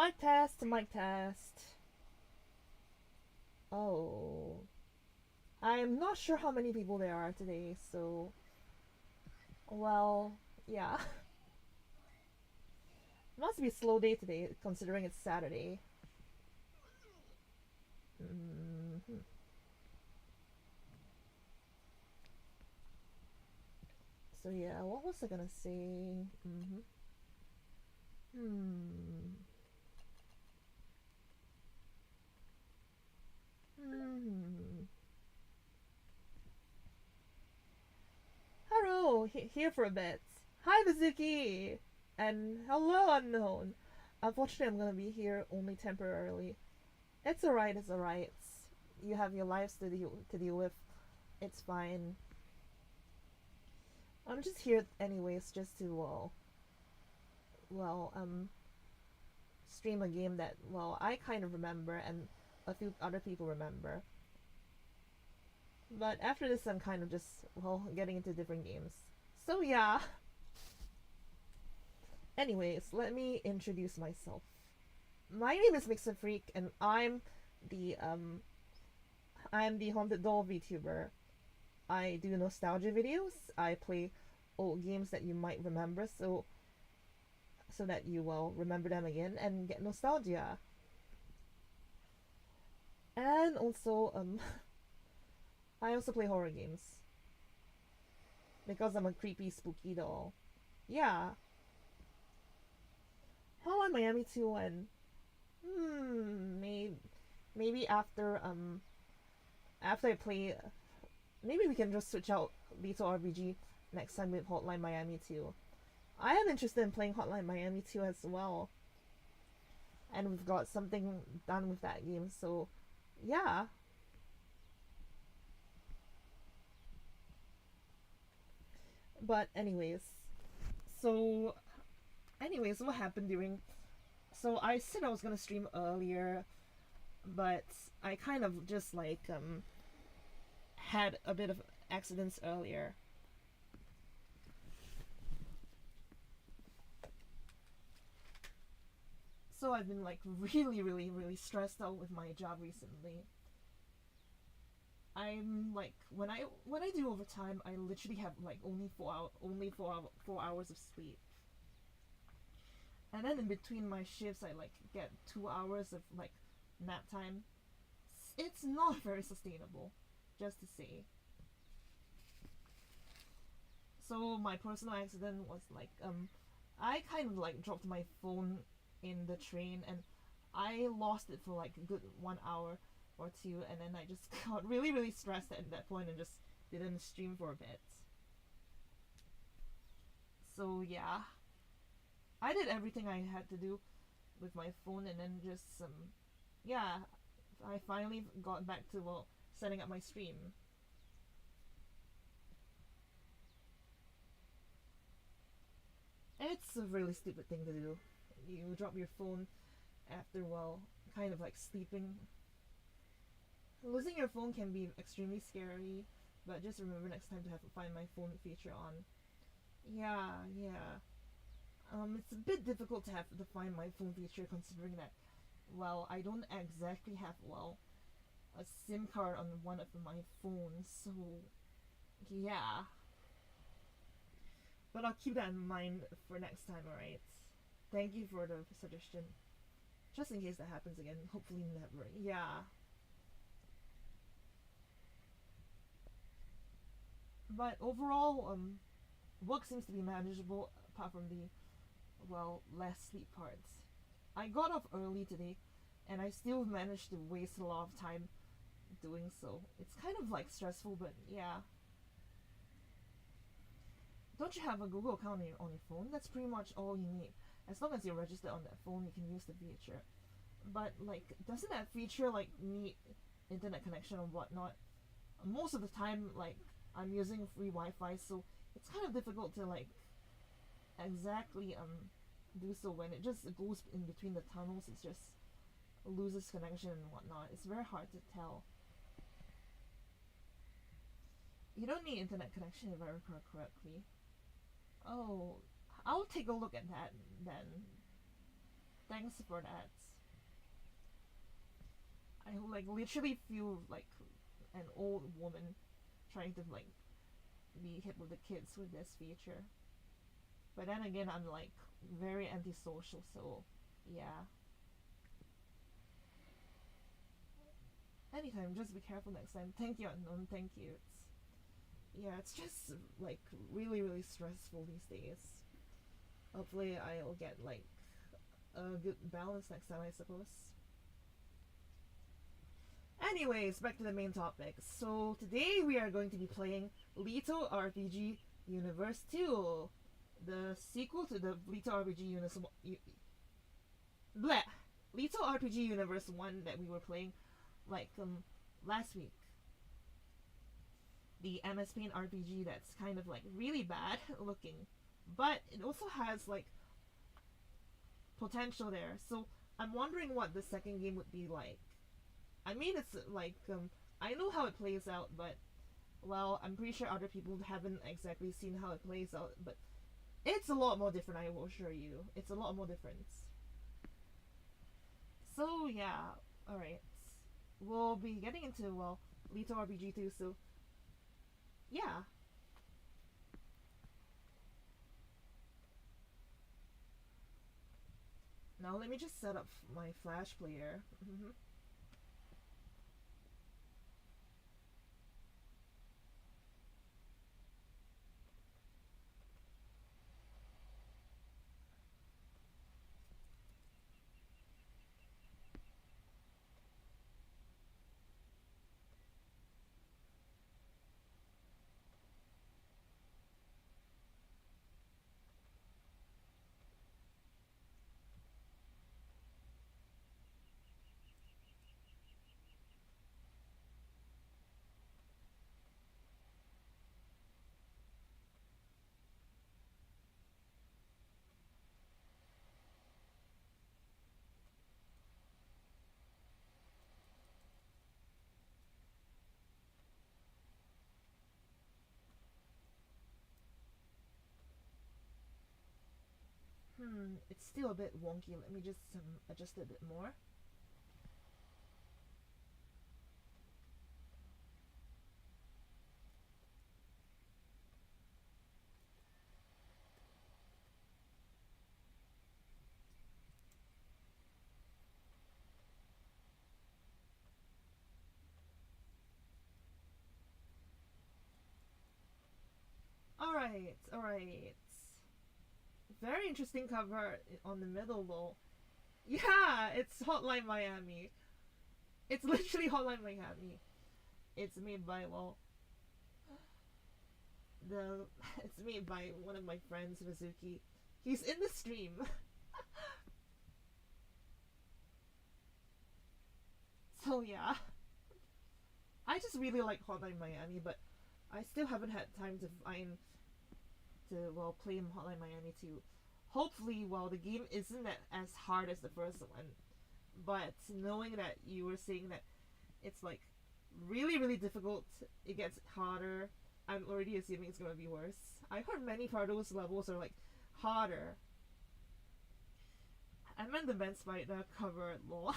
Mic test, mic test. Oh. I'm not sure how many people there are today, so. Well, yeah. Must be a slow day today, considering it's Saturday. Mm-hmm. So, yeah, what was I gonna say? Mm-hmm. Hmm. Hmm. Hello, here for a bit. Hi, Vizuki! And hello, Unknown. Unfortunately, I'm gonna be here only temporarily. It's alright, it's alright. You have your lives to deal with. It's fine. I'm just here anyways, just to, well, stream a game that, well, I kind of remember and a few other people remember. But after this, I'm kind of just, well, getting into different games. So, yeah. Anyways, let me introduce myself. My name is Mixer Freak, and the, um, I'm the Haunted Doll VTuber. I do nostalgia videos. I play old games that you might remember, so that you will remember them again and get nostalgia. And also, I also play horror games because I'm a creepy, spooky doll. Yeah, Hotline Miami 2 and maybe after I play, maybe we can just switch out Lethal RPG next time with Hotline Miami 2. I am interested in playing Hotline Miami 2 as well, and we've got something done with that game. So, yeah. But so anyways, what happened during? So I said I was gonna stream earlier, but I kind of just had a bit of accidents earlier. So I've been like really, really, really stressed out with my job recently. I'm like when I do overtime, I literally have like only 4 hours of sleep, and then in between my shifts, I like get 2 hours of like nap time. It's not very sustainable, just to say. So my personal accident was I kind of like dropped my phone in the train, and I lost it for like a good 1 hour or two, and then I just got really, really stressed at that point and just didn't stream for a bit. So yeah, I did everything I had to do with my phone, and then just yeah, I finally got back to, well, setting up my stream. It's a really stupid thing to do. You drop your phone after, well, kind of like sleeping. Losing your phone can be extremely scary, but just remember next time to have to find my phone feature on. Yeah, yeah. It's a bit difficult to have to find my phone feature, considering that, well, I don't exactly have, well, a SIM card on one of my phones, so yeah. But I'll keep that in mind for next time, alright? Thank you for the suggestion. Just in case that happens again. Hopefully never. Yeah. But overall, work seems to be manageable apart from the, well, less sleep parts. I got off early today, and I still managed to waste a lot of time doing so. It's kind of like stressful, but yeah. Don't you have a Google account on your phone? That's pretty much all you need. As long as you're registered on that phone, you can use the feature. But like, doesn't that feature like need internet connection or whatnot? Most of the time, like, I'm using free Wi-Fi, so it's kind of difficult to like exactly do so when it just goes in between the tunnels. It just loses connection and whatnot. It's very hard to tell. You don't need internet connection if I recall correctly. Oh, I'll take a look at that then. Thanks for that. I like literally feel like an old woman trying to like be hip with the kids with this feature. But then again, I'm like very antisocial, so yeah. Anytime, just be careful next time. Thank you, unknown. Thank you. It's just like really stressful these days. Hopefully, I'll get like a good balance next time, I suppose. Anyways, back to the main topic. So today we are going to be playing Little RPG Universe 2, the sequel to the Little RPG Universe. Bleh! Little RPG Universe 1 that we were playing like last week. The MS Paint RPG that's kind of like really bad looking, but it also has like potential there. So I'm wondering what the second game would be like. I mean, it's like I know how it plays out, but well, I'm pretty sure other people haven't exactly seen how it plays out, but it's a lot more different, I will assure you. It's a lot more different. So yeah, alright. We'll be getting into, well, Little RPG 2, so yeah. Now let me just set up my Flash player. It's still a bit wonky. Let me just adjust it a bit more. Alright. Very interesting cover on the middle though. Yeah, it's Hotline Miami. It's literally Hotline Miami. It's made by, well, it's made by one of my friends, Mizuki. He's in the stream. So yeah. I just really like Hotline Miami, but I still haven't had time to play Hotline Miami 2. Hopefully, well, the game isn't as hard as the first one, but knowing that you were saying that it's like really difficult, it gets harder, I'm already assuming it's gonna be worse. I've heard many part of those levels are like harder. I meant the Ben Spider cover, lol.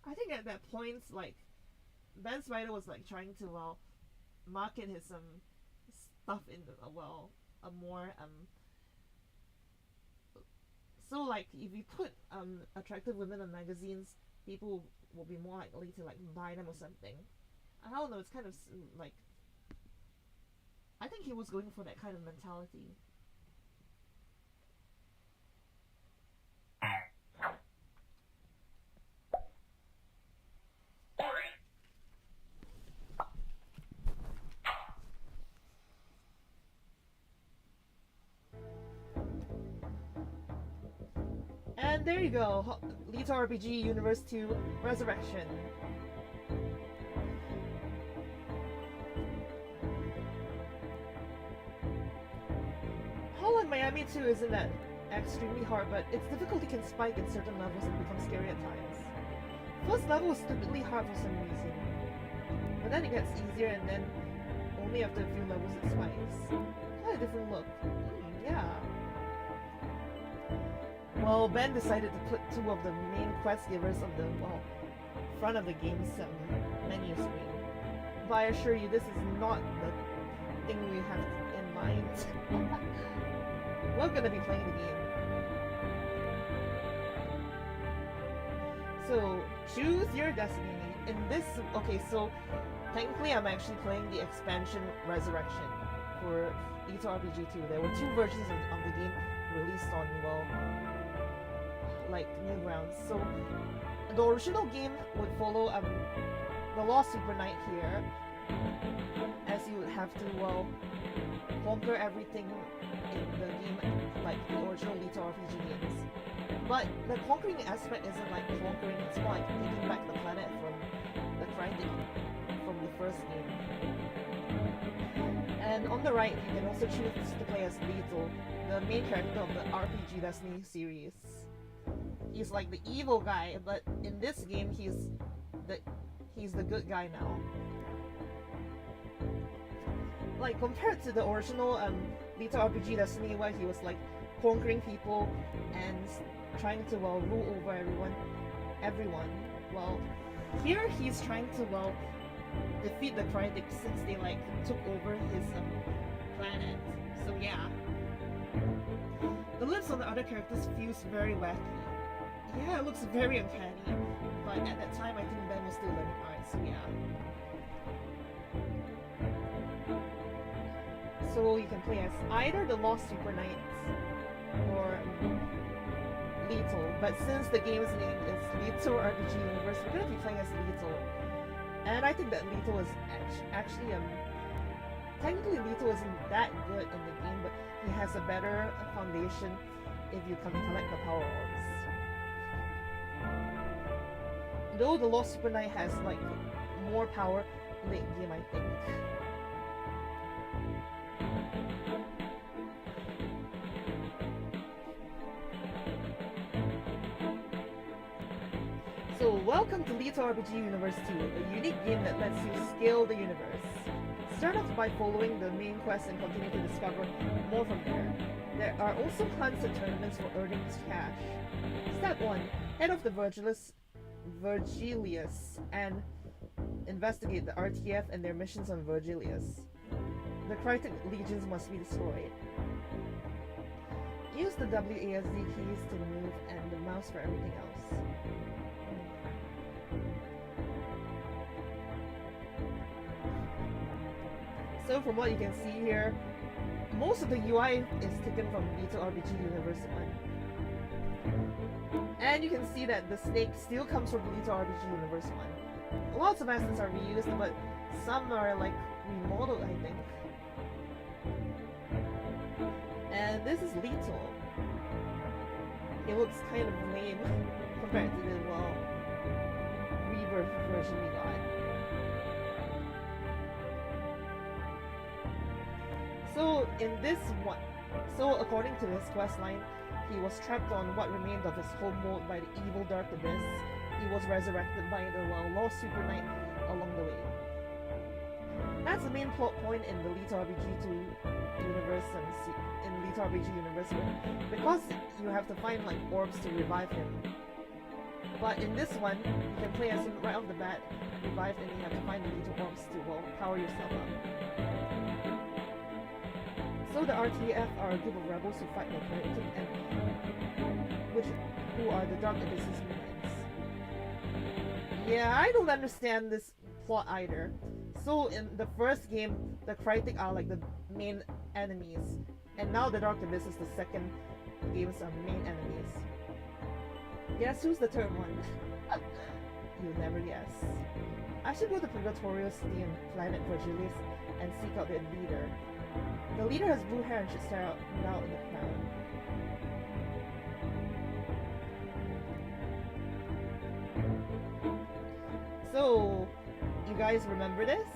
I think at that point, like, Ben Spider was like trying to, well, market his stuff in a more so like if you put attractive women in magazines, people will be more likely to like buy them or something. I don't know, it's kind of like, I think he was going for that kind of mentality. And there you go, Little RPG Universe 2 Resurrection. Hotline Miami 2 isn't that extremely hard, but its difficulty can spike in certain levels and become scary at times. First level is stupidly hard for some reason, but then it gets easier, and then only after a few levels it spikes. Quite a different look. Yeah. well, Ben decided to put two of the main quest givers on the, well, front of the game's menu screen. But I assure you, this is not the thing we have in mind. We're gonna be playing the game. So, choose your destiny. In this, okay, so technically I'm actually playing the expansion Resurrection for Little RPG 2. There were two versions of the game released on, well, like, Newgrounds. So, the original game would follow the Lost Super Knight here, as you would have to, well, conquer everything in the game, like the original Little RPG games. But the conquering aspect isn't like conquering, it's more like taking back the planet from the Krytick from the first game. And on the right, you can also choose to play as Lethal, the main character of the RPG Destiny series. He's like the evil guy, but in this game, he's the good guy now. Like, compared to the original Little RPG Destiny, where he was like conquering people and trying to, well, rule over everyone. Well, here he's trying to, well, defeat the Krytick since they like took over his planet. So yeah. The lips on the other characters feels very wacky. Yeah, it looks very uncanny. But at that time, I think Ben was still learning art, so yeah. So you can play as either the Lost Super Knights or Lethal. But since the game's name is Little RPG Universe, we're gonna be playing as Lethal. And I think that Lethal is actually technically Lethal isn't that good in the game, but he has a better foundation if you come and collect the power orbs. Though the Lost Super Knight has like more power late game, I think. So welcome to Little RPG Universe 2, a unique game that lets you scale the universe. Start off by following the main quest and continue to discover more from there. There are also hunts and tournaments for earning cash. Step 1. Head off to Vergilius and investigate the RTF and their missions on Vergilius. The Krytick legions must be destroyed. Use the WASD keys to move and the mouse for everything else. So from what you can see here, most of the UI is taken from Little RPG Universe 1. And you can see that the snake still comes from Little RPG Universe 1. Lots of assets are reused, but some are like remodeled, I think. And this is Lethal. It looks kind of lame compared to the, well, rebirth version we got. So in this one, according to his questline, he was trapped on what remained of his home world by the evil Dark Abyss. He was resurrected by the, well, Lost Super Knight along the way. That's the main plot point in the Little RPG 2 universe in Little RPG Universe, because you have to find like orbs to revive him. But in this one, you can play as him right off the bat, revive, and you have to find the little orbs to, well, power yourself up. So the RTF are a group of rebels who fight the Krytick and who are the Dark Abyss's minions. Yeah, I don't understand this plot either. So in the first game, the Krytick are like the main enemies, and now the Dark Abyss is the second game's main enemies. Guess who's the third one? You'll never guess. I should go to Purgatorial City and planet Vergilius and seek out their leader. The leader has blue hair and should stand out now in the crowd. So, you guys remember this?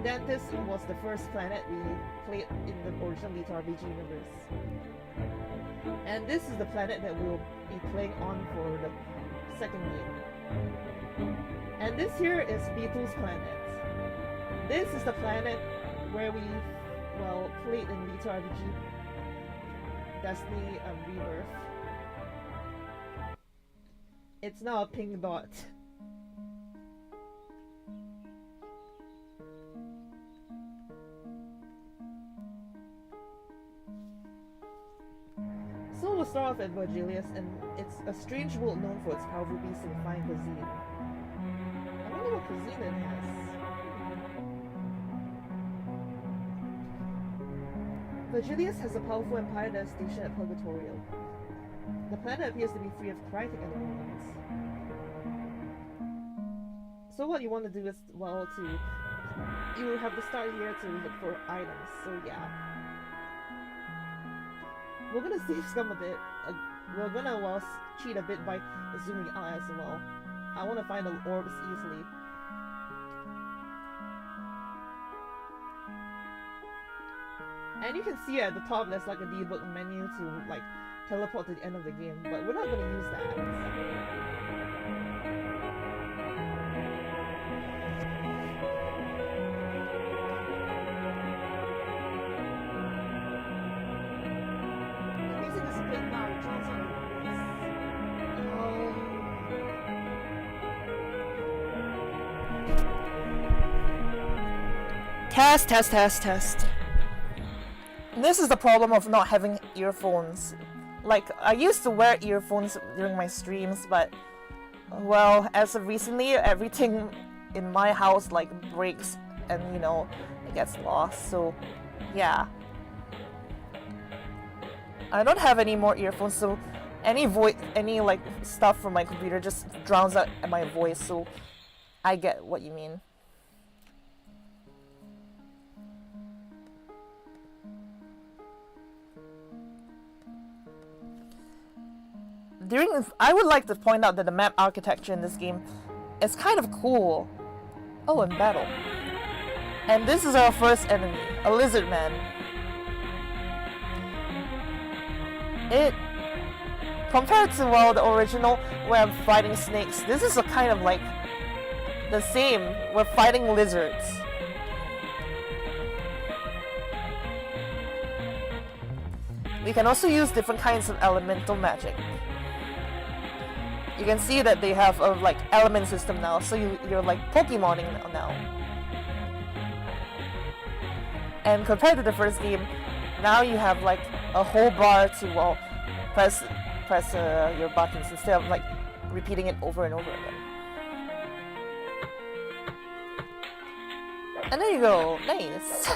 Dantis was the first planet we played in the original Little RPG universe. And this is the planet that we'll be playing on for the second game. And this here is Beetle's planet. This is the planet where we, well, played in Little RPG Destiny Rebirth. It's now a pink dot. So we'll start off at Vergilius, and it's a strange world known for its powerful beasts and fine cuisine. I wonder what cuisine it has. Vergilius has a powerful empire that is stationed at Purgatorial. The planet appears to be free of Krytick at the moment. So what you want to do is, well, you have to start here to look for items, so yeah. We're gonna save scum a bit. We're gonna, well, cheat a bit by zooming out as well. I want to find the orbs easily. And you can see at the top there's like a debug menu to like teleport to the end of the game, but we're not gonna use that. Test. This is the problem of not having earphones. Like, I used to wear earphones during my streams, but, well, as of recently, everything in my house, like, breaks and, you know, it gets lost, so, yeah. I don't have any more earphones, so any like, stuff from my computer just drowns out my voice, so I get what you mean. I would like to point out that the map architecture in this game is kind of cool. Oh, and battle. And this is our first enemy, a lizard man. Compared to, well, the original where I'm fighting snakes, this is a kind of like the same. We're fighting lizards. We can also use different kinds of elemental magic. You can see that they have a like element system now, so you're like Pokemoning now. And compared to the first game, now you have like a whole bar to, well, press your buttons instead of like repeating it over and over again. And there you go, nice.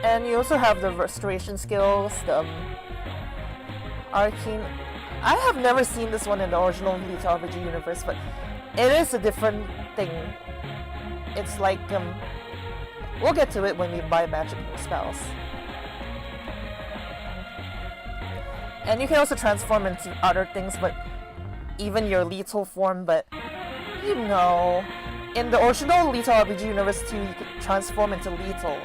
And you also have the restoration skills, the arcane. I have never seen this one in the original Lethal RPG universe, but it is a different thing. It's like, we'll get to it when we buy magic spells. And you can also transform into other things, but even your lethal form, but you know, in the original Lethal RPG universe too, you could transform into lethal.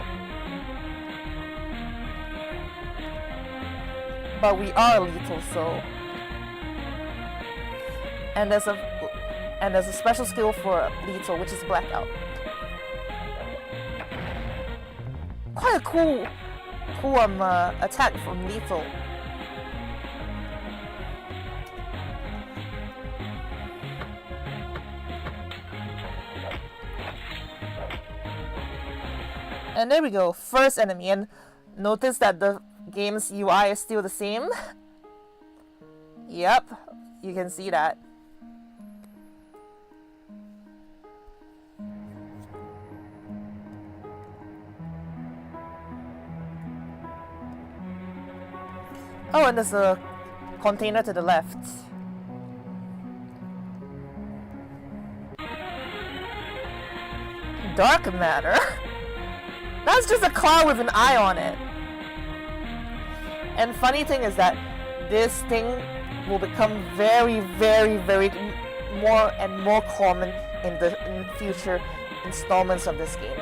But we are lethal, so. And there's a special skill for lethal, which is blackout. Quite a cool attack from lethal. And there we go, first enemy, and notice that the game's UI is still the same. Yep, you can see that. Oh, and there's a container to the left. Dark matter? That's just a cloud with an eye on it. And funny thing is that this thing will become very, very, very more and more common in future installments of this game.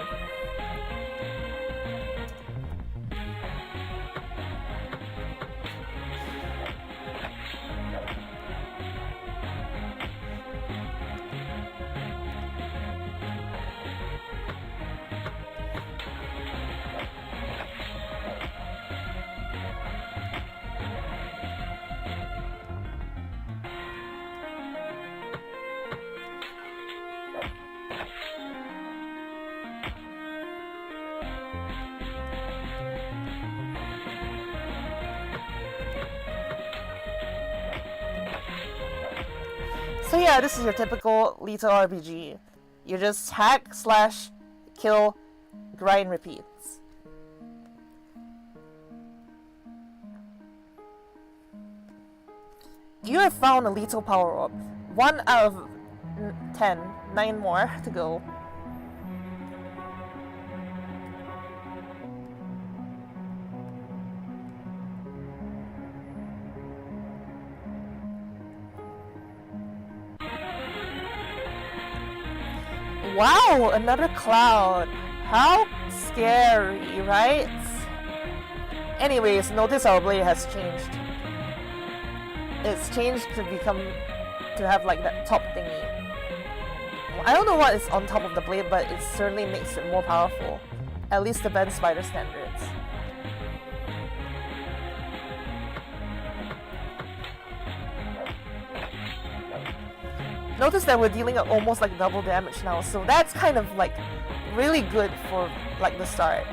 So yeah, this is your typical lethal RPG. You just hack, slash, kill, grind, repeats. You have found a lethal power orb. 1 out of 10. 9 more to go. Wow, another cloud. How scary, right? Anyways, notice our blade has changed. It's changed to have like that top thingy. I don't know what is on top of the blade, but it certainly makes it more powerful. At least to bend spider standards. Notice that we're dealing almost like double damage now, so that's kind of like really good for like the start.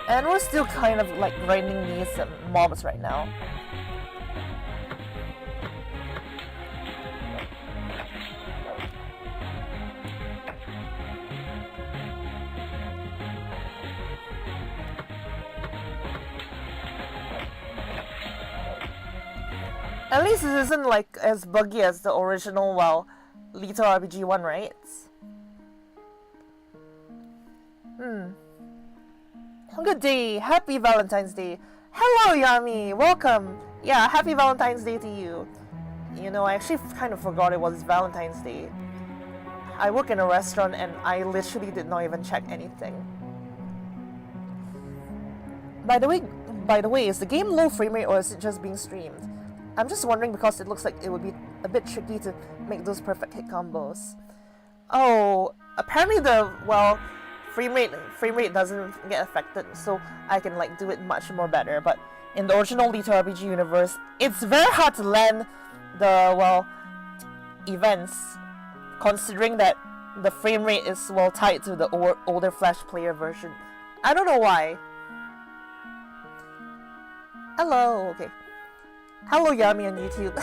And we're still kind of like grinding these mobs right now. At least this isn't like as buggy as the original, well, Lethal RPG 1, right? Good day. Happy Valentine's Day. Hello, Yami. Welcome. Yeah, happy Valentine's Day to you. You know, I actually kind of forgot it was Valentine's Day. I work in a restaurant and I literally did not even check anything. By the way, is the game low frame rate or is it just being streamed? I'm just wondering because it looks like it would be a bit tricky to make those perfect hit combos. Oh, apparently the, well, frame rate doesn't get affected, so I can like do it much more better. But in the original Lethal RPG universe, it's very hard to land the, well, events, considering that the frame rate is well tied to the older Flash player version. I don't know why. Hello, okay. Hello, Yami on YouTube.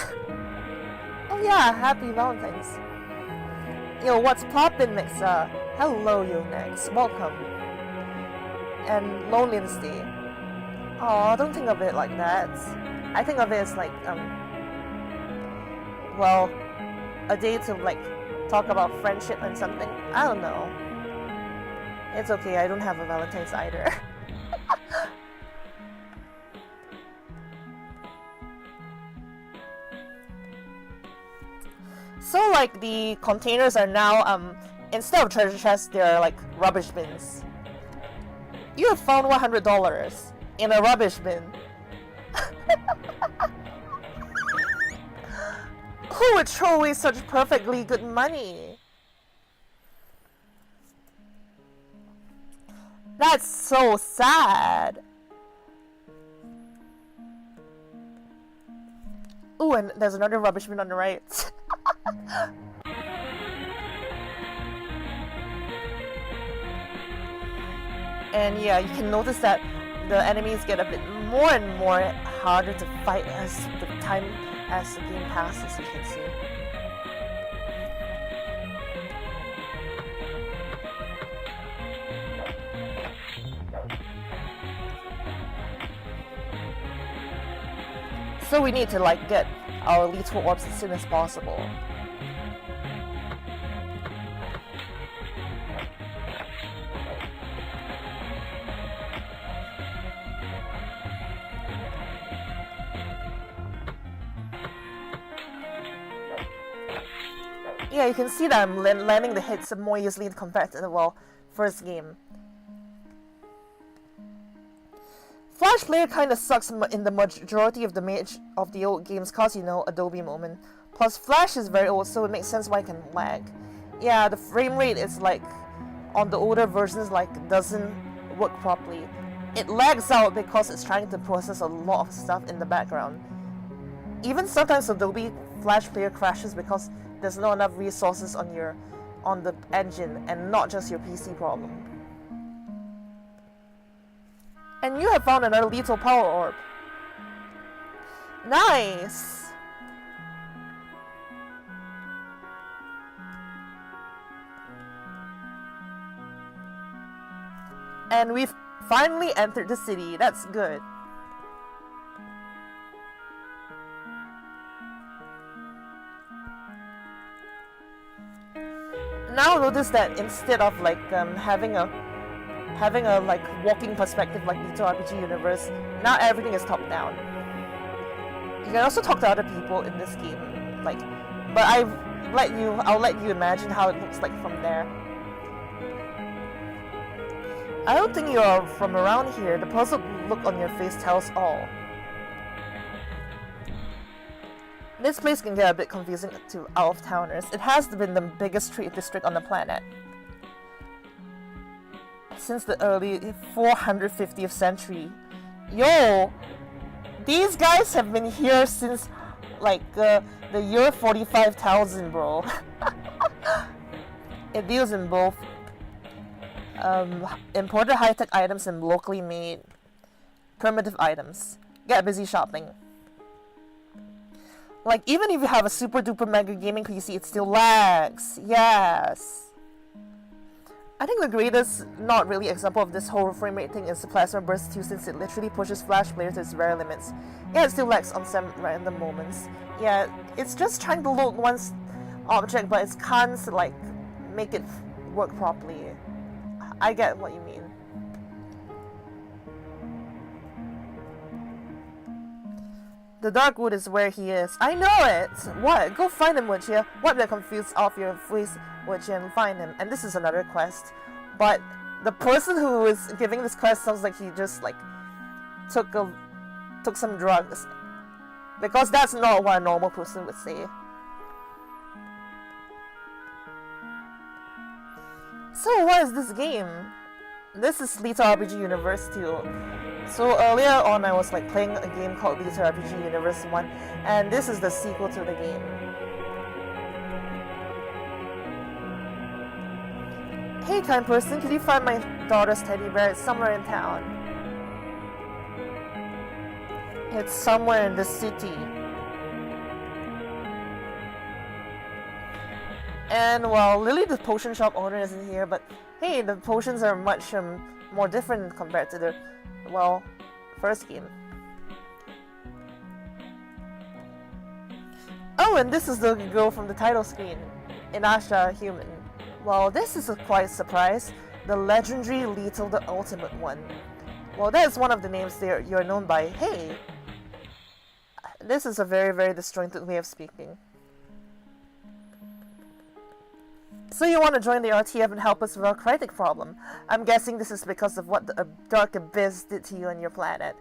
Oh yeah, happy Valentine's. Yo, what's poppin', Mixa? Hello, yo, next. Welcome. And Loneliness Day. Aw, don't think of it like that. I think of it as like, well, a day to like talk about friendship and something. I don't know. It's okay, I don't have a Valentine's either. So like the containers are now instead of treasure chests, they're like rubbish bins. You have found $100 in a rubbish bin. Who would throw away such perfectly good money? That's so sad. Ooh, and there's another rubbish bin on the right. And yeah, you can notice that the enemies get a bit more and more harder to fight as the game passes, you can see. So we need to like get our lethal orbs as soon as possible. Yeah, you can see that I'm landing the hits more easily compared to the, well, first game. Flash Player kinda sucks in the majority of the old games cause, you know, Adobe moment. Plus, Flash is very old, so it makes sense why it can lag. Yeah, the frame rate is like, on the older versions, like, doesn't work properly. It lags out because it's trying to process a lot of stuff in the background. Even sometimes Adobe Flash Player crashes because there's not enough resources on the engine and not just your PC problem. And you have found another lethal power orb. Nice! And we've finally entered the city. That's good. Now notice that instead of like having a like walking perspective like Little RPG Universe, now everything is top down. You can also talk to other people in this game, like, but I'll let you imagine how it looks like from there. I don't think you are from around here. The puzzled look on your face tells all. This place can get a bit confusing to out-of-towners. It has been the biggest trade district on the planet since the early 450th century. Yo! These guys have been here since, like, the year 45,000, bro. It deals in both imported high-tech items and locally made primitive items. Get busy shopping. Like, even if you have a super duper mega gaming PC, it still lags. Yes. I think the greatest, not really example of this whole frame rate thing is the Plasma Burst 2, since it literally pushes Flash Player to its rare limits. Yeah, it still lags on some random moments. Yeah, it's just trying to load one's object, but it can't, like, make it work properly. I get what you mean. The Darkwood is where he is. I know it! What? Go find him, would you? Wipe that confused off your face, would you, and find him. And this is another quest. But the person who is giving this quest sounds like he just, like, took some drugs. Because that's not what a normal person would say. So what is this game? This is Little RPG Universe 2. So earlier on I was like playing a game called Little RPG Universe 1, and this is the sequel to the game. Hey kind person, could you find my daughter's teddy bear? It's somewhere in town. It's somewhere in the city. And well, Lily the potion shop owner isn't here, but hey, the potions are much more different compared to the, well, first game. Oh, and this is the girl from the title screen, Inasha Human. Well, this is a quite surprise. The legendary Lethal, the Ultimate One. Well, that is one of the names you're known by. Hey! This is a very, very disjointed way of speaking. So you want to join the RTF and help us with our Krytick problem. I'm guessing this is because of what the Dark Abyss did to you and your planet.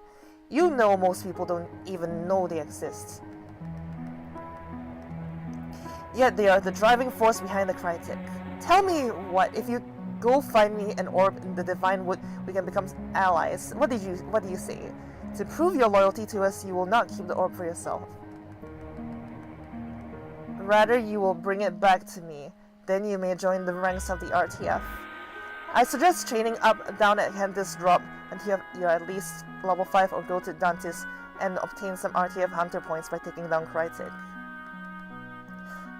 You know most people don't even know they exist. Yet they are the driving force behind the Krytick. Tell me what, if you go find me an orb in the Divine Wood, we can become allies. What do you say? To prove your loyalty to us, you will not keep the orb for yourself. Rather, you will bring it back to me. Then you may join the ranks of the RTF. I suggest training down at Cantus Drop until you're at least level 5, or go to Dantis and obtain some RTF Hunter points by taking down Krytick.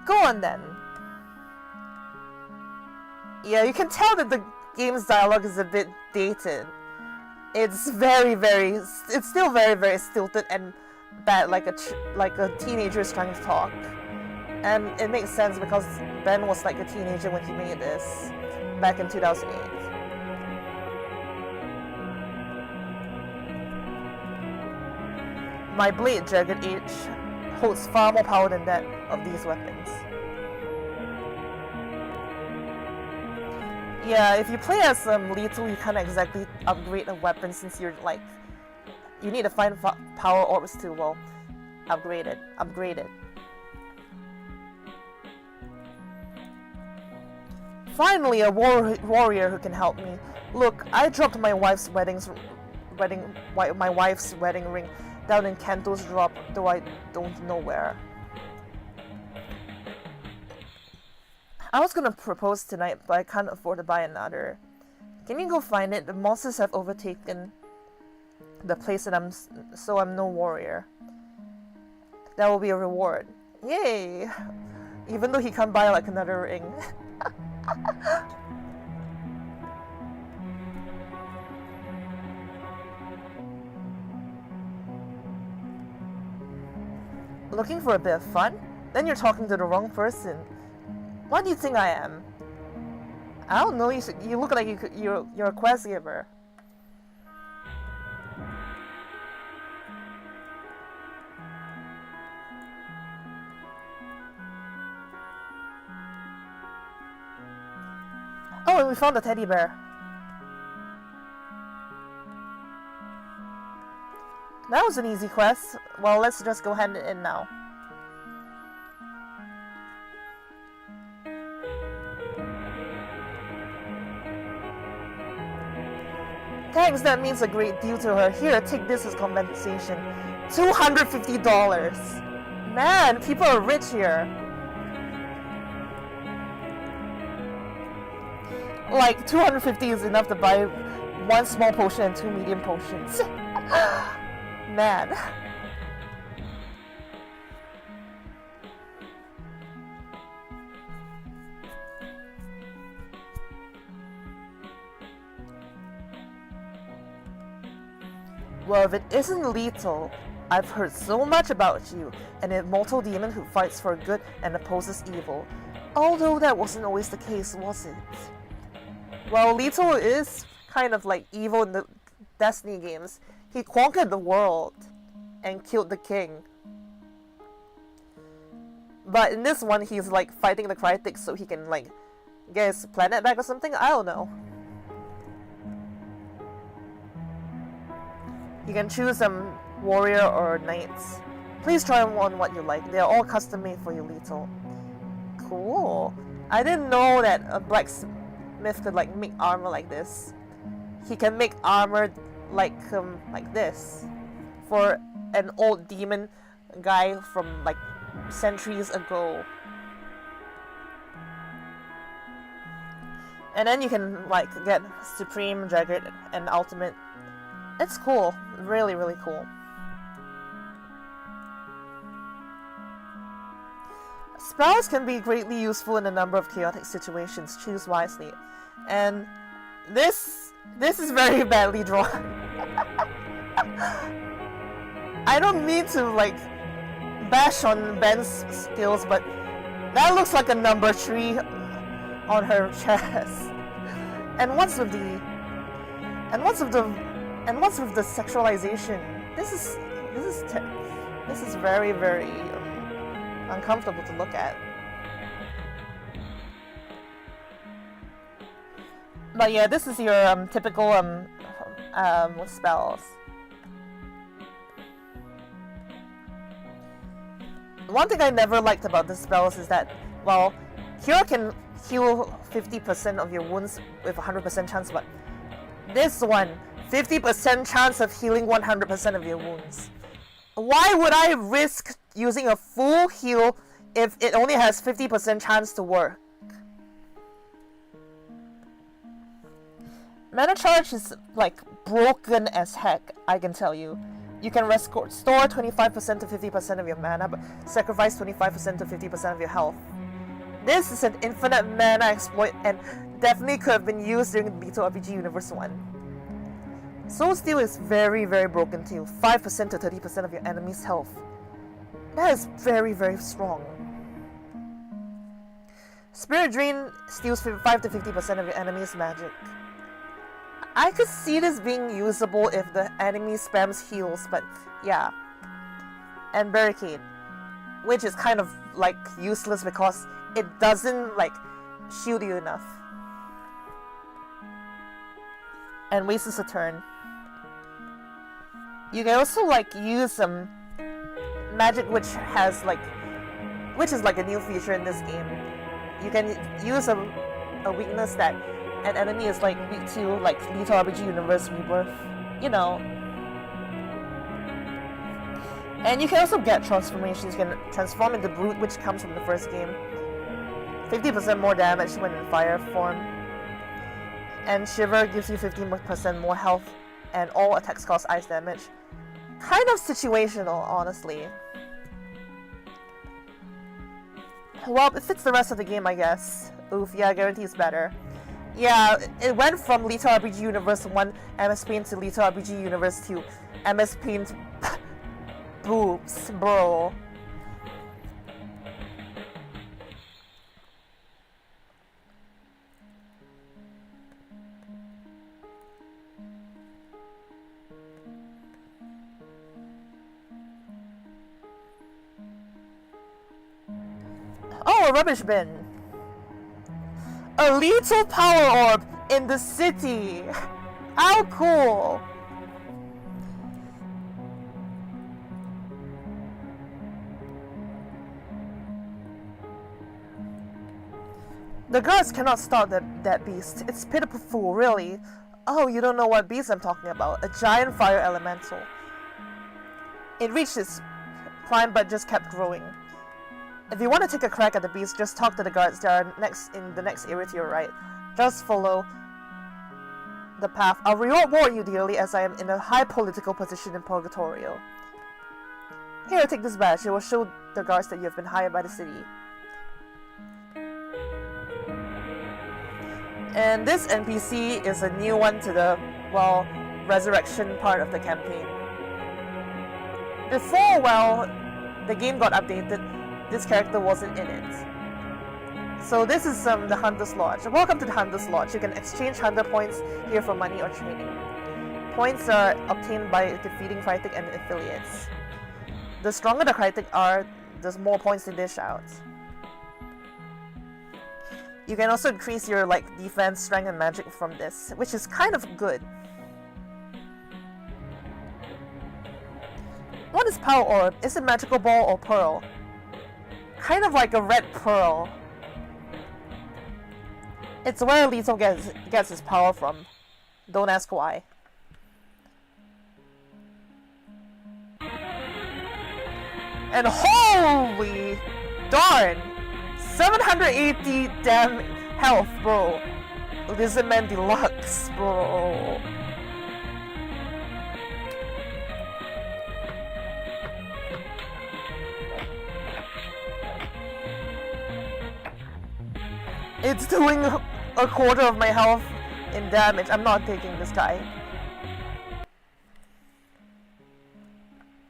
Go on then! Yeah, you can tell that the game's dialogue is a bit dated. It's still very, very stilted and bad, like a teenager is trying to talk. And it makes sense because Ben was like a teenager when he made this, back in 2008. My blade, Jagged Edge, holds far more power than that of these weapons. Yeah, if you play as lethal, you can't exactly upgrade a weapon since you're like, you need to find power orbs to, well, upgrade it. Finally, a warrior who can help me. Look, I dropped my wife's wedding ring down in Kanto's drop, though I don't know where. I was gonna propose tonight, but I can't afford to buy another. Can you go find it? The monsters have overtaken the place and I'm no warrior. That will be a reward. Yay! Even though he can't buy like another ring. Looking for a bit of fun? Then you're talking to the wrong person. What do you think I am? I don't know. You look like you're a quest giver. Oh, and we found the teddy bear. That was an easy quest. Well, let's just go hand it in now. Thanks, that means a great deal to her. Here, take this as compensation. $250. Man, people are rich here. Like, 250 is enough to buy one small potion and 2 medium potions. Man. Well, if it isn't lethal, I've heard so much about you, an immortal demon who fights for good and opposes evil. Although that wasn't always the case, was it? Well, Lethal is kind of like evil in the Destiny games. He conquered the world and killed the king. But in this one, he's like fighting the Krytick so he can like get his planet back or something? I don't know. You can choose warrior or knights. Please try on what you like. They are all custom made for you, Lethal. Cool. I didn't know that a blacksmith could like make armor like this. He can make armor like this for an old demon guy from like centuries ago. And then you can like get Supreme, Jagged, and Ultimate. It's cool. Really, really cool. Spells can be greatly useful in a number of chaotic situations. Choose wisely. And this is very badly drawn. I don't mean to like bash on Ben's skills, but that looks like a number 3 on her chest. And what's with the sexualization? This is very, very uncomfortable to look at. But yeah, this is your typical spells. One thing I never liked about the spells is that, well, Cure can heal 50% of your wounds with 100% chance, but this one, 50% chance of healing 100% of your wounds. Why would I risk using a full heal if it only has 50% chance to work? Mana charge is like broken as heck, I can tell you. You can restore 25% to 50% of your mana, but sacrifice 25% to 50% of your health. This is an infinite mana exploit and definitely could have been used during the Beetle RPG Universe 1. Soul Steal is very, very broken too. 5% to 30% of your enemy's health. That is very, very strong. Spirit Drain steals 5 to 50% of your enemy's magic. I could see this being usable if the enemy spams heals, but yeah. And Barricade, which is kind of like useless because it doesn't like shield you enough. and wastes a turn. You can also like use some magic, which is like a new feature in this game. You can use a weakness that an enemy is like weak to, like Lethal RPG Universe Rebirth, you know. And you can also get transformations. You can transform into Brute, which comes from the first game. 50% more damage when in fire form. And Shiver gives you 15% more health, and all attacks cause ice damage. Kind of situational, honestly. Well, it fits the rest of the game, I guess. Oof, yeah, I guarantee it's better. Yeah, it went from Lethal RPG Universe 1 MS Paint to Lethal RPG Universe 2 MS Paint boobs, bro. Oh, a rubbish bin. A lethal power orb in the city. How cool. The guards cannot stop that beast. It's pitiful, really. Oh, you don't know what beast I'm talking about. A giant fire elemental. It reached its prime but just kept growing. If you want to take a crack at the beast, just talk to the guards. They are in the next area to your right. Just follow the path. I'll reward you dearly, as I am in a high political position in Purgatorio. Here, take this badge. It will show the guards that you have been hired by the city. And this NPC is a new one to the, well, resurrection part of the campaign. Before, well, the game got updated, this character wasn't in it. So this is the Hunter's Lodge. Welcome to the Hunter's Lodge. You can exchange Hunter points here for money or training. Points are obtained by defeating Krytick and affiliates. The stronger the Krytick are, the more points they dish out. You can also increase your defense, strength, and magic from this, which is kind of good. What is Power Orb? Is it magical ball or pearl? Kind of like a red pearl. It's where Lethal gets his power from. Don't ask why. And holy darn! 780 damn health, bro. Lizardman Deluxe, bro. It's doing a quarter of my health in damage. I'm not taking this guy.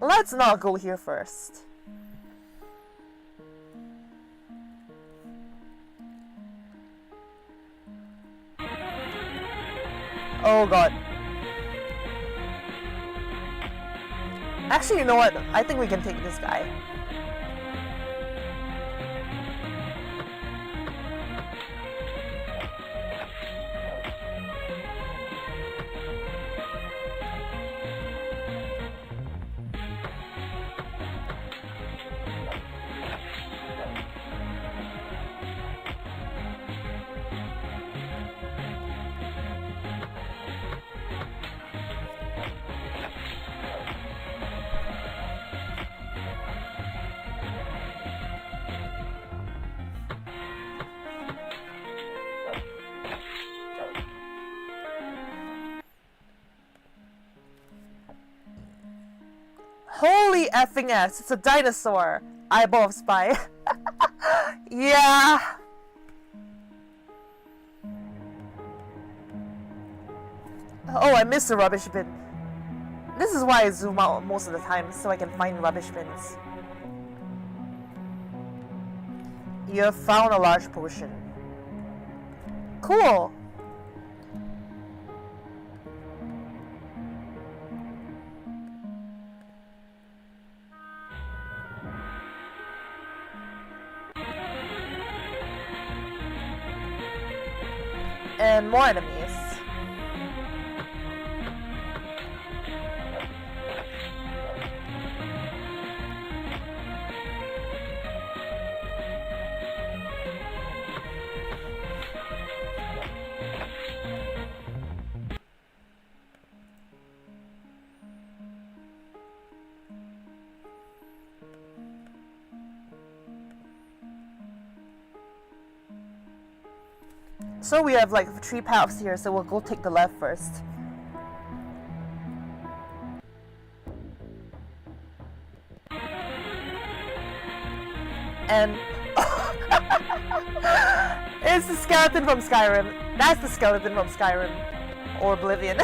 Let's not go here first. Oh god. Actually, you know what? I think we can take this guy. Holy effing ass, it's a dinosaur! Eyeball of Spy. Yeah! Oh, I missed the rubbish bin. This is why I zoom out most of the time, so I can find rubbish bins. You have found a large potion. Cool! And more enemies. So we have like 3 paths here, so we'll go take the left first. And it's the skeleton from Skyrim. That's the skeleton from Skyrim. Or Oblivion.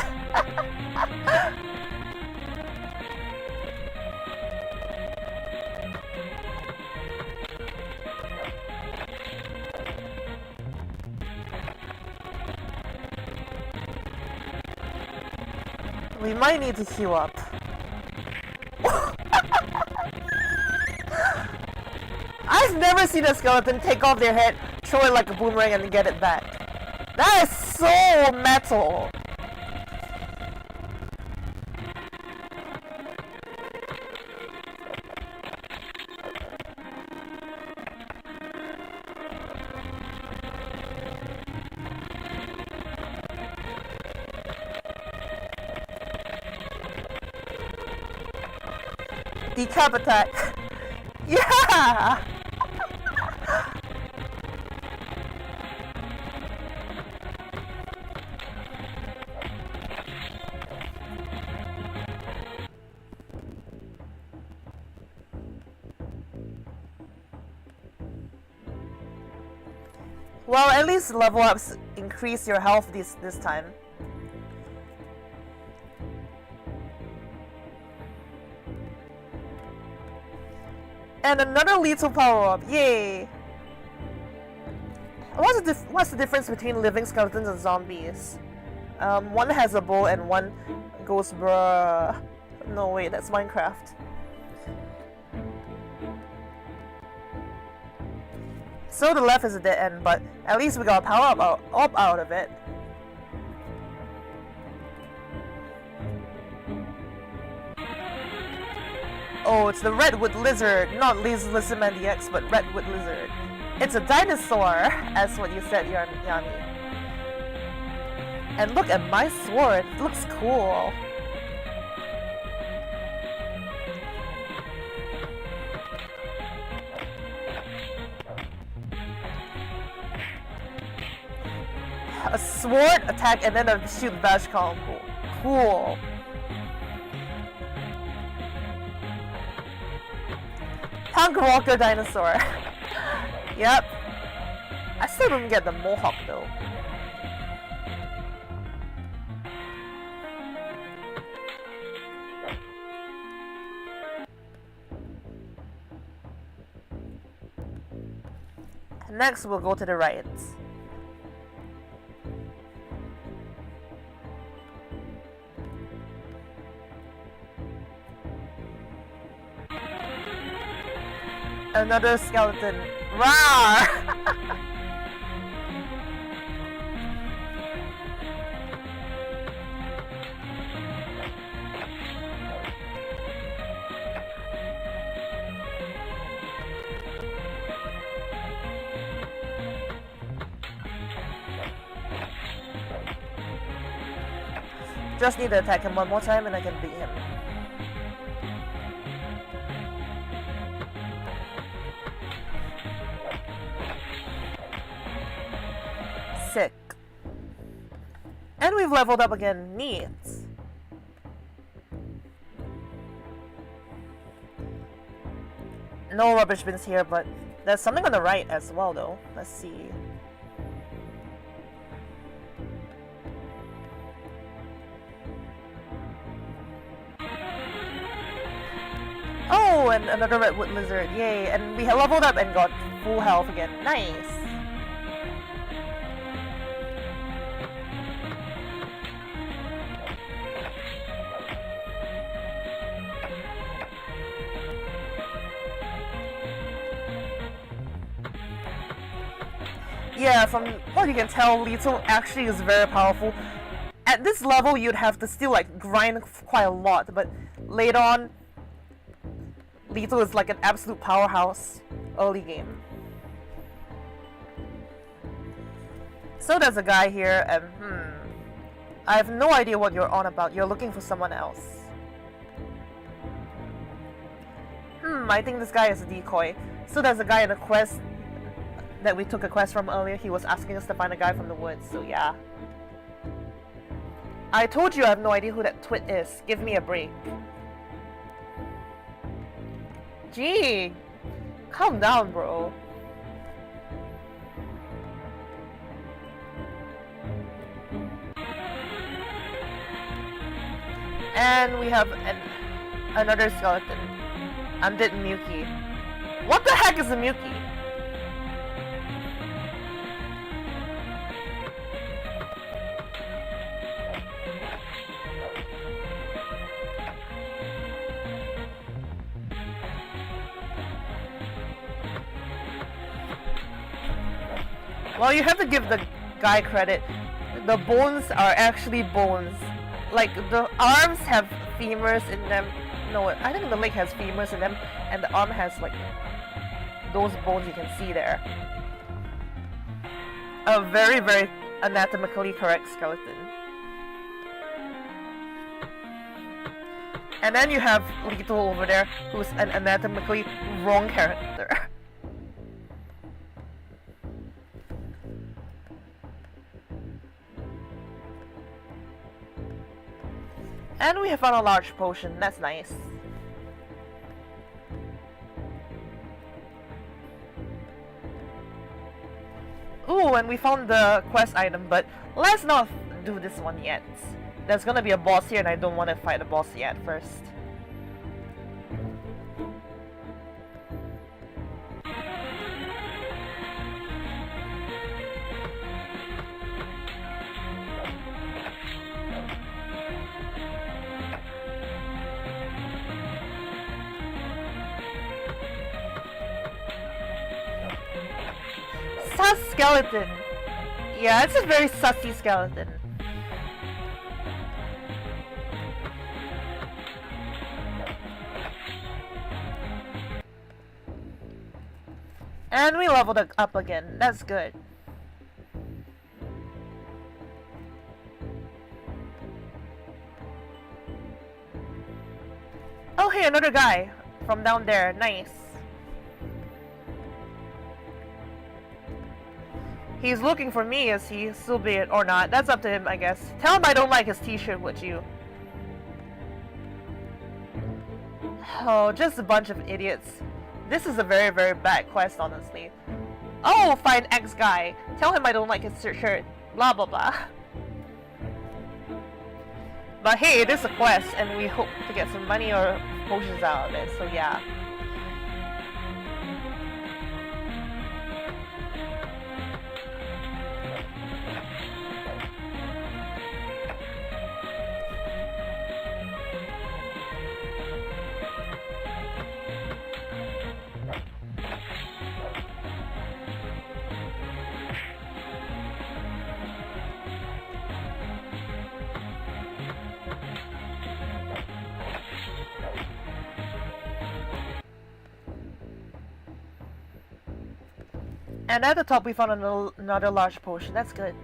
We might need to heal up. I've never seen a skeleton take off their head, throw it like a boomerang, and get it back. That is so metal. Decap attack. Yeah! Well, at least level ups increase your health this time. And another lethal power-up, yay! What's the difference between living skeletons and zombies? One has a bow and one goes bruh. No wait, that's Minecraft. So the left is a dead end, but at least we got a power-up out of it. Oh, it's the redwood lizard, not Lizardman DX, but redwood lizard. It's a dinosaur, as what you said, Yanni. And look at my sword, it looks cool. A sword attack and then a shoot bash combo. Cool. Punk Walker Dinosaur. Yep. I still don't get the mohawk though. Next we'll go to the right. Another skeleton. Rawr! Just need to attack him one more time and I can beat him. Sick. And we've leveled up again. Neat. No rubbish bins here, but there's something on the right as well though. Let's see. Oh, and another redwood lizard. Yay. And we leveled up and got full health again. Nice. Yeah, from what you can tell, Lethal actually is very powerful. At this level, you'd have to still like grind quite a lot, but later on, Lethal is like an absolute powerhouse early game. So there's a guy here, and I have no idea what you're on about. You're looking for someone else. I think this guy is a decoy. So there's a guy in a quest that we took a quest from earlier, he was asking us to find a guy from the woods, so yeah. I told you I have no idea who that twit is. Give me a break. Gee, calm down, bro. And we have another skeleton. Undead Muki. What the heck is a Muki? Well, you have to give the guy credit. The bones are actually bones. Like, the arms have femurs in them. No, I think the leg has femurs in them, and the arm has, like, those bones you can see there. A very, very anatomically correct skeleton. And then you have Lito over there, who's an anatomically wrong character. And we have found a large potion, that's nice. Ooh, and we found the quest item, but let's not do this one yet. There's gonna be a boss here and I don't want to fight the boss yet first. Sus skeleton! Yeah, it's a very sussy skeleton. And we leveled it up again, that's good. Oh hey, another guy from down there, nice. He's looking for me, is he? So be it, or not. That's up to him, I guess. Tell him I don't like his t-shirt, would you? Oh, just a bunch of idiots. This is a very, very bad quest, honestly. Oh, find X guy. Tell him I don't like his shirt. Blah, blah, blah. But hey, it is a quest, and we hope to get some money or potions out of it, so yeah. And at the top we found another large potion, that's good.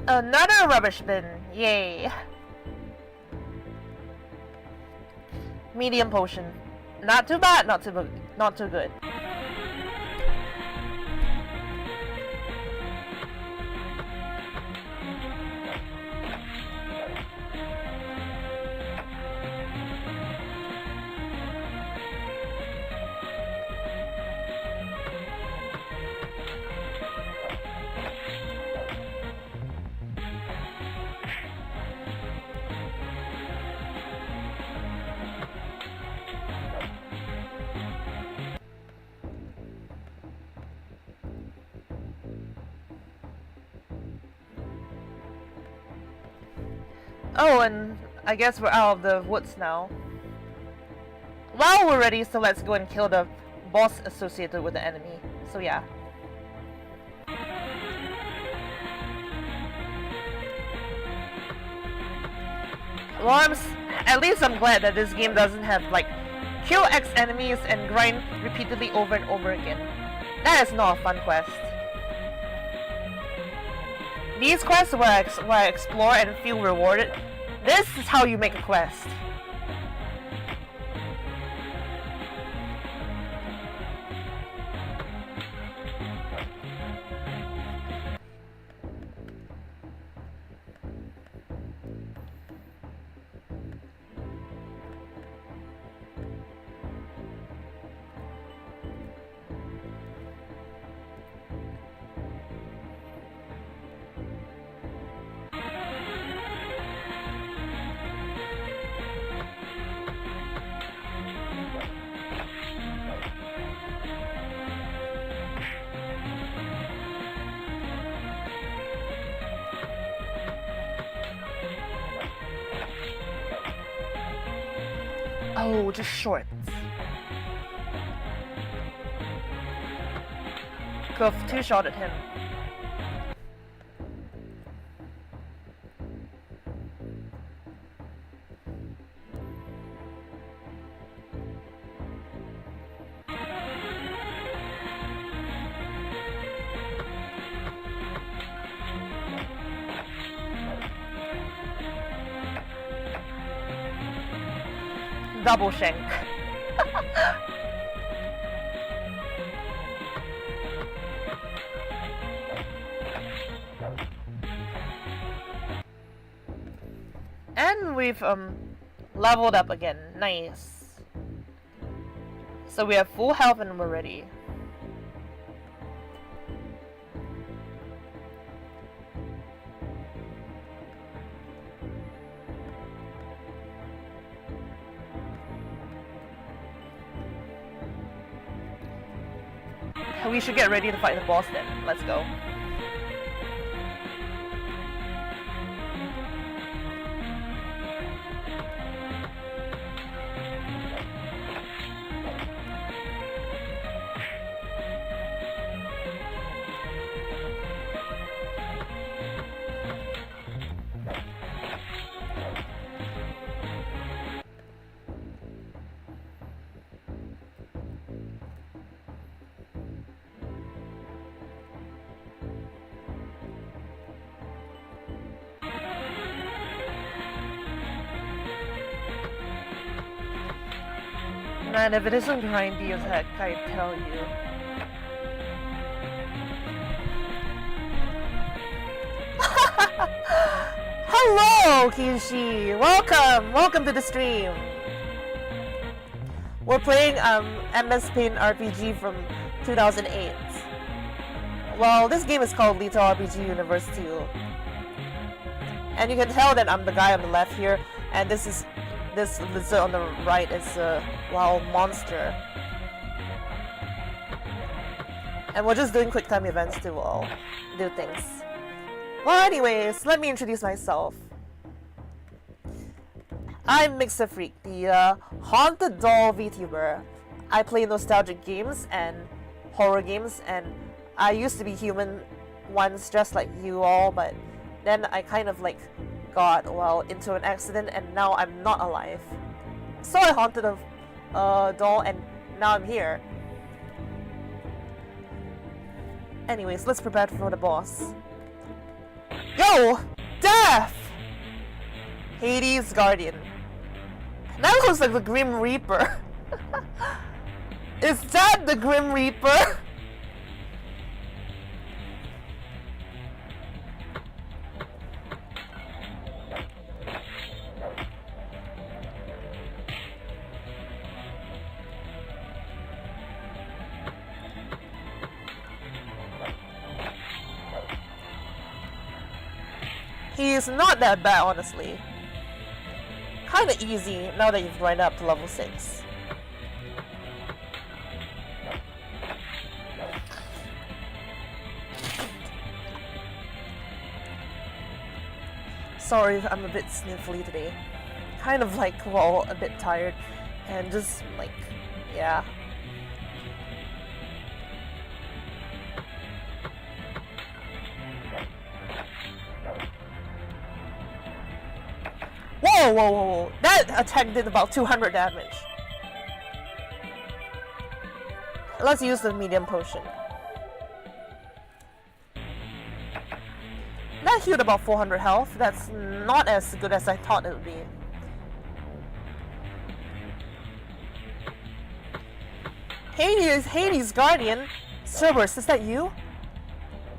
Another rubbish bin! Yay! Medium potion. Not too bad, not too good. Oh, and I guess we're out of the woods now. Well, we're ready, so let's go and kill the boss associated with the enemy. So yeah. Well, at least I'm glad that this game doesn't have like kill X enemies and grind repeatedly over and over again. That is not a fun quest. These quests where I explore and feel rewarded, this is how you make a quest. Oh, just shorts. Could have two-shot at him. Double shank. And we've leveled up again. Nice. So we have full health and we're ready. We should get ready to fight the boss then. Let's go. Man, if it isn't grindy as heck, I tell you. Hello, Kishi! Welcome to the stream! We're playing MS Paint RPG from 2008. Well, this game is called Lethal RPG Universe 2. And you can tell that I'm the guy on the left here, and this lizard on the right is a wild monster. And we're just doing quick time events to do things. Well, anyways, let me introduce myself. I'm Mixer Freak, the haunted doll VTuber. I play nostalgic games and horror games, and I used to be human once just like you all, but then I kind of like got into an accident and now I'm not alive. So I haunted a doll and now I'm here. Anyways, let's prepare for the boss. Yo! Death! Hades Guardian. That looks like the Grim Reaper. Is that the Grim Reaper? He's not that bad, honestly. Kinda easy now that you've grinded up to level 6. Sorry if I'm a bit sniffly today. kind of like, well, a bit tired, and just like, yeah. Whoa, whoa, whoa, whoa. That attack did about 200 damage. Let's use the medium potion. That healed about 400 health. That's not as good as I thought it would be. Hades Guardian. Cerberus, is that you?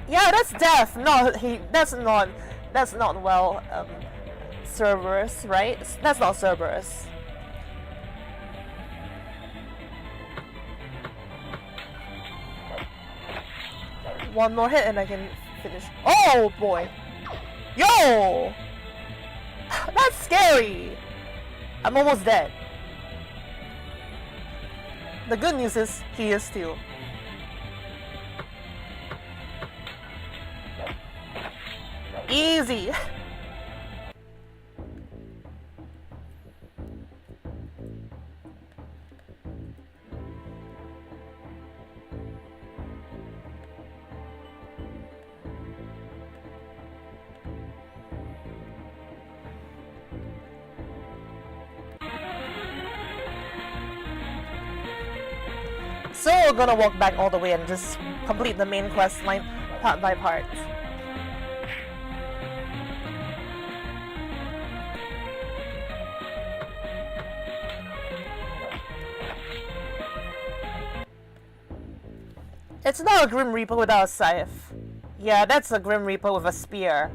Yeah, that's Death. No, that's not well, Cerberus, right? That's not Cerberus. One more hit and I can finish. Oh boy! Yo! That's scary! I'm almost dead. The good news is, he is too. Easy! So we're gonna walk back all the way and just complete the main quest line part by part. It's not a Grim Reaper without a scythe. Yeah, that's a Grim Reaper with a spear.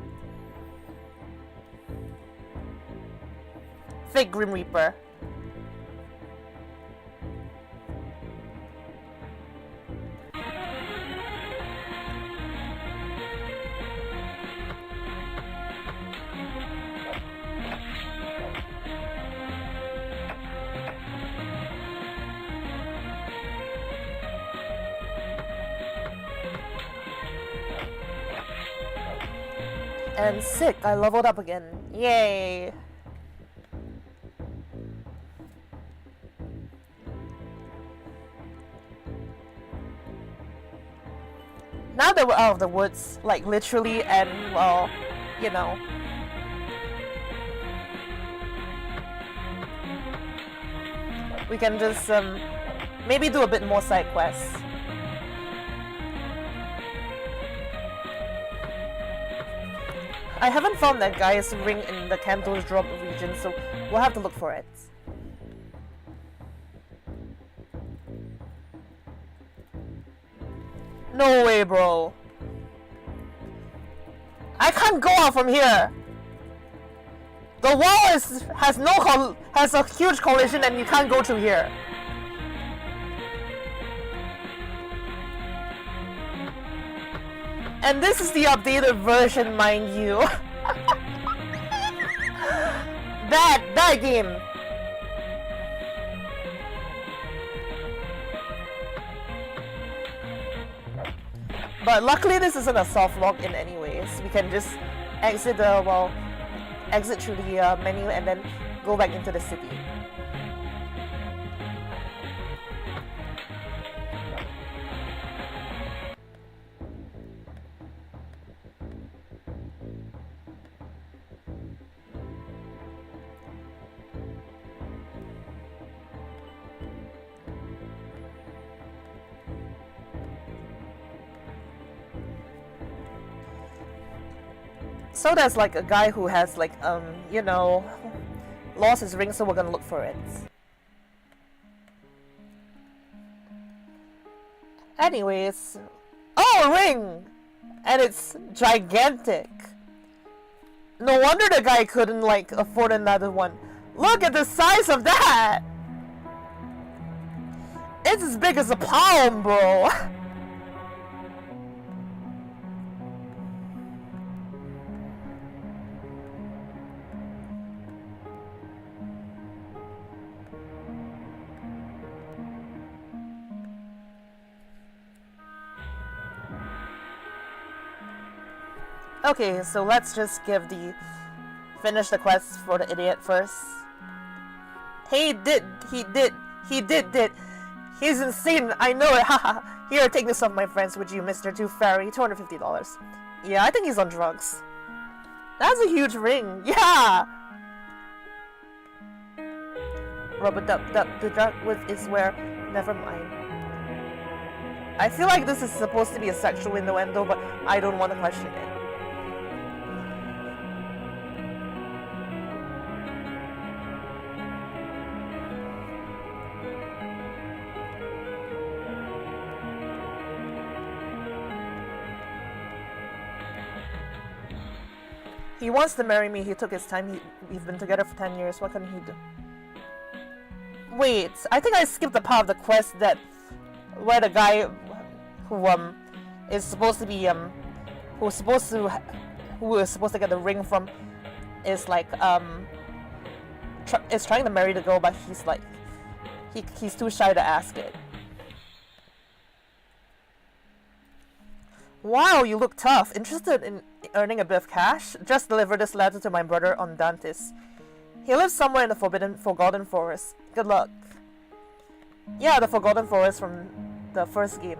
Fake Grim Reaper. And sick, I leveled up again. Yay! Now that we're out of the woods, like literally, and well, you know. We can just maybe do a bit more side quests. I haven't found that guy's ring in the Candles Drop region, so we'll have to look for it. No way, bro. I can't go out from here. The wall has a huge collision and you can't go through here. And this is the updated version, mind you. that game. But luckily this isn't a soft lock in any ways. We can just exit exit through the menu and then go back into the city. So there's like a guy who has like, you know, lost his ring, so we're gonna look for it. Anyways, oh, a ring! And it's gigantic. No wonder the guy couldn't like afford another one. Look at the size of that! It's as big as a palm, bro! Okay, so let's just finish the quest for the idiot first. He did. He's insane, I know it, haha. Here, take this off my friends, would you, Mr. Tooth Fairy? $250. Yeah, I think he's on drugs. That's a huge ring, yeah! Rubber dub, the drug with is where, never mind. I feel like this is supposed to be a sexual innuendo, but I don't want to question it. He wants to marry me. He took his time. We've been together for 10 years. What can he do? Wait, I think I skipped the part of the quest that where the guy who is supposed to be who is supposed to get the ring from is like is trying to marry the girl, but he's like he's too shy to ask it. Wow, you look tough. Interested in earning a bit of cash? Just deliver this letter to my brother on Dantis. He lives somewhere in the Forgotten Forest. Good luck. Yeah, the Forgotten Forest from the first game.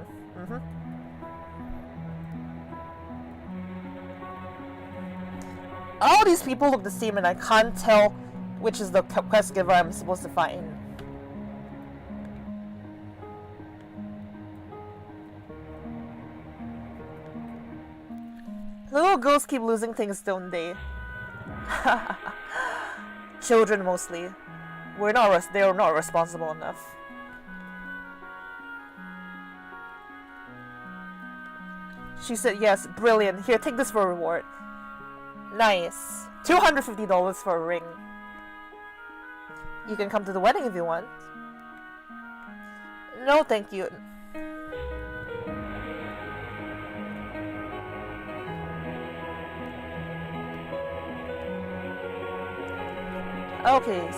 All these people look the same and I can't tell which is the quest giver I'm supposed to find. Little girls keep losing things, don't they? Children mostly. They're not responsible enough. She said yes, brilliant. Here, take this for a reward. Nice. $250 for a ring. You can come to the wedding if you want. No, thank you. Okay,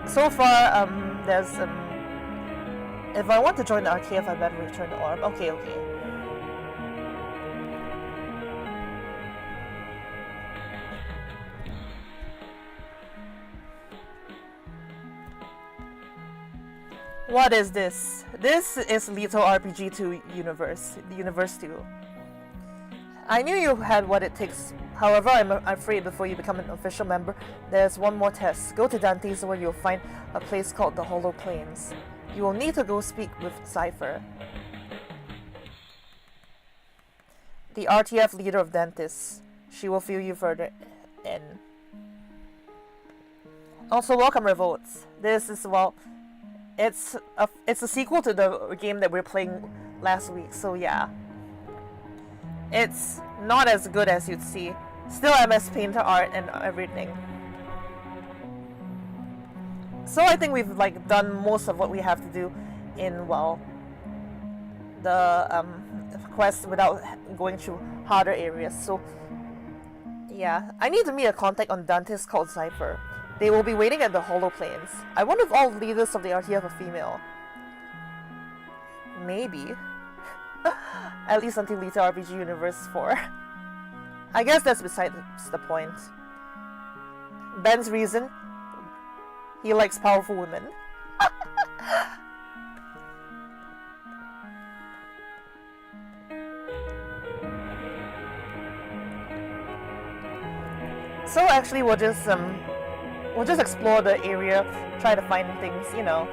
so far, there's, if I want to join the RKF, I better return the orb. Okay. What is this? This is Little RPG 2 Universe, the Universe 2. I knew you had what it takes. However, I'm afraid before you become an official member, there's one more test. Go to Dante's where you'll find a place called the Hollow Plains. You will need to go speak with Cypher, the RTF leader of Dantis. She will fill you further in. Also, welcome Revolts. This is, well, it's a sequel to the game that we were playing last week, so yeah. It's not as good as you'd see. Still MS Painter art and everything. So I think we've like done most of what we have to do in, well, the quest without going through harder areas. So yeah, I need to meet a contact on Dante's called Cypher. They will be waiting at the Hollow Plains. I wonder if all leaders of the RTF are female. Maybe. At least until Little RPG Universe 4. I guess that's besides the point. Ben's reason? He likes powerful women. So actually we'll just explore the area, try to find things, you know.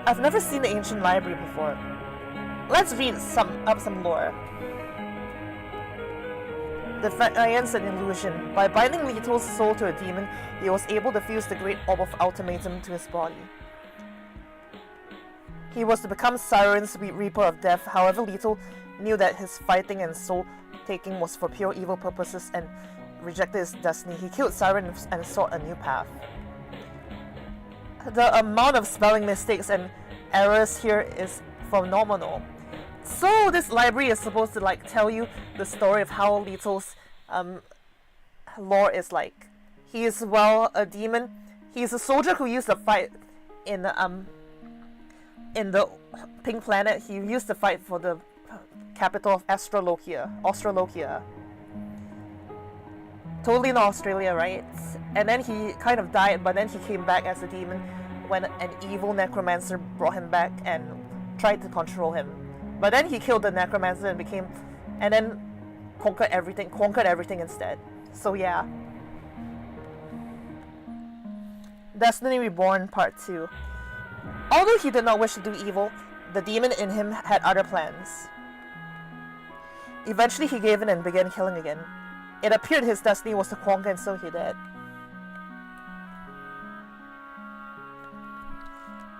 I've never seen the ancient library before. Let's read some lore. Defiance and illusion. By binding Leto's soul to a demon, he was able to fuse the great orb of ultimatum to his body. He was to become Siren's Reaper of Death. However, Leto knew that his fighting and soul taking was for pure evil purposes and rejected his destiny. He killed Siren and sought a new path. The amount of spelling mistakes and errors here is phenomenal. So this library is supposed to like tell you the story of how Leto's lore is like. He is, well, a demon. He is a soldier who used to fight in the Pink Planet. He used to fight for the capital of Australochia. Totally not Australia, right? And then he kind of died, but then he came back as a demon when an evil necromancer brought him back and tried to control him. But then he killed the necromancer and then conquered everything instead. So yeah. Destiny Reborn Part 2. Although he did not wish to do evil, the demon in him had other plans. Eventually he gave in and began killing again. It appeared his destiny was to conquer, and so he did.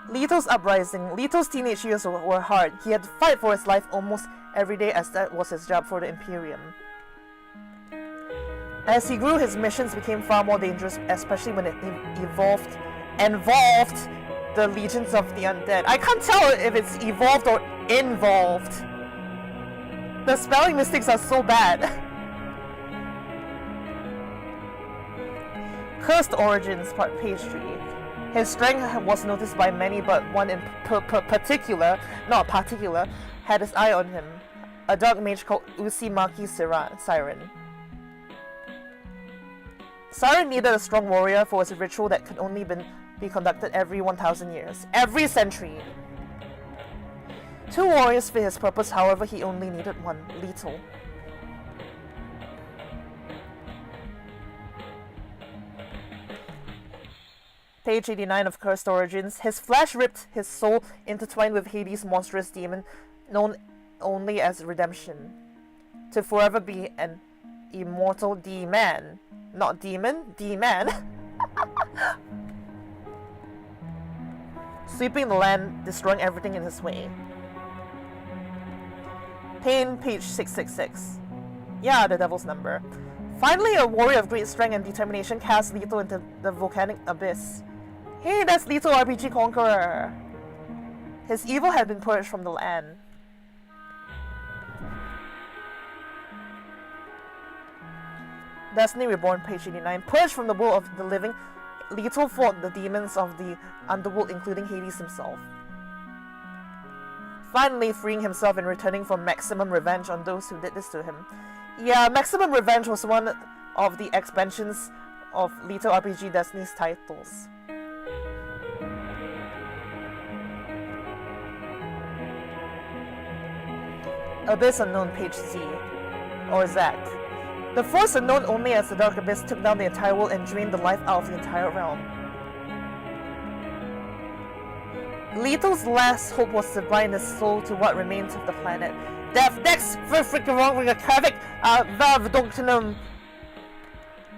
Leto's uprising. Leto's teenage years were hard. He had to fight for his life almost every day, as that was his job for the Imperium. As he grew, his missions became far more dangerous, especially when it involved the legions of the undead. I can't tell if it's evolved or involved. The spelling mistakes are so bad. Cursed Origins, page 3. His strength was noticed by many, but one in particular, had his eye on him. A dark mage called Uzumaki Siren. Siren needed a strong warrior for his ritual that could only be conducted every 1,000 years. Every century! 2 warriors fit his purpose, however he only needed one, Leto. Page 89 of Cursed Origins. His flesh ripped, his soul intertwined with Hades' monstrous demon, known only as Redemption, to forever be an immortal D-Man. Not demon, D-Man. Sweeping the land, destroying everything in his way. Pain, page 666. Yeah, the devil's number. Finally, a warrior of great strength and determination cast Leto into the volcanic abyss. Hey, that's Leto RPG Conqueror! His evil had been purged from the land. Destiny Reborn, page 89. Purged from the world of the living, Leto fought the demons of the underworld, including Hades himself. Finally freeing himself and returning for maximum revenge on those who did this to him. Yeah, Maximum Revenge was one of the expansions of Leto RPG Destiny's titles. Abyss Unknown, page Z. Or Zack. The force unknown only as the Dark Abyss took down the entire world and drained the life out of the entire realm. Leto's last hope was to bind his soul to what remains of the planet.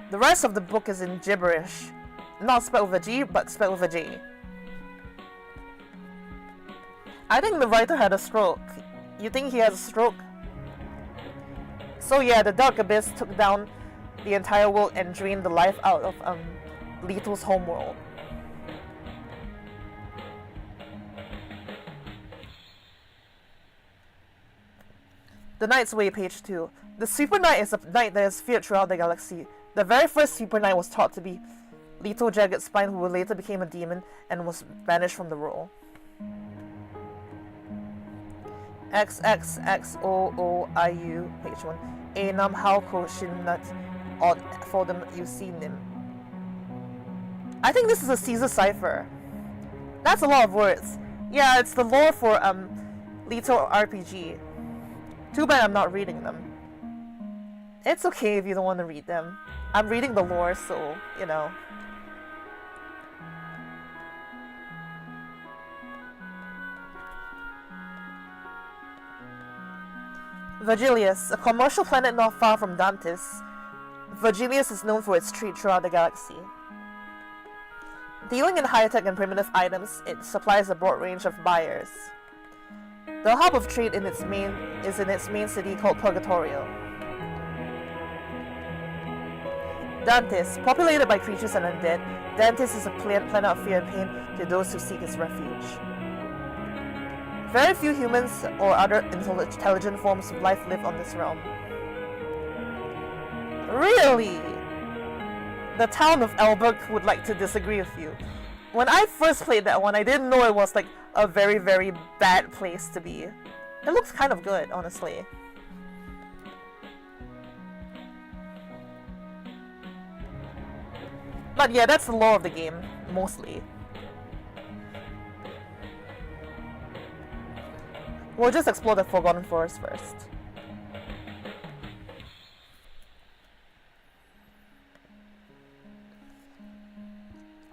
The rest of the book is in gibberish. Not spelled with a G, but spelled with a J. I think the writer had a stroke. You think he has a stroke? So yeah, the Dark Abyss took down the entire world and drained the life out of Leto's homeworld. The Night's Way, page 2. The Super Knight is a knight that is feared throughout the galaxy. The very first Super Knight was thought to be Leto Jagged Spine, who later became a demon and was banished from the role. XXXOOIU, page 1. Enam Halko Shinnat Odd for them you see Nim. I think this is a Caesar cipher. That's a lot of words. Yeah, it's the lore for Leto RPG. Too bad I'm not reading them. It's okay if you don't want to read them. I'm reading the lore, so, you know. Vergilius, a commercial planet not far from Dantis. Vergilius is known for its trade throughout the galaxy. Dealing in high-tech and primitive items, it supplies a broad range of buyers. The hub of trade is in its main city called Purgatorio. Dantis, populated by creatures and undead, Dantis is a planet of fear and pain to those who seek its refuge. Very few humans or other intelligent forms of life live on this realm. Really? The town of Elberg would like to disagree with you. When I first played that one, I didn't know it was like a very, very bad place to be. It looks kind of good, honestly. But yeah, that's the lore of the game, mostly. We'll just explore the Forgotten Forest first.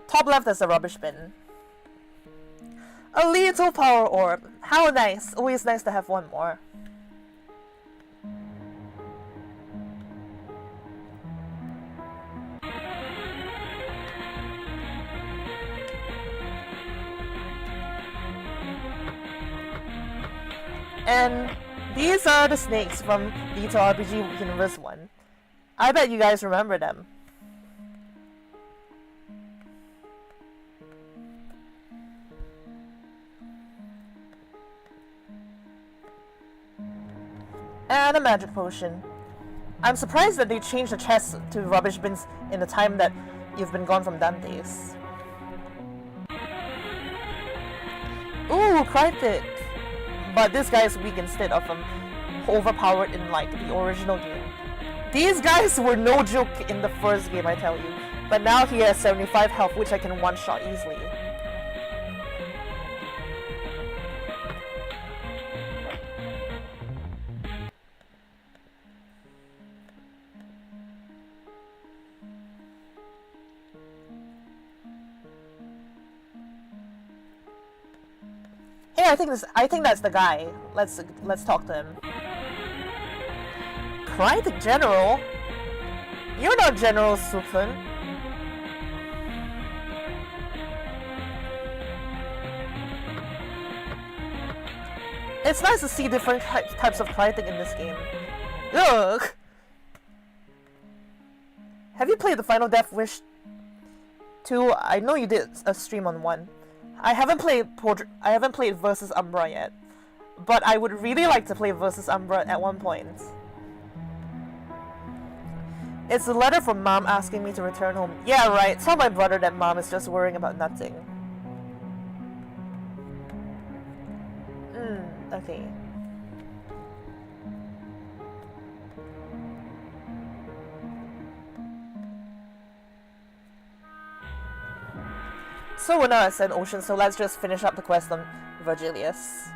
Top left is a rubbish bin. A little power orb. How nice. Always nice to have one more. And these are the snakes from Little RPG Universe 1. I bet you guys remember them. And a magic potion. I'm surprised that they changed the chests to rubbish bins in the time that you've been gone from Dante's. Ooh, Krytick! But this guy is weak instead of overpowered in like the original game. These guys were no joke in the first game, I tell you. But now he has 75 health, which I can one-shot easily. Hey, I think that's the guy. Let's talk to him. Krytick General? You're not General Sufun. It's nice to see different types of Krytick in this game. Ugh! Have you played the Final Death Wish 2? I know you did a stream on 1. I haven't played Versus Umbra yet, but I would really like to play Versus Umbra at one point. It's a letter from Mom asking me to return home. Yeah, right. Tell my brother that Mom is just worrying about nothing. Okay. So we're now at Sand Ocean, so let's just finish up the quest on Vergilius.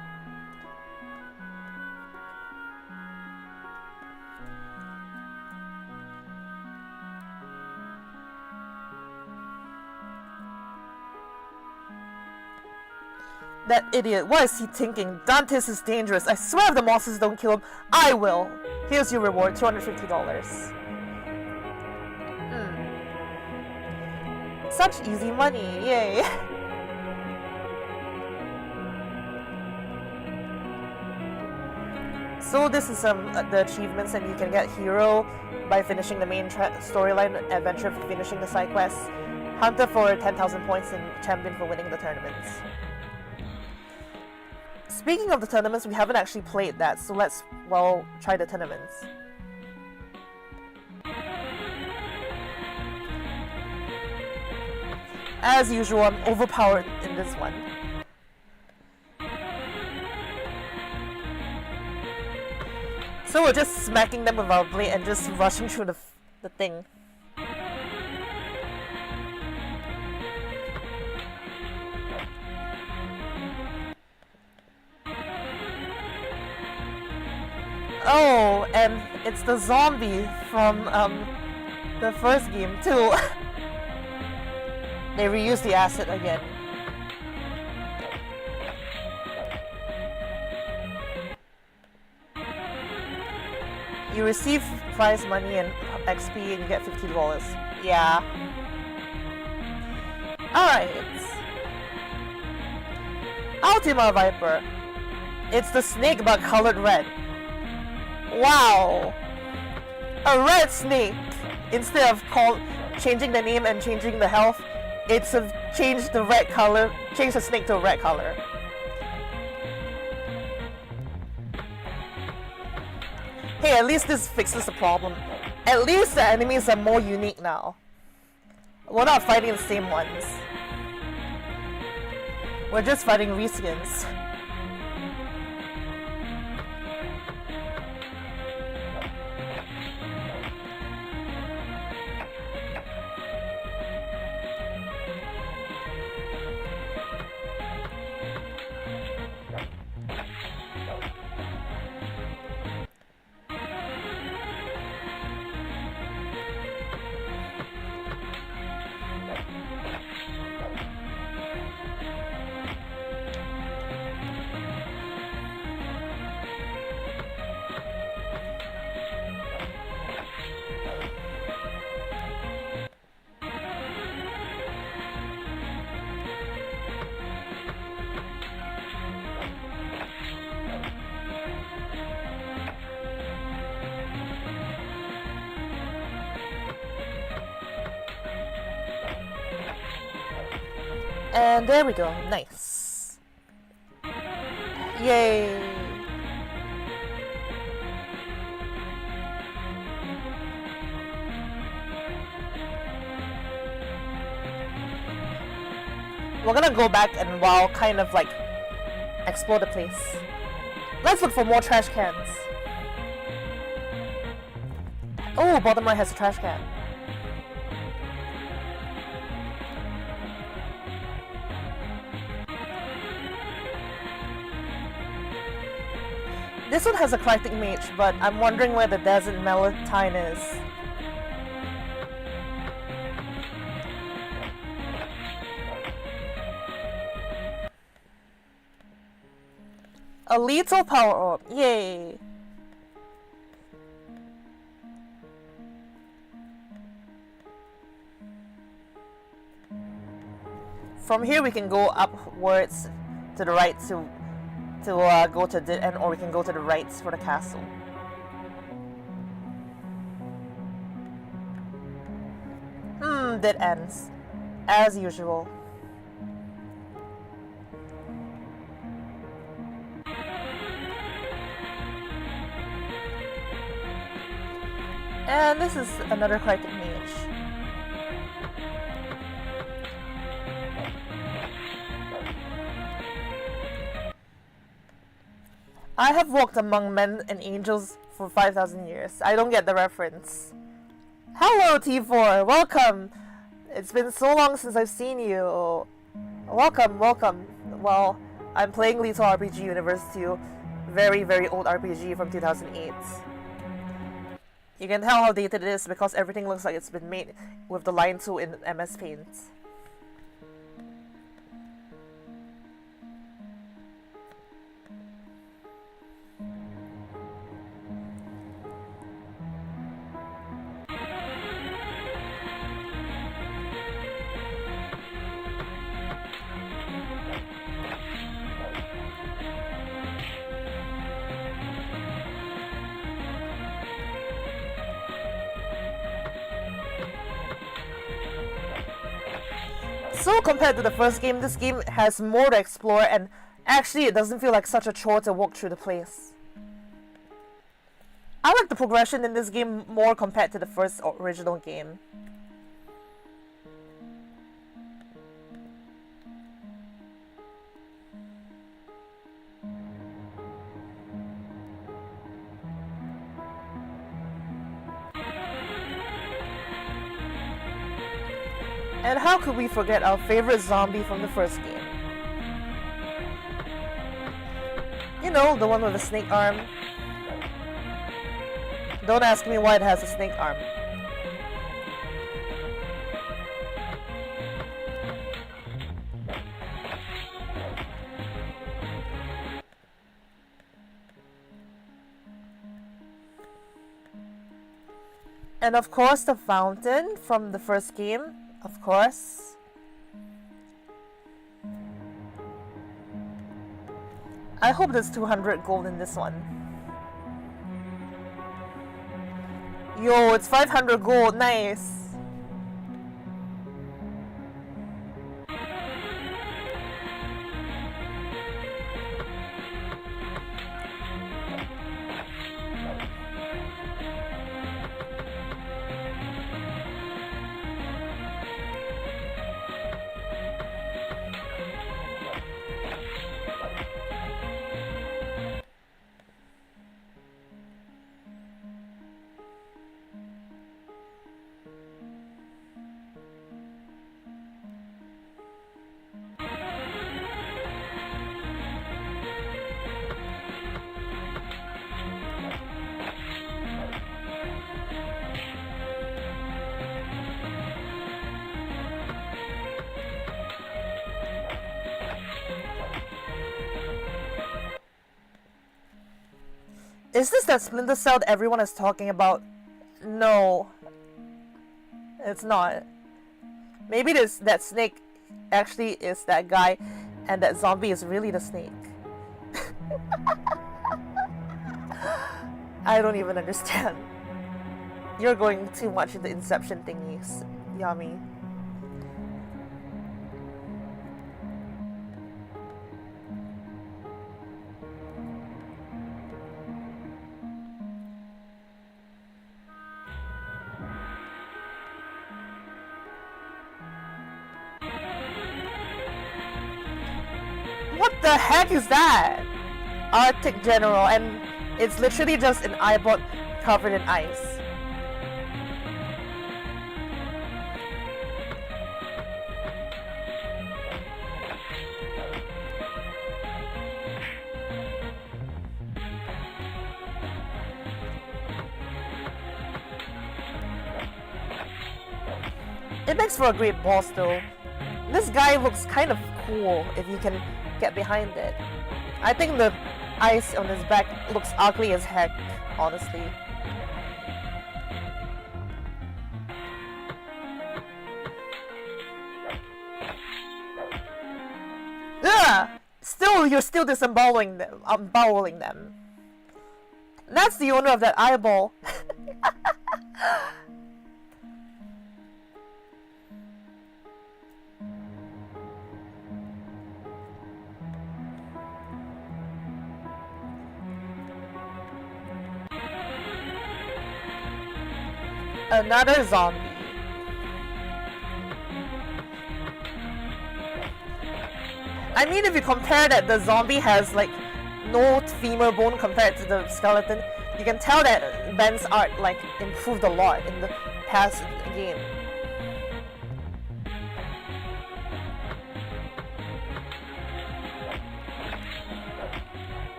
That idiot, what is he thinking? Dantes is dangerous. I swear if the monsters don't kill him, I will. Here's your reward, $250. Such easy money, yay! So this is the achievements, and you can get Hero by finishing the main storyline, Adventure for finishing the side quests, Hunter for 10,000 points, and Champion for winning the tournaments. Speaking of the tournaments, we haven't actually played that, so let's, well, try the tournaments. As usual, I'm overpowered in this one. So we're just smacking them with our blade and just rushing through the thing. Oh, and it's the zombie from the first game too. They reused the asset again. You receive prize money and XP and you get $50. Yeah. Alright. Ultima Viper. It's the snake but colored red. Wow. A red snake. Instead of changing the name and changing the health, it's changed the red color, changed the snake to a red color. Hey, at least this fixes the problem. At least the enemies are more unique now. We're not fighting the same ones. We're just fighting reskins. And there we go. Nice. Yay. We're gonna go back and kind of like explore the place. Let's look for more trash cans. Oh, bottom right has a trash can. This one has a Krytick mage, but I'm wondering where the desert melatonin is. A lethal power orb, yay! From here we can go upwards to the right to go to the end, or we can go to the right for the castle. Dead ends, as usual. And this is another Krytick mage. I have walked among men and angels for 5,000 years. I don't get the reference. Hello, T4. Welcome. It's been so long since I've seen you. Welcome, welcome. Well, I'm playing Lethal RPG Universe 2. Very, very old RPG from 2008. You can tell how dated it is because everything looks like it's been made with the line tool in MS Paint. So compared to the first game, this game has more to explore, and actually it doesn't feel like such a chore to walk through the place. I like the progression in this game more compared to the first original game. And how could we forget our favorite zombie from the first game? You know, the one with the snake arm. Don't ask me why it has a snake arm. And of course the fountain from the first game. Of course. I hope there's 200 gold in this one. Yo, it's 500 gold, nice. Is this that Splinter Cell that everyone is talking about? No. It's not. Maybe that snake actually is that guy, and that zombie is really the snake. I don't even understand. You're going too much into Inception thingies, Yami. the heck is that? Arctic General, and it's literally just an eyeball covered in ice. It makes for a great boss though. This guy looks kind of cool if you can get behind it. I think the ice on his back looks ugly as heck, honestly. Ugh! Still, you're still disemboweling them. Unboweling them. That's the owner of that eyeball. Another zombie. I mean, if you compare that the zombie has like no femur bone compared to the skeleton, you can tell that Ben's art like improved a lot in the past game.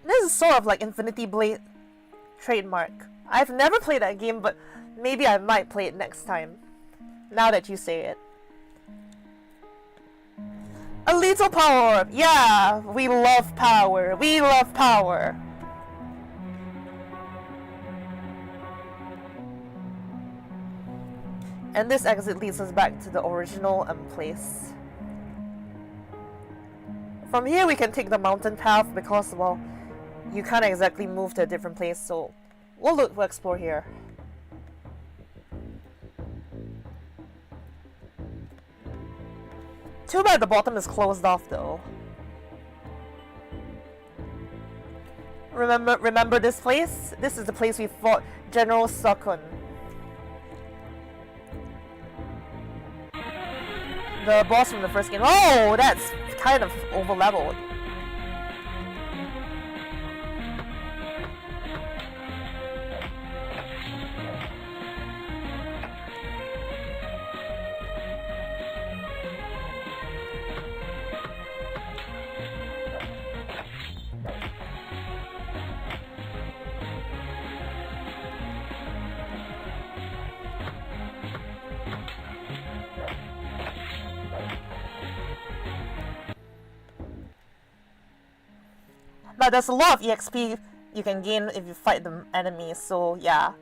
This is sort of like Infinity Blade trademark. I've never played that game, but maybe I might play it next time. Now that you say it. A little power! Yeah! We love power! We love power! And this exit leads us back to the original place. From here we can take the mountain path because, well, you can't exactly move to a different place, so we'll explore here. Too bad the bottom is closed off though. Remember this place? This is the place we fought General Sukun. The boss from the first game. Oh, that's kind of over-leveled. But there's a lot of EXP you can gain if you fight the enemies, so yeah.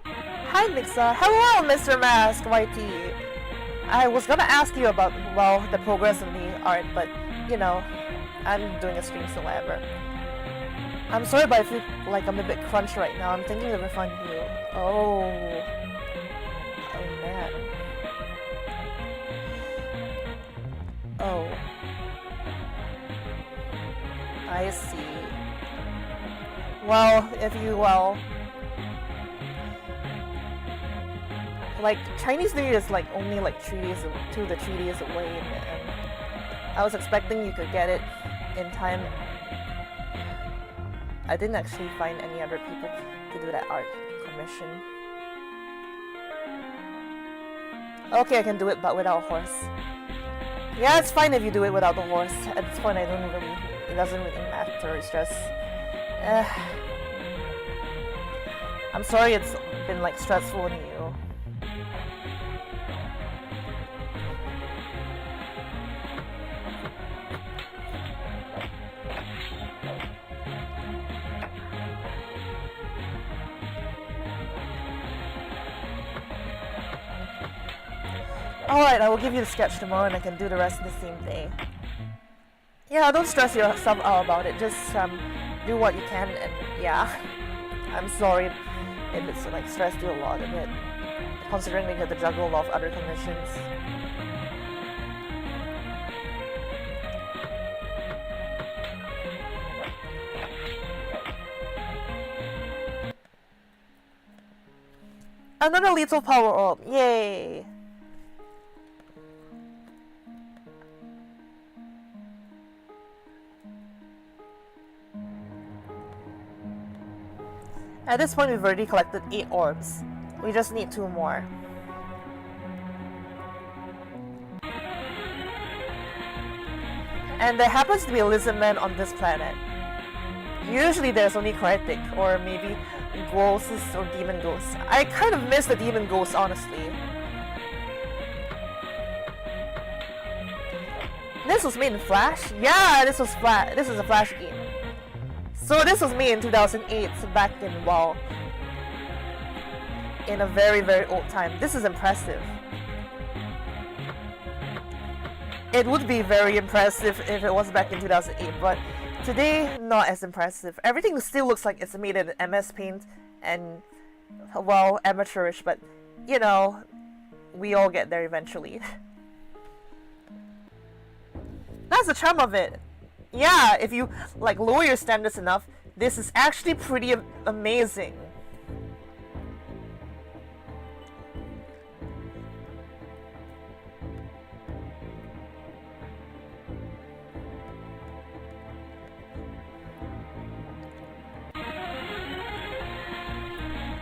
Hi Mixa. Hello Mr. Mask YT. I was gonna ask you about, well, the progress in the art, but you know, I'm doing a stream so whatever. I'm sorry, but I feel like I'm a bit crunched right now. I'm thinking of refunding you. Oh. Oh man. Oh. I see. Well, if you, well... Like, Chinese New Year is like only like 2 to 3 days away, and I was expecting you could get it in time. I didn't actually find any other people to do that art commission. Okay, I can do it, but without a horse. Yeah, it's fine if you do it without the horse. At this point, it doesn't really matter. It's just, I'm sorry it's been like stressful on you. Alright, I will give you the sketch tomorrow and I can do the rest the same day. Yeah, don't stress yourself out about it, just do what you can, and yeah. I'm sorry if it's like stressed you a lot of it, considering that you have to juggle a lot of other commissions. Another little power orb, yay! At this point, we've already collected 8 orbs. We just need 2 more. And there happens to be a lizard man on this planet. Usually there's only Krytick, or maybe ghosts or demon ghosts. I kind of miss the demon ghosts, honestly. This was made in Flash? Yeah, this is a Flash game. So this was made in 2008, so back in, well, in a very, very old time. This is impressive. It would be very impressive if it was back in 2008, but today, not as impressive. Everything still looks like it's made in MS Paint and, well, amateurish, but, you know, we all get there eventually. That's the charm of it. Yeah, if you, like, lower your standards enough, this is actually pretty amazing.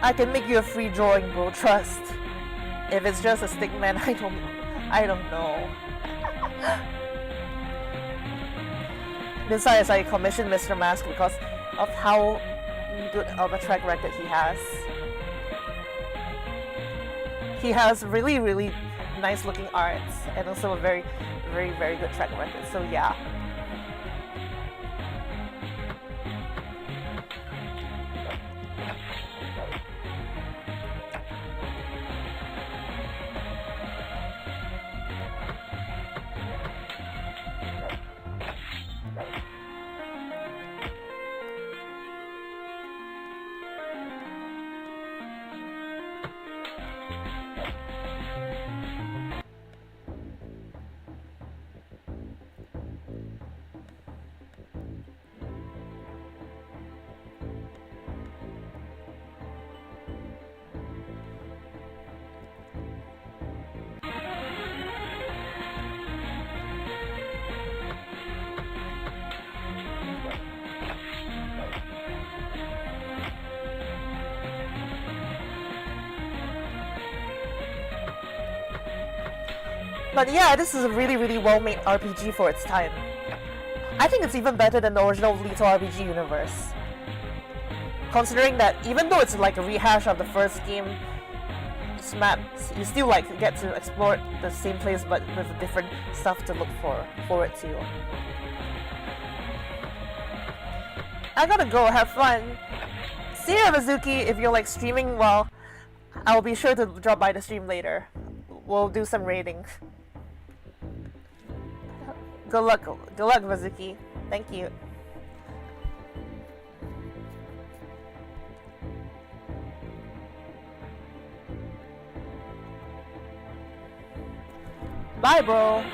I can make you a free drawing, bro, trust. If it's just a stickman, I don't know. Besides, I commissioned Mr. Mask because of how good of a track record he has. He has really, really nice looking arts and also a very, very, very good track record, so yeah. But yeah, this is a really, really well-made RPG for its time. I think it's even better than the original Lethal RPG universe. Considering that even though it's like a rehash of the first game's maps, you still like get to explore the same place but with different stuff to look forward to. I gotta go, have fun. See ya, Mizuki. If you're like streaming, well, I'll be sure to drop by the stream later. We'll do some raiding. Good luck, Mizuki. Thank you. Bye, bro.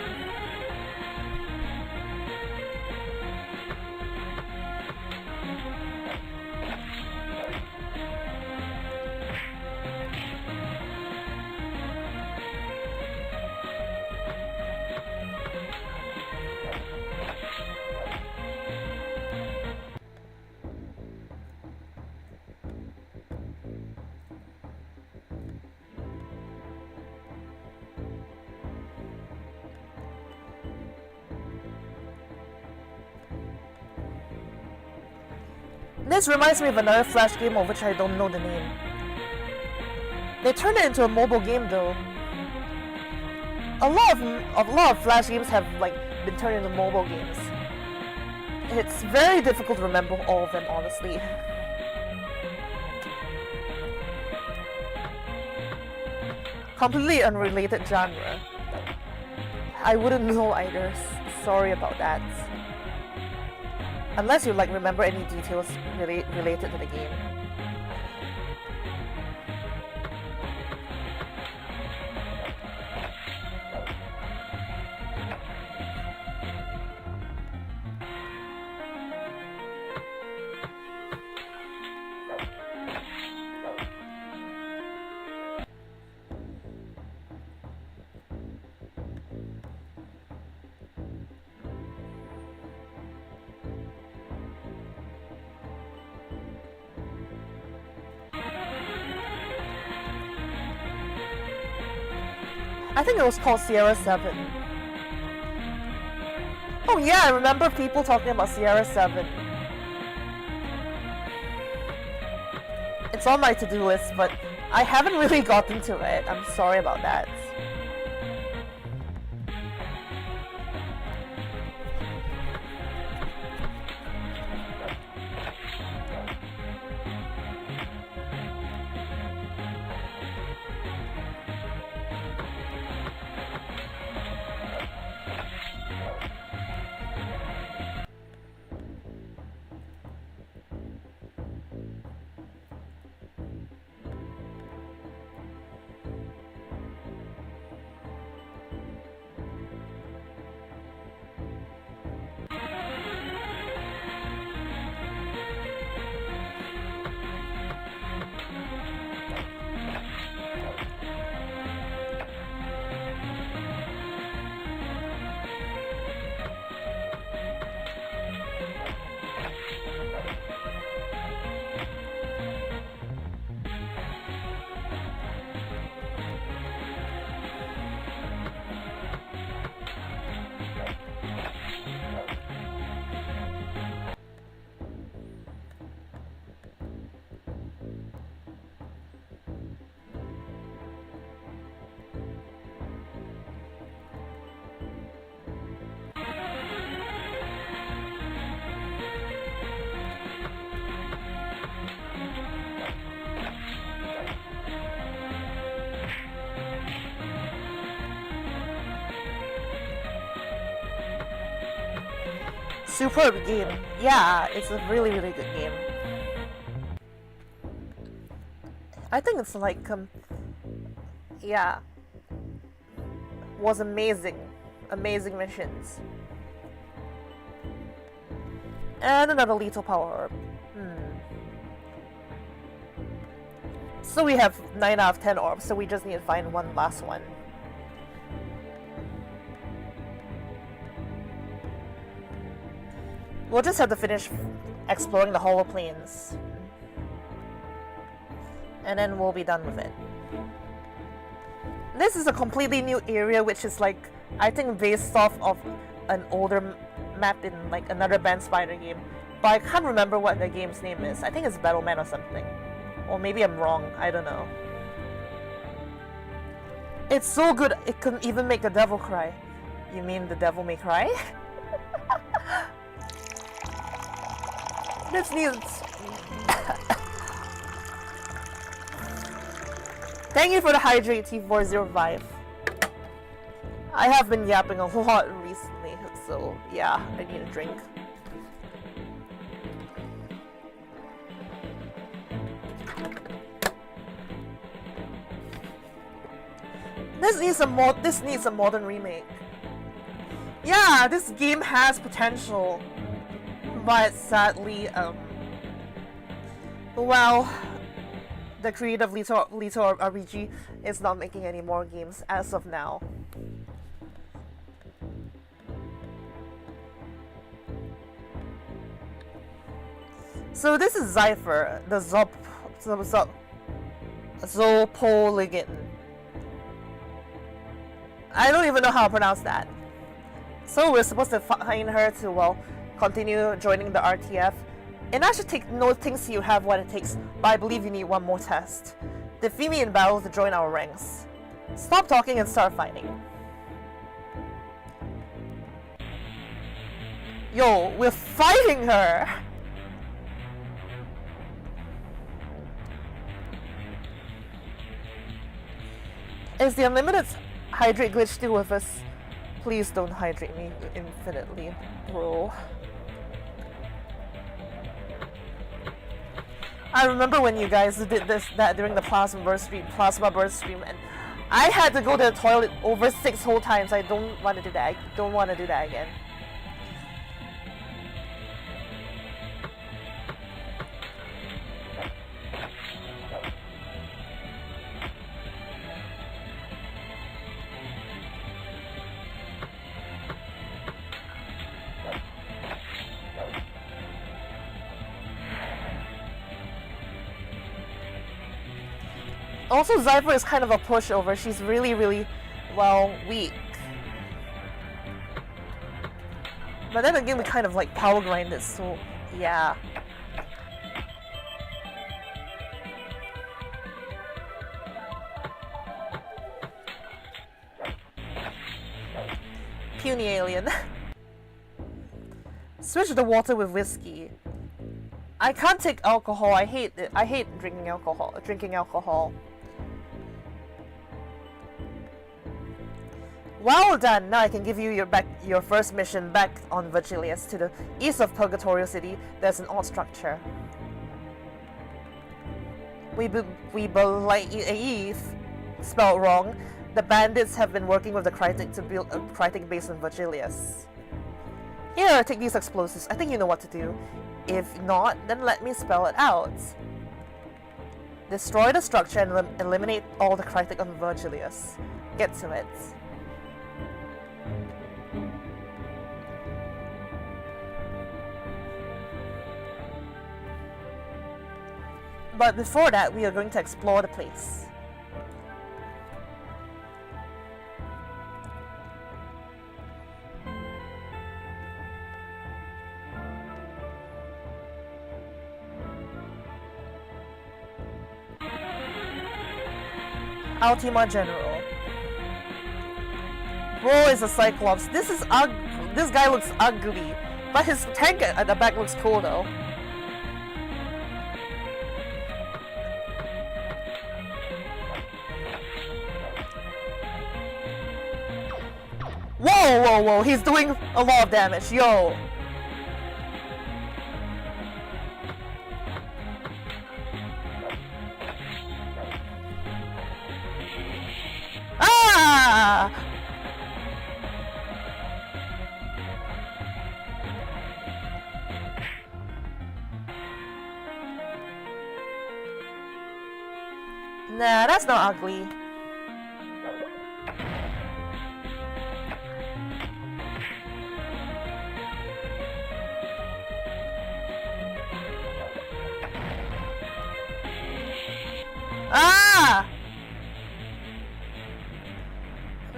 This reminds me of another Flash game of which I don't know the name. They turned it into a mobile game though. A lot of Flash games have like been turned into mobile games. It's very difficult to remember all of them, honestly. Completely unrelated genre. I wouldn't know either. Sorry about that. Unless you like remember any details related to the game. I think it was called Sierra 7. Oh yeah, I remember people talking about Sierra 7. It's on my to-do list, but I haven't really gotten to it. I'm sorry about that. Superb game. Yeah, it's a really, really good game. I think it's like, yeah. Was amazing. Amazing missions. And another lethal power. So we have 9 out of 10 orbs, so we just need to find one last one. We'll just have to finish exploring the hollow plains. And then we'll be done with it. This is a completely new area, which is like, I think based off of an older map in like another Band Spider game. But I can't remember what the game's name is. I think it's Battleman or something. Or maybe I'm wrong, I don't know. It's so good, it can even make the devil cry. You mean the devil may cry? This needs... Thank you for the hydrate, T405. I have been yapping a lot recently, so yeah, I need a drink. This needs a modern remake. Yeah, this game has potential. But sadly, well, the creator of Lethal RPG is not making any more games as of now. So this is Zypher, the Zopoligan. I don't even know how to pronounce that. So we're supposed to find her to, well, continue joining the RTF. And I should take note things you have what it takes, but I believe you need one more test. Defeat me in battle to join our ranks. Stop talking and start fighting. Yo, we're fighting her! Is the unlimited hydrate glitch still with us? Please don't hydrate me infinitely, bro. I remember when you guys did that during the plasma burst stream, and I had to go to the toilet over 6 whole times. I don't want to do that. I don't want to do that again. Also, Zypher is kind of a pushover. She's really, really well, weak. But then again, we kind of like power grinded, so yeah. Puny alien. Switch the water with whiskey. I can't take alcohol. I hate it. I hate drinking alcohol. Well done. Now I can give you your first mission back on Vergilius to the east of Purgatorio City. There's an odd structure. We believe, spelled wrong. The bandits have been working with the Krytick to build a Krytick base in Vergilius. Here, take these explosives. I think you know what to do. If not, then let me spell it out. Destroy the structure and eliminate all the Krytick on Vergilius. Get to it. But before that, we are going to explore the place. Ultima General. Bro is a Cyclops. This guy looks ugly, but his tank at the back looks cool though. Whoa, he's doing a lot of damage, yo! Ah! Nah, that's not ugly. Ah!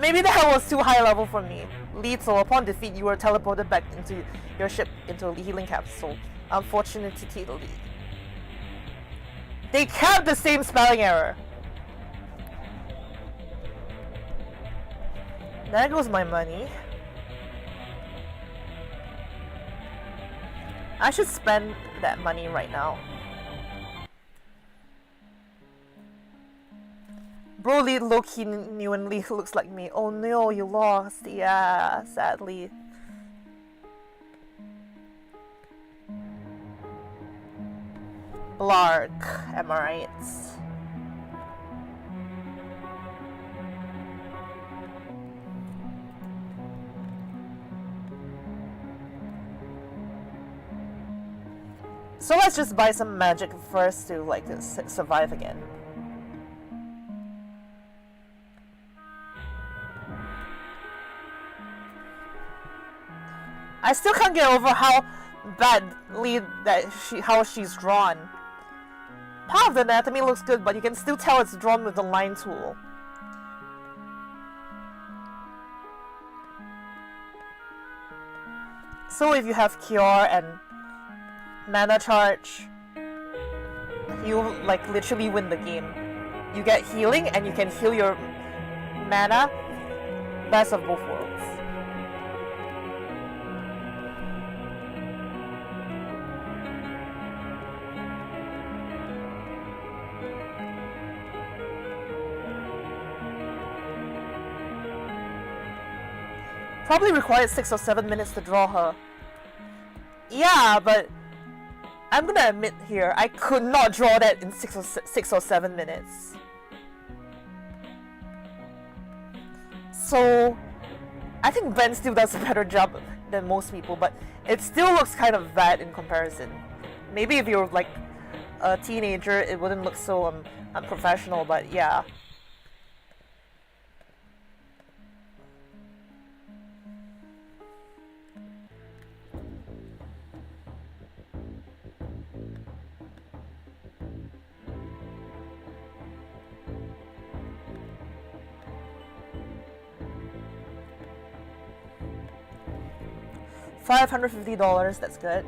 Maybe that was too high level for me. Lethal. Upon defeat, you were teleported back into your ship into a healing capsule. Unfortunately, they kept the same spelling error. There goes my money. I should spend that money right now. Bro, low-key genuinely looks like me. Oh no, you lost. Yeah, sadly. Blark, am I right? So let's just buy some magic first to like survive again. I still can't get over how badly how she's drawn. Part of the anatomy looks good, but you can still tell it's drawn with the line tool. So if you have Cure and Mana Charge, you like literally win the game. You get healing and you can heal your mana. Best of both worlds. Probably required 6 or 7 minutes to draw her. Yeah, but I'm gonna admit here, I could not draw that in 6 or 7 minutes. So, I think Ben still does a better job than most people, but it still looks kind of bad in comparison. Maybe if you're like a teenager, it wouldn't look so unprofessional, but yeah. $550, that's good.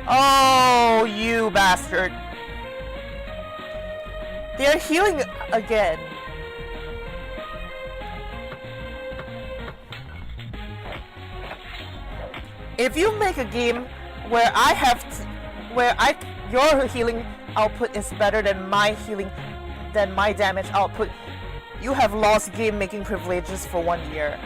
Oh, you bastard. They're healing again. If you make a game where your healing output is better than my damage output, you have lost game making privileges for 1 year.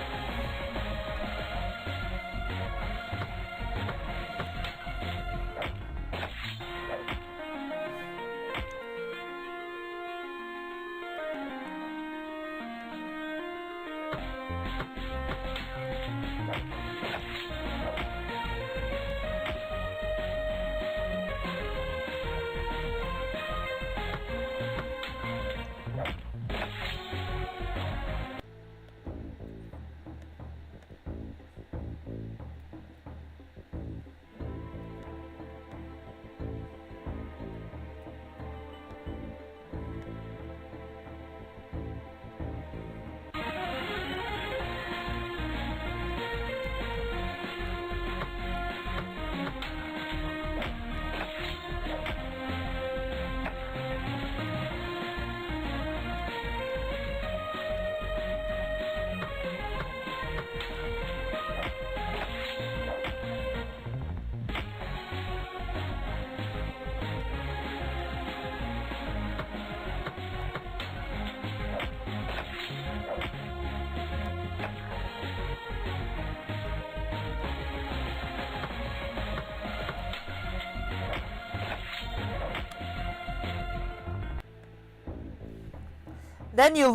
Then you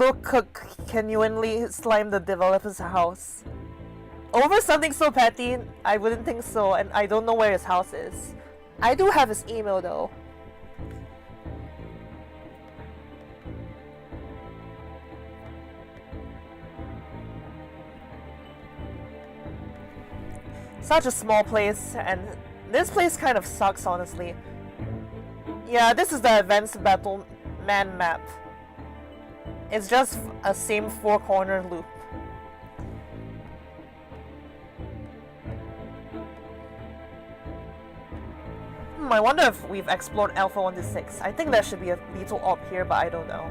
genuinely slime the developer's house. Over something so petty? I wouldn't think so, and I don't know where his house is. I do have his email though. Such a small place, and this place kind of sucks, honestly. Yeah, this is the Advanced Battle Man map. It's just a same four-corner loop. I wonder if we've explored Alpha 1 to 6. I think there should be a Beetle Orb here, but I don't know.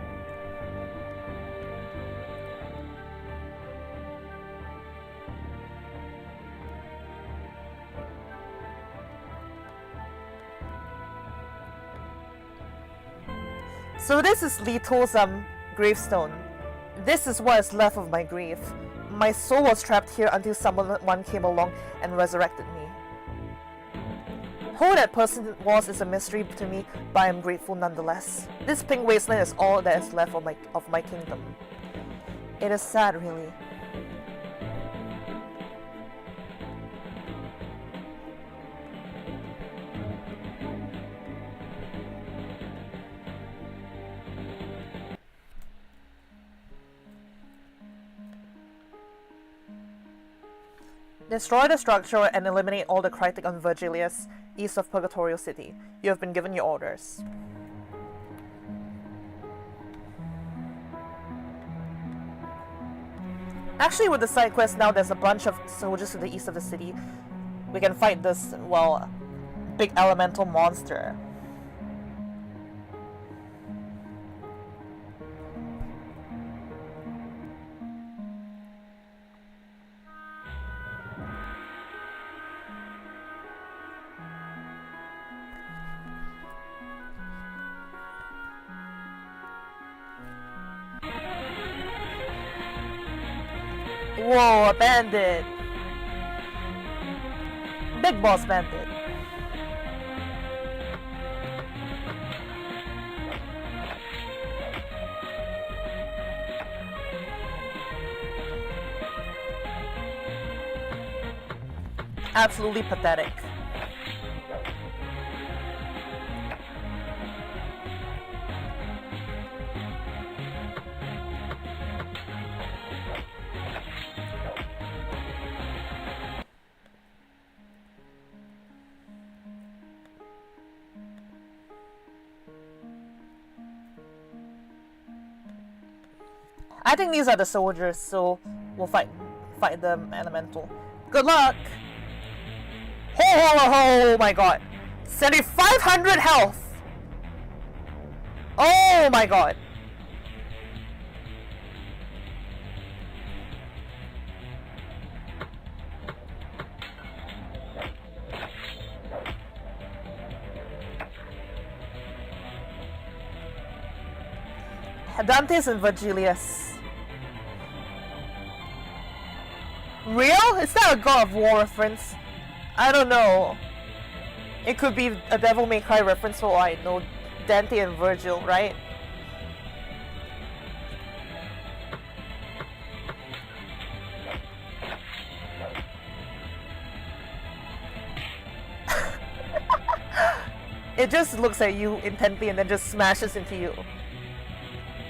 So this is Leto's gravestone. This is what is left of my grave. My soul was trapped here until someone came along and resurrected me. Who that person was is a mystery to me, but I am grateful nonetheless. This pink wasteland is all that is left of my kingdom. It is sad, really. Destroy the structure and eliminate all the Krytick on Vergilius, east of Purgatorial City. You have been given your orders. Actually, with the side quest now, there's a bunch of soldiers to the east of the city. We can fight this, well, big elemental monster. Whoa, a bandit! Big boss bandit. Absolutely pathetic. I think these are the soldiers, so we'll fight the elemental. Good luck! Oh my god. 7,500 health! Oh my god. Dante's and Vergilius. Real? Is that a God of War reference? I don't know. It could be a Devil May Cry reference for all I know. Dante and Virgil, right? It just looks at you intently and then just smashes into you.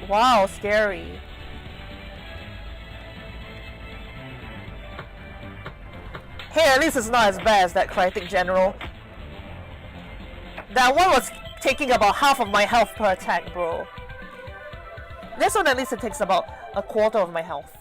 Wow, scary. Hey, at least it's not as bad as that Krytick general. That one was taking about half of my health per attack, bro. This one at least it takes about a quarter of my health.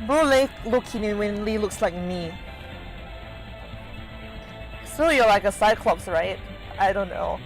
Bro look genuinely looks like me. So you're like a Cyclops, right? I don't know.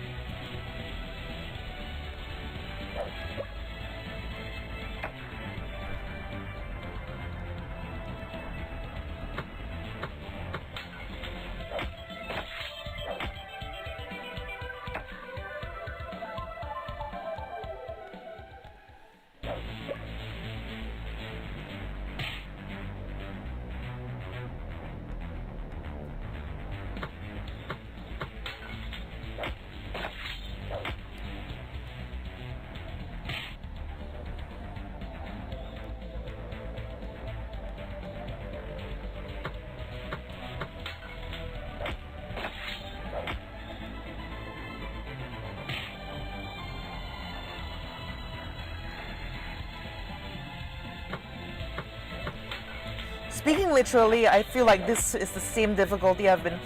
Speaking literally, I feel like this is the same difficulty I've been...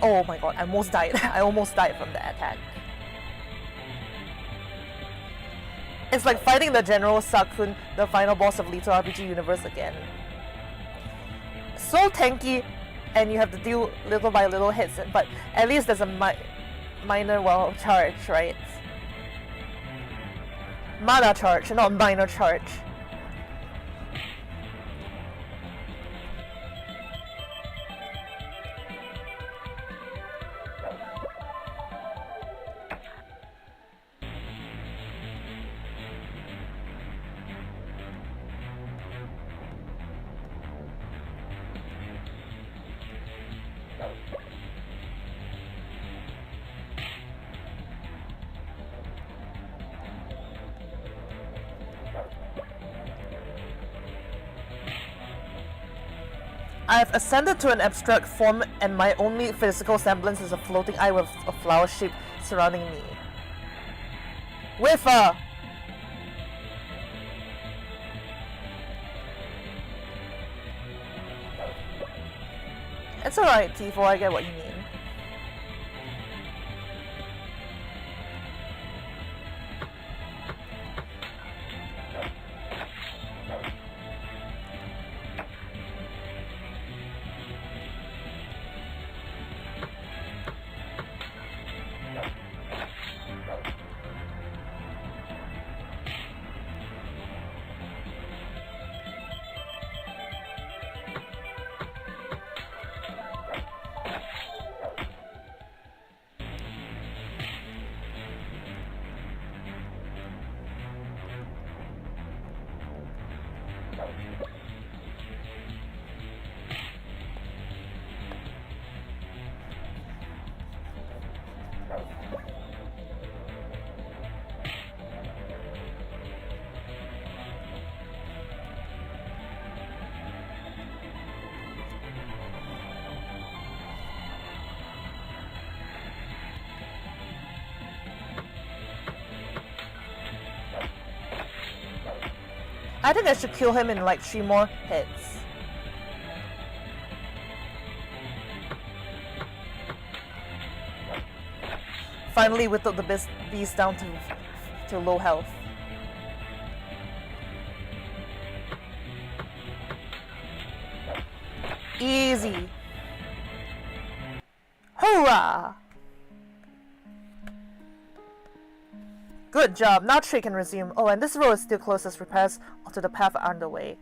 Oh my god, I almost died. I almost died from that attack. It's like fighting the General Sakun, the final boss of Little RPG Universe again. So tanky, and you have to deal little by little hits, but at least there's a minor, well, charge, right? Mana charge, not minor charge. I have ascended to an abstract form, and my only physical semblance is a floating eye with a flower shape surrounding me. Whiffer! It's alright, T4, I get what you mean. I think I should kill him in like 3 more hits. Finally whittled the beast down to low health. Easy. Hurrah! Good job, now trade can resume. Oh, and this road is still closed as repairs onto the path are underway.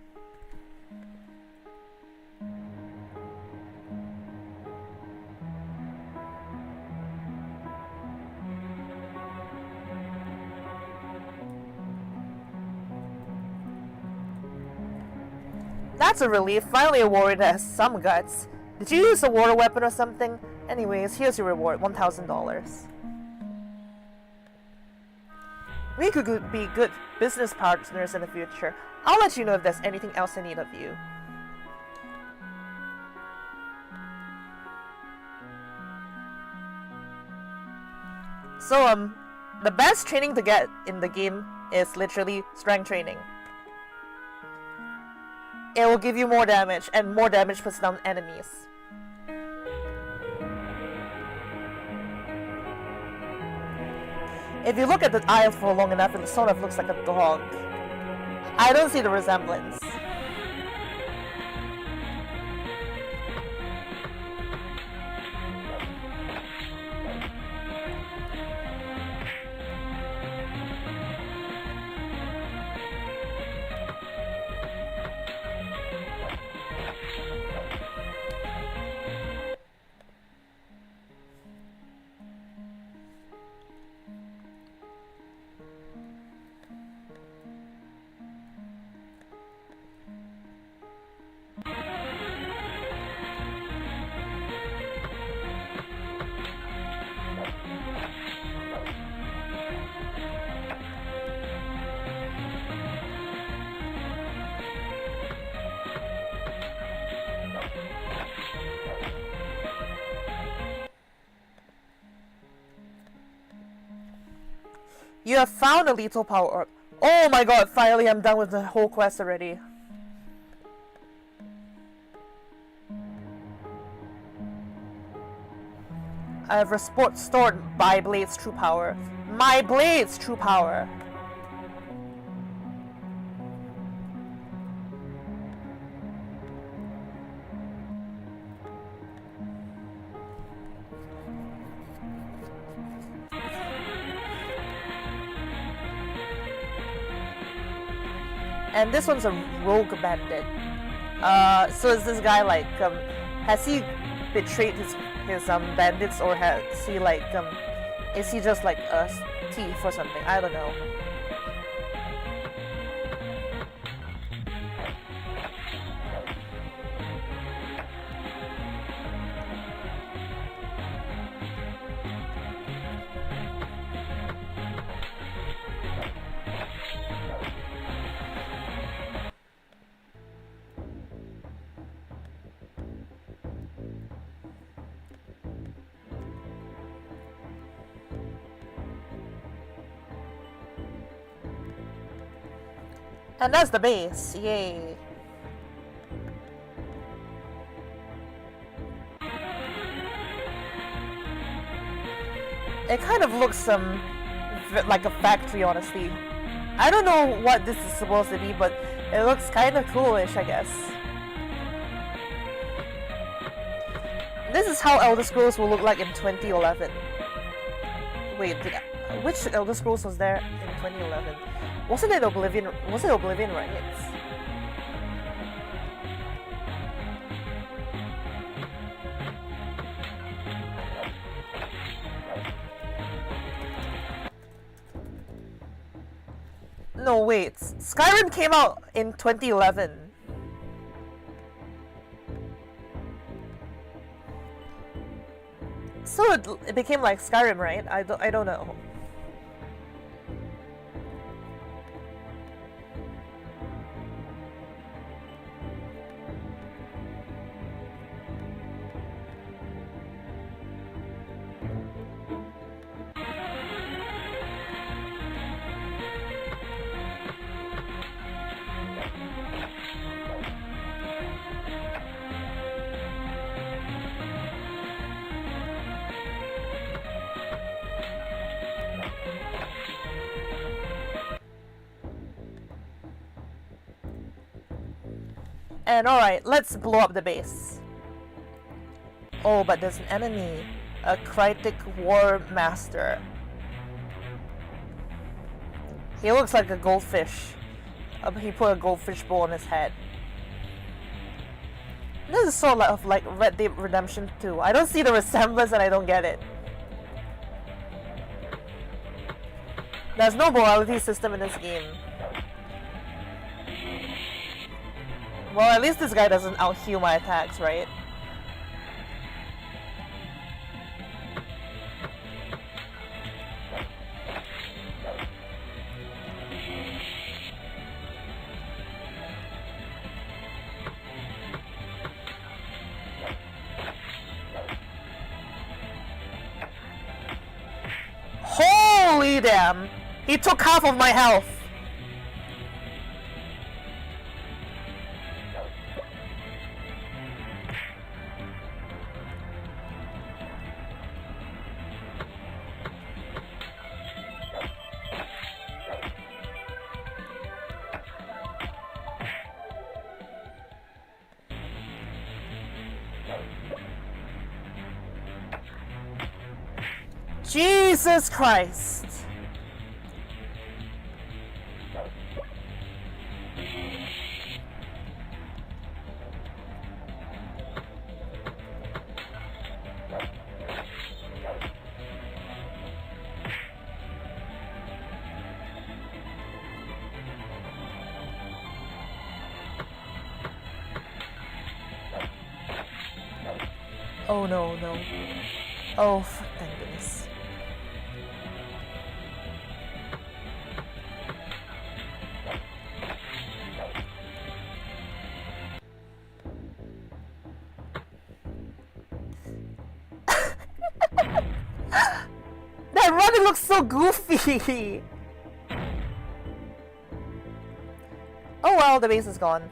That's a relief, finally a warrior that has some guts. Did you use a water weapon or something? Anyways, here's your reward, $1,000. We could be good business partners in the future. I'll let you know if there's anything else I need of you. So, the best training to get in the game is literally strength training. It will give you more damage, and more damage puts down enemies. If you look at the eye for long enough, it sort of looks like a dog. I don't see the resemblance. You have found a lethal power orb. Oh my god, finally I'm done with the whole quest already. I have restored my blade's true power. My blade's true power! And this one's a rogue bandit. So is this guy like, has he betrayed his bandits, or has he like, is he just like a thief or something? I don't know. And that's the base, yay! It kind of looks like a factory, honestly. I don't know what this is supposed to be, but it looks kind of coolish, I guess. This is how Elder Scrolls will look like in 2011. Wait, which Elder Scrolls was there in 2011? Wasn't it Oblivion? Was it Oblivion, right? No, wait. Skyrim came out in 2011. So it became like Skyrim, right? I don't know. And alright, let's blow up the base. Oh, but there's an enemy. A Krytick War Master. He looks like a goldfish. He put a goldfish bowl on his head. This is sort of like Red Dead Redemption 2. I don't see the resemblance and I don't get it. There's no morality system in this game. Well, at least this guy doesn't out-heal my attacks, right? Holy damn! He took half of my health! Jesus Christ! Oh no, no. Oh, thank goodness. That running looks so goofy! Oh well, the base is gone.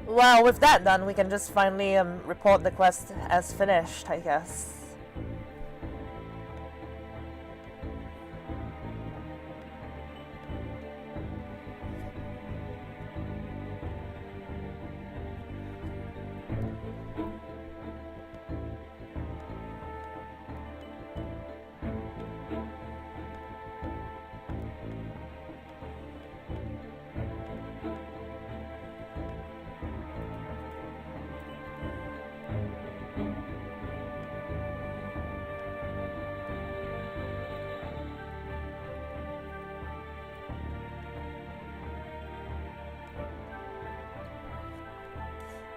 Well, with that done, we can just finally report the quest as finished, I guess.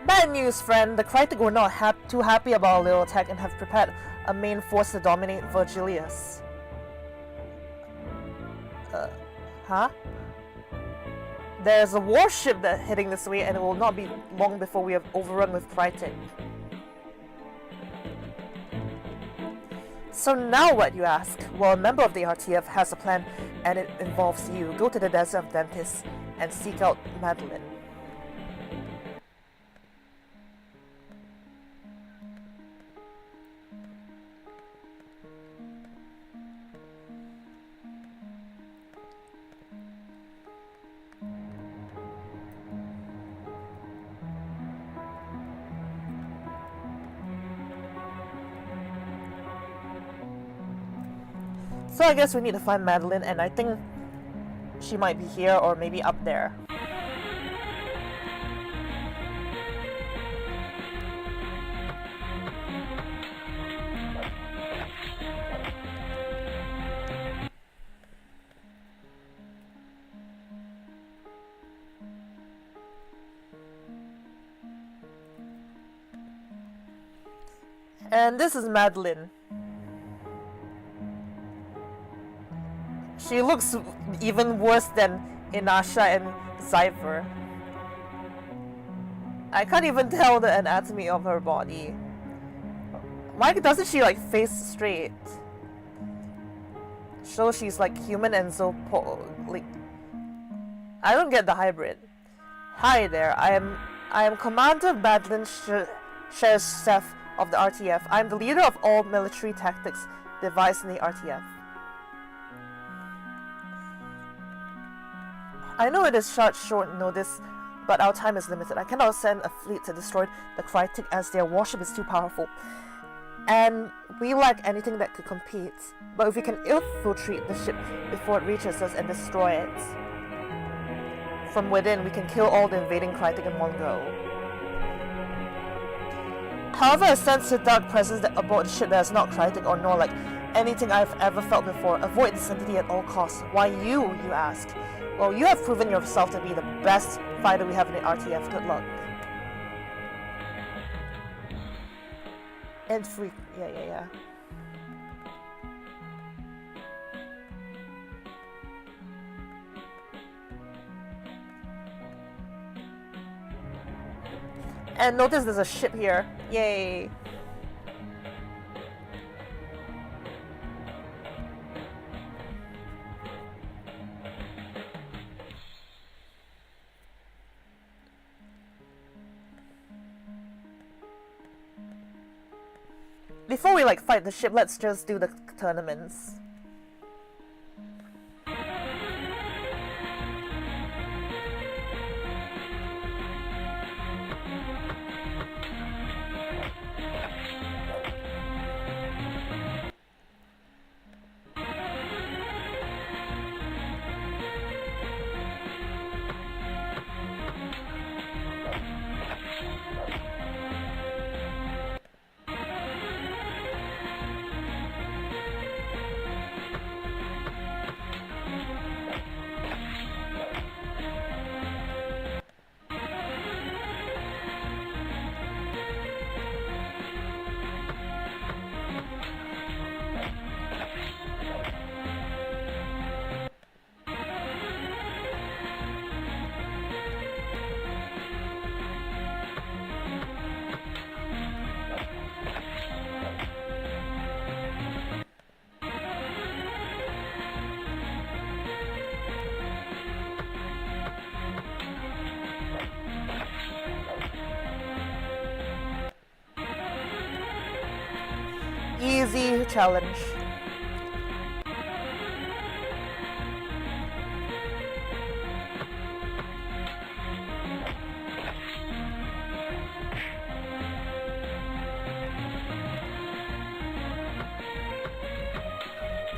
Bad news, friend. The Krytick were not too happy about our little attack and have prepared a main force to dominate Vergilius. Huh? There's a warship that's heading this way, and it will not be long before we have overrun with Krytick. So now what, you ask? Well, a member of the RTF has a plan, and it involves you. Go to the Desert of Dentists and seek out Madeline. So I guess we need to find Madeline, and I think she might be here or maybe up there. And this is Madeline. She looks even worse than Inasha and Zypher. I can't even tell the anatomy of her body. Why doesn't she like face straight? So she's like human and like I don't get the hybrid. Hi there, I am Commander Madeline Shersef of the RTF. I am the leader of all military tactics devised in the RTF. I know it is short notice, but our time is limited. I cannot send a fleet to destroy the Krytick as their warship is too powerful. And we lack anything that could compete. But if we can infiltrate the ship before it reaches us and destroy it, from within we can kill all the invading Krytick in one go. However, I sense a dark presence aboard the ship that is not Krytick or nor like anything I've ever felt before. Avoid this entity at all costs. Why you ask? Well, you have proven yourself to be the best fighter we have in the RTF. Good luck. And free. Yeah. And notice there's a ship here. Yay. Before we like fight the ship, let's just do the tournaments. Easy challenge.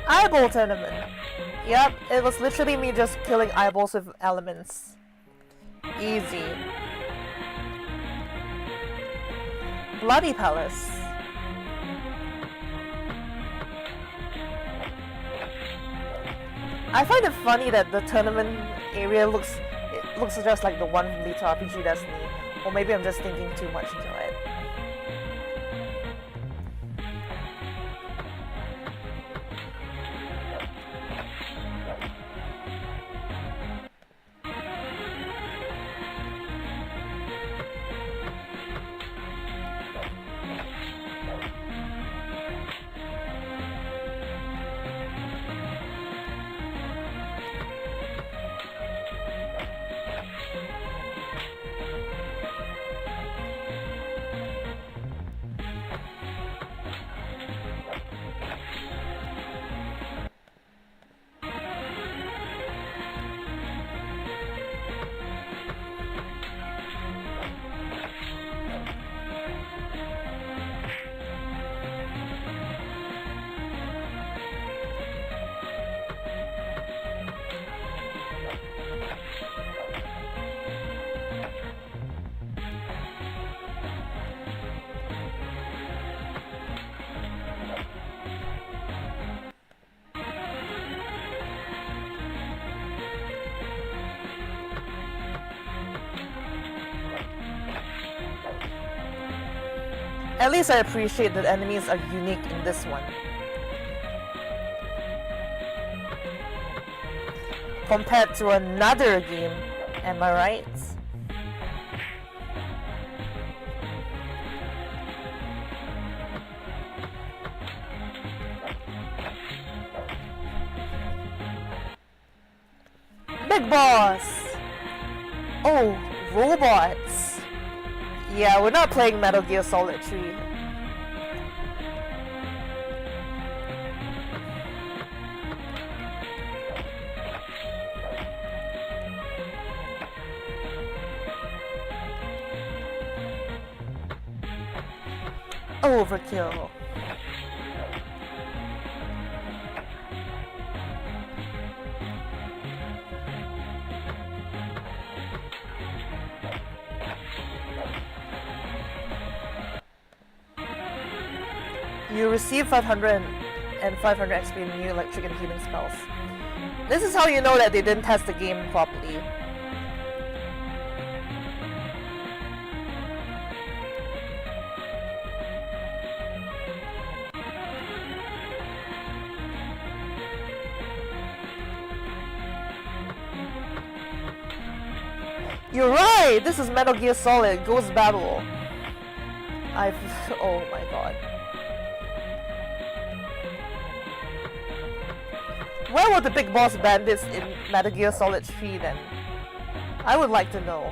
Eyeball tournament. Yep, it was literally me just killing eyeballs with elements. Easy. Bloody Palace. I find it funny that the tournament area looks just like the one from Little RPG Destiny, Or maybe I'm just thinking too much into it. At least I appreciate that enemies are unique in this one. Compared to another game, am I right? Big boss! Oh, robots! Yeah, we're not playing Metal Gear Solid 3. Overkill. You receive 500 and 500 XP in new electric and healing spells. This is how you know that they didn't test the game properly. You're right! This is Metal Gear Solid Ghost Battle. Oh my god. Where were the big boss bandits in Metal Gear Solid 3 then? I would like to know.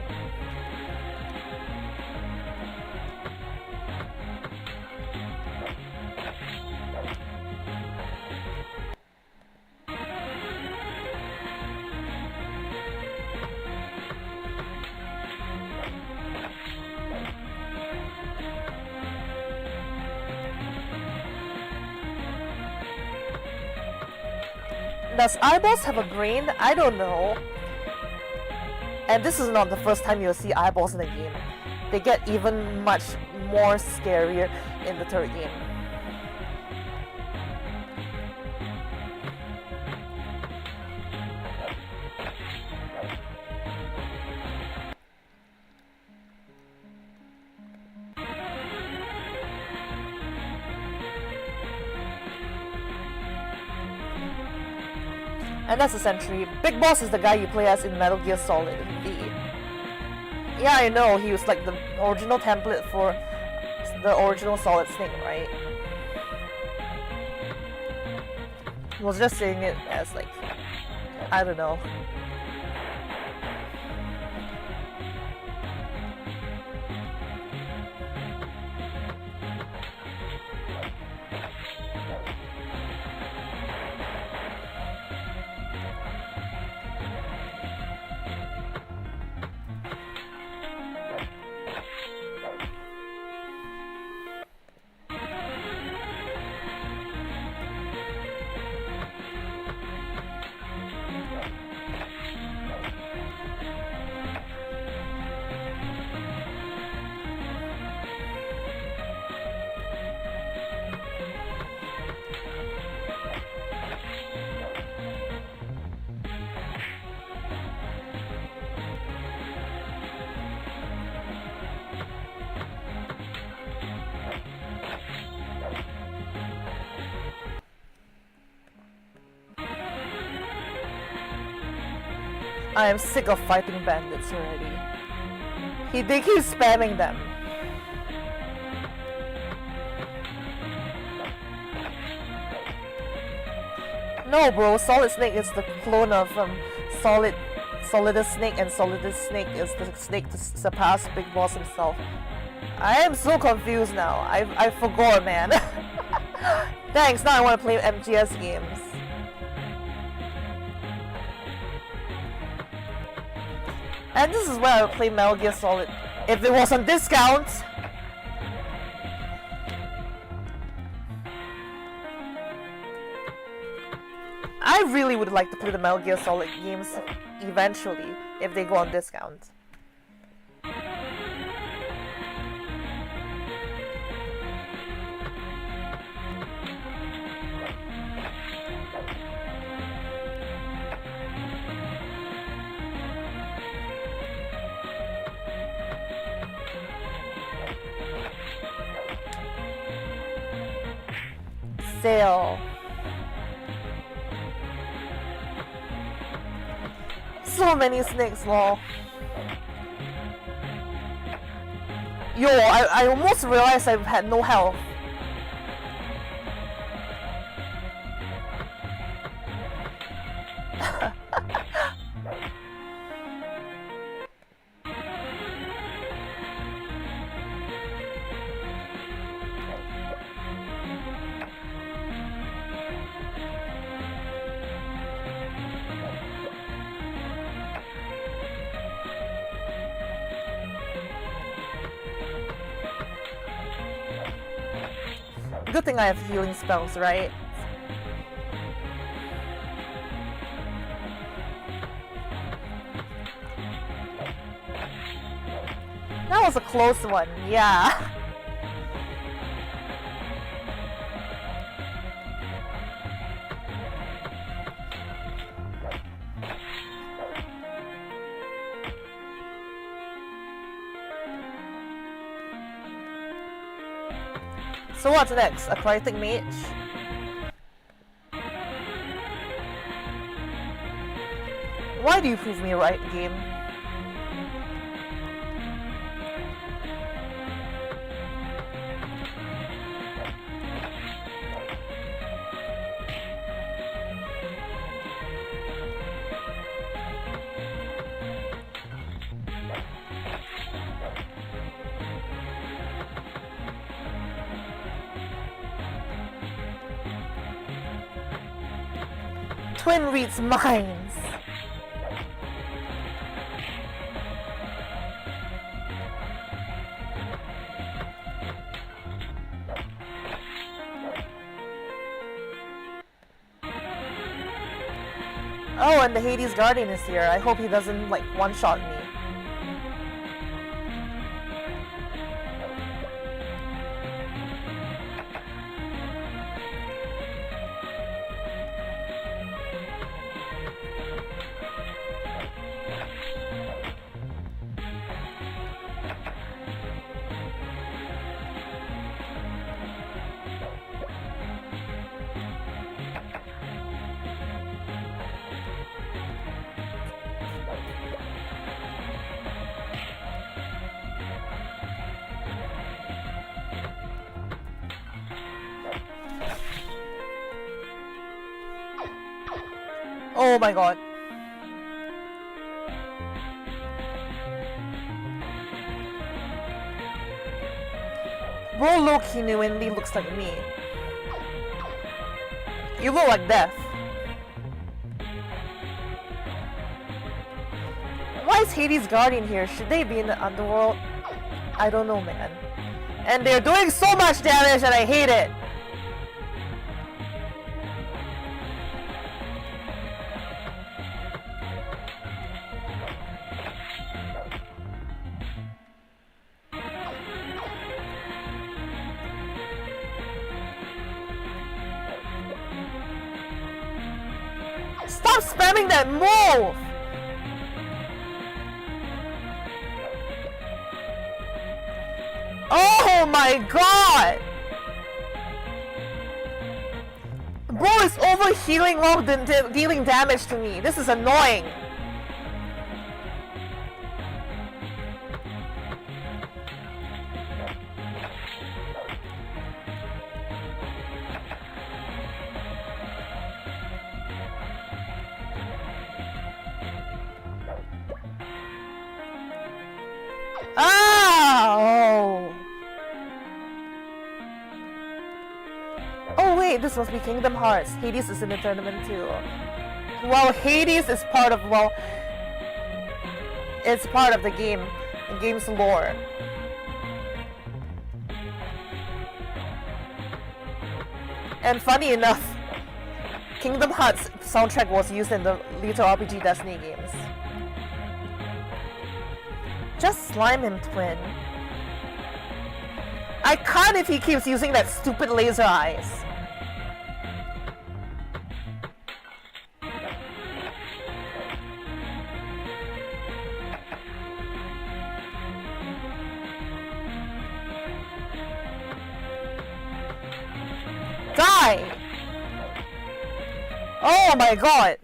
Does eyeballs have a brain? I don't know. And this is not the first time you'll see eyeballs in the game. They get even much more scarier in the third game. And that's the Sentry. Big Boss is the guy you play as in Metal Gear Solid V. Yeah, I know, he was like the original template for the original Solid Snake, right? I was just saying it as like, I don't know. I am sick of fighting bandits already. They keep spamming them. No, bro, Solid Snake is the clone of Solidus Snake, and Solidus Snake is the snake to surpass Big Boss himself. I am so confused now. I forgot, man. Thanks, now I want to play MGS games. And this is where I would play Metal Gear Solid if it was on discount. I really would like to play the Metal Gear Solid games eventually if they go on discount. Sale. So many snakes, lol. Yo, I almost realized I had no health. Good thing I have healing spells, right? That was a close one, yeah. So what's next? A Krytick mage? Why do you prove me right, game? Twin reads minds. Oh, and the Hades Guardian is here. I hope he doesn't, like, one-shot me. Oh my god. Bro look genuinely looks like me. You look like death. Why is Hades Guardian here? Should they be in the underworld? I don't know, man. And they're doing so much damage and I hate it. Stop spamming that move! Oh my god! Bro is overhealing while dealing damage to me. This is annoying. right, this must be Kingdom Hearts. Hades is in the tournament too. Well, Hades is part of, well, it's part of the game, the game's lore. And funny enough, Kingdom Hearts soundtrack was used in the Little RPG Destiny games. Just slime him, twin. I can't if he keeps using that stupid laser eyes. Die! Oh my god!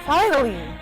Finally!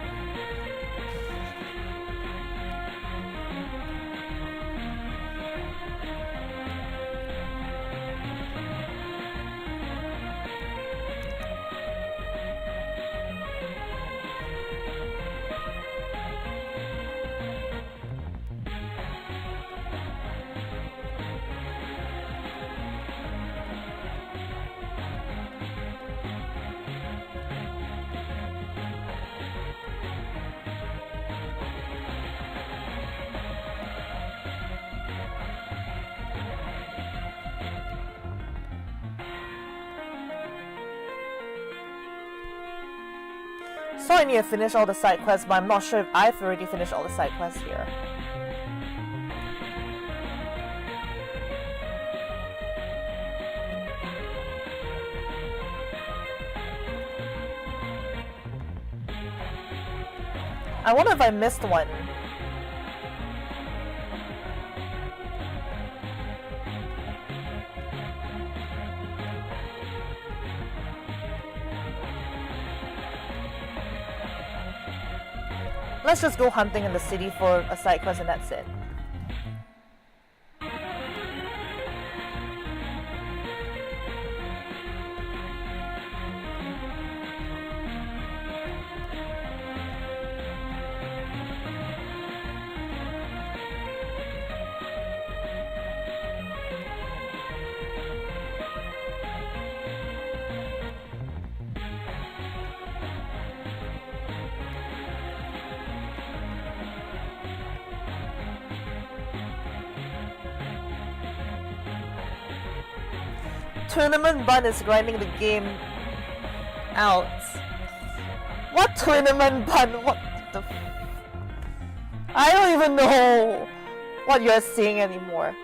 So I need to finish all the side quests, but I'm not sure if I've already finished all the side quests here. I wonder if I missed one. Let's just go hunting in the city for a side quest and that's it. Tournament Bun is grinding the game out. What Tournament Bun? What the I don't even know what you're saying anymore.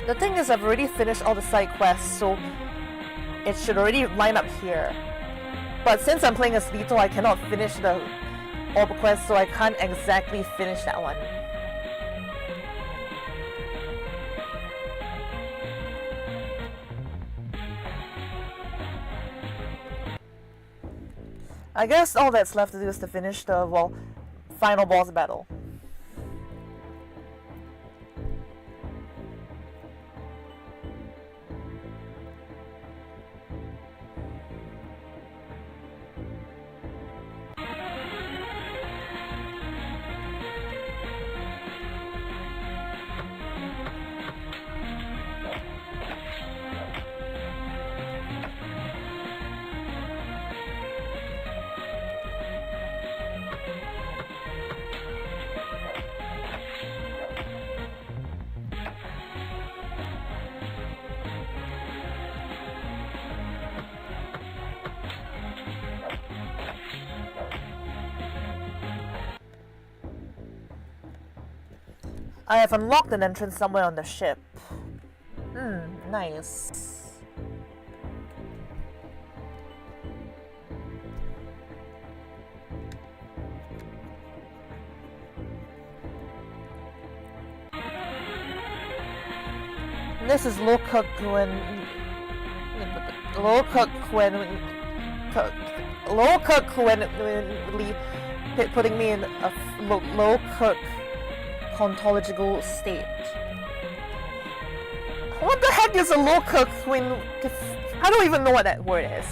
The thing is, I've already finished all the side quests, so it should already line up here. But since I'm playing as Lito, I cannot finish the orb quest, so I can't exactly finish that one. I guess all that's left to do is to finish the, well, final boss battle. I have unlocked an entrance somewhere on the ship. Nice. This is low cook when putting me in a low cook ontological state. What the heck is a low cook when? I don't even know what that word is.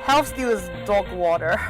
Health steal is dog water.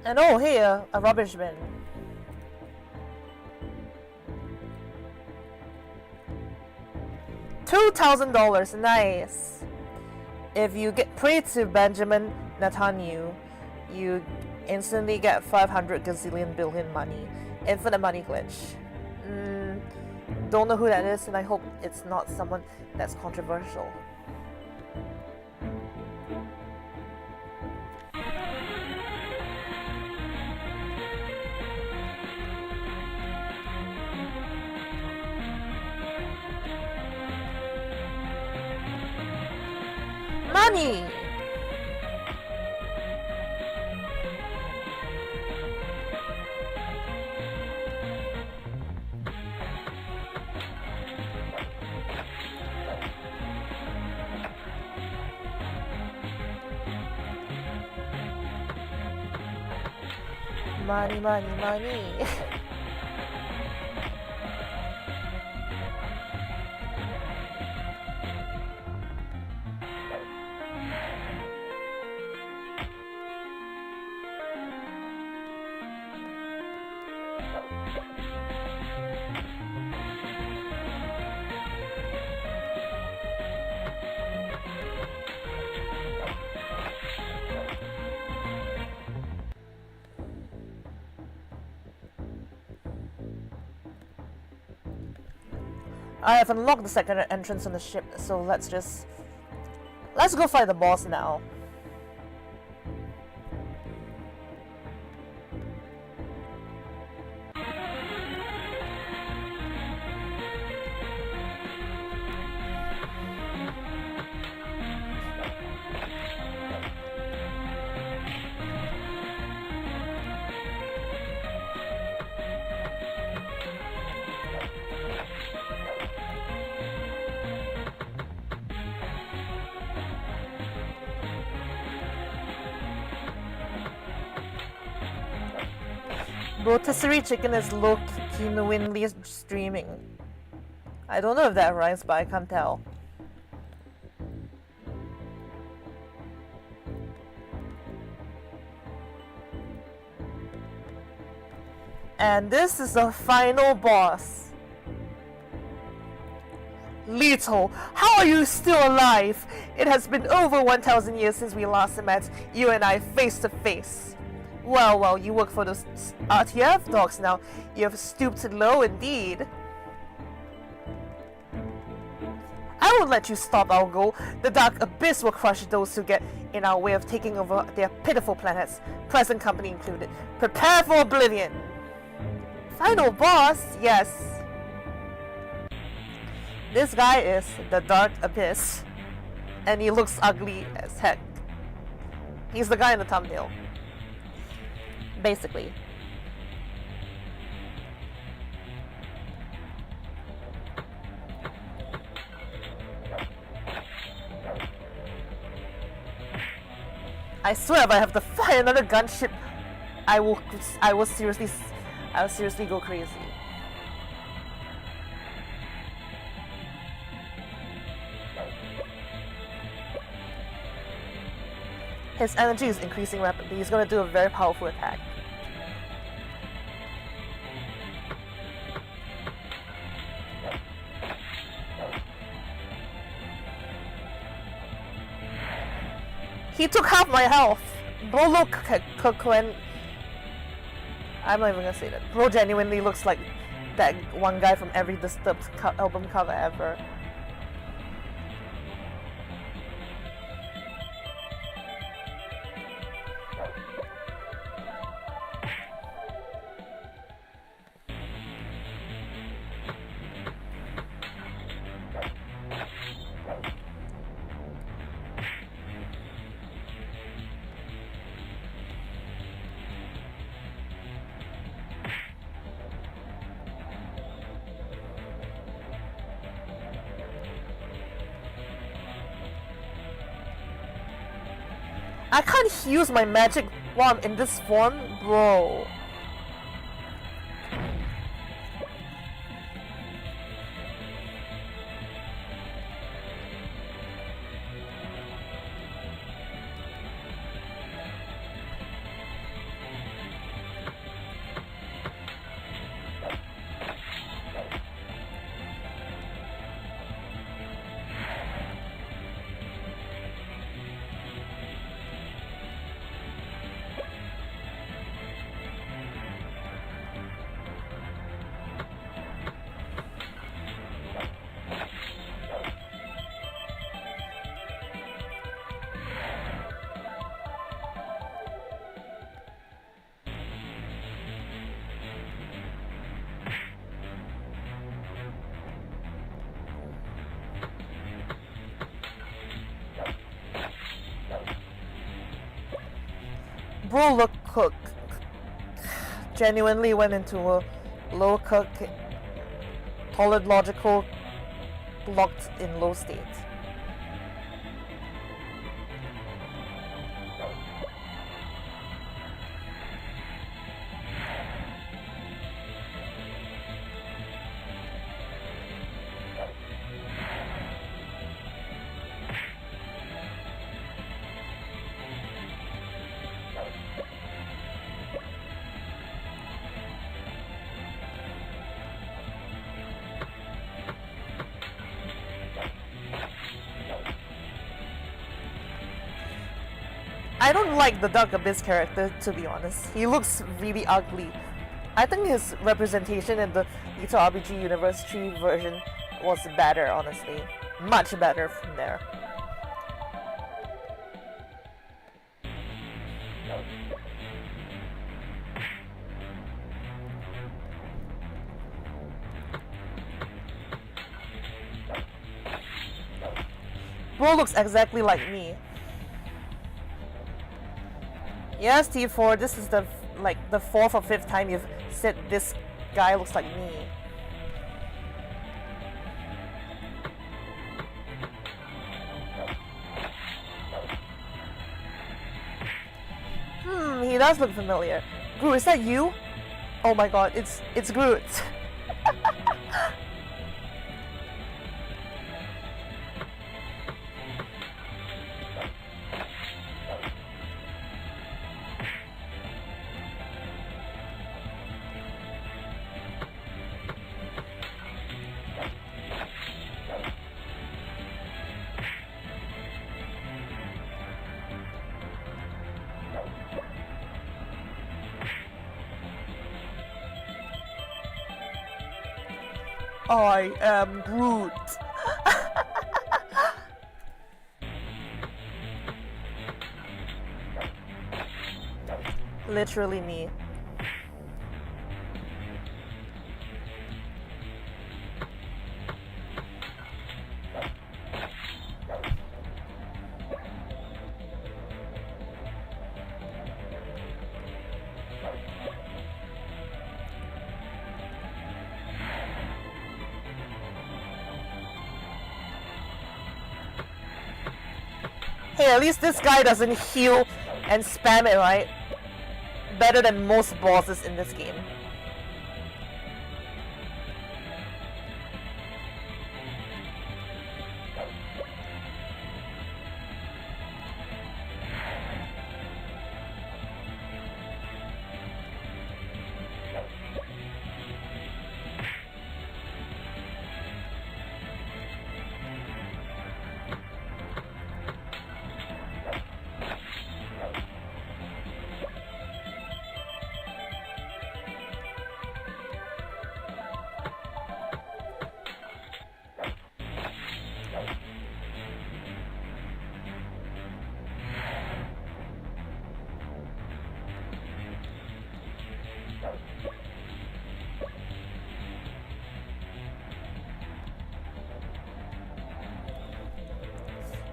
And oh, here, a rubbish bin. $2,000, nice. If you pray to Benjamin Netanyahu, you instantly get 500 gazillion billion money. Infinite money glitch. Don't know who that is, and I hope it's not someone that's controversial. Money! Money, money, money. I have unlocked the second entrance on the ship, so let's go fight the boss now. Rotisserie chicken is genuinely streaming. I don't know if that rhymes, but I can't tell. And this is the final boss. Leto, how are you still alive? It has been over 1,000 years since we last met, you and I face to face. Well, you work for those RTF dogs now. You have stooped low indeed. I won't let you stop our goal. The Dark Abyss will crush those who get in our way of taking over their pitiful planets, present company included. Prepare for oblivion! Final boss? Yes. This guy is the Dark Abyss. And he looks ugly as heck. He's the guy in the thumbnail. Basically. I swear if I have to fight another gunship, I will seriously go crazy. His energy is increasing rapidly. He's going to do a very powerful attack. He took half my health. Bro, look, when I'm not even gonna say that. Bro genuinely looks like that one guy from every Disturbed album cover ever. I can't use my magic while I'm in this form, bro. Bro, look, cook. Genuinely went into a low cook, solid logical, locked in low state. I don't like the Dark Abyss character, to be honest. He looks really ugly. I think his representation in the Little RPG Universe 3 version was better, honestly. Much better from there. Bro looks exactly like me. Yes, T4, this is the fourth or fifth time you've said this guy looks like me. He does look familiar. Gru, is that you? Oh my god, it's Groot. I am Groot. Literally me. Hey, at least this guy doesn't heal and spam it, right? Better than most bosses in this game.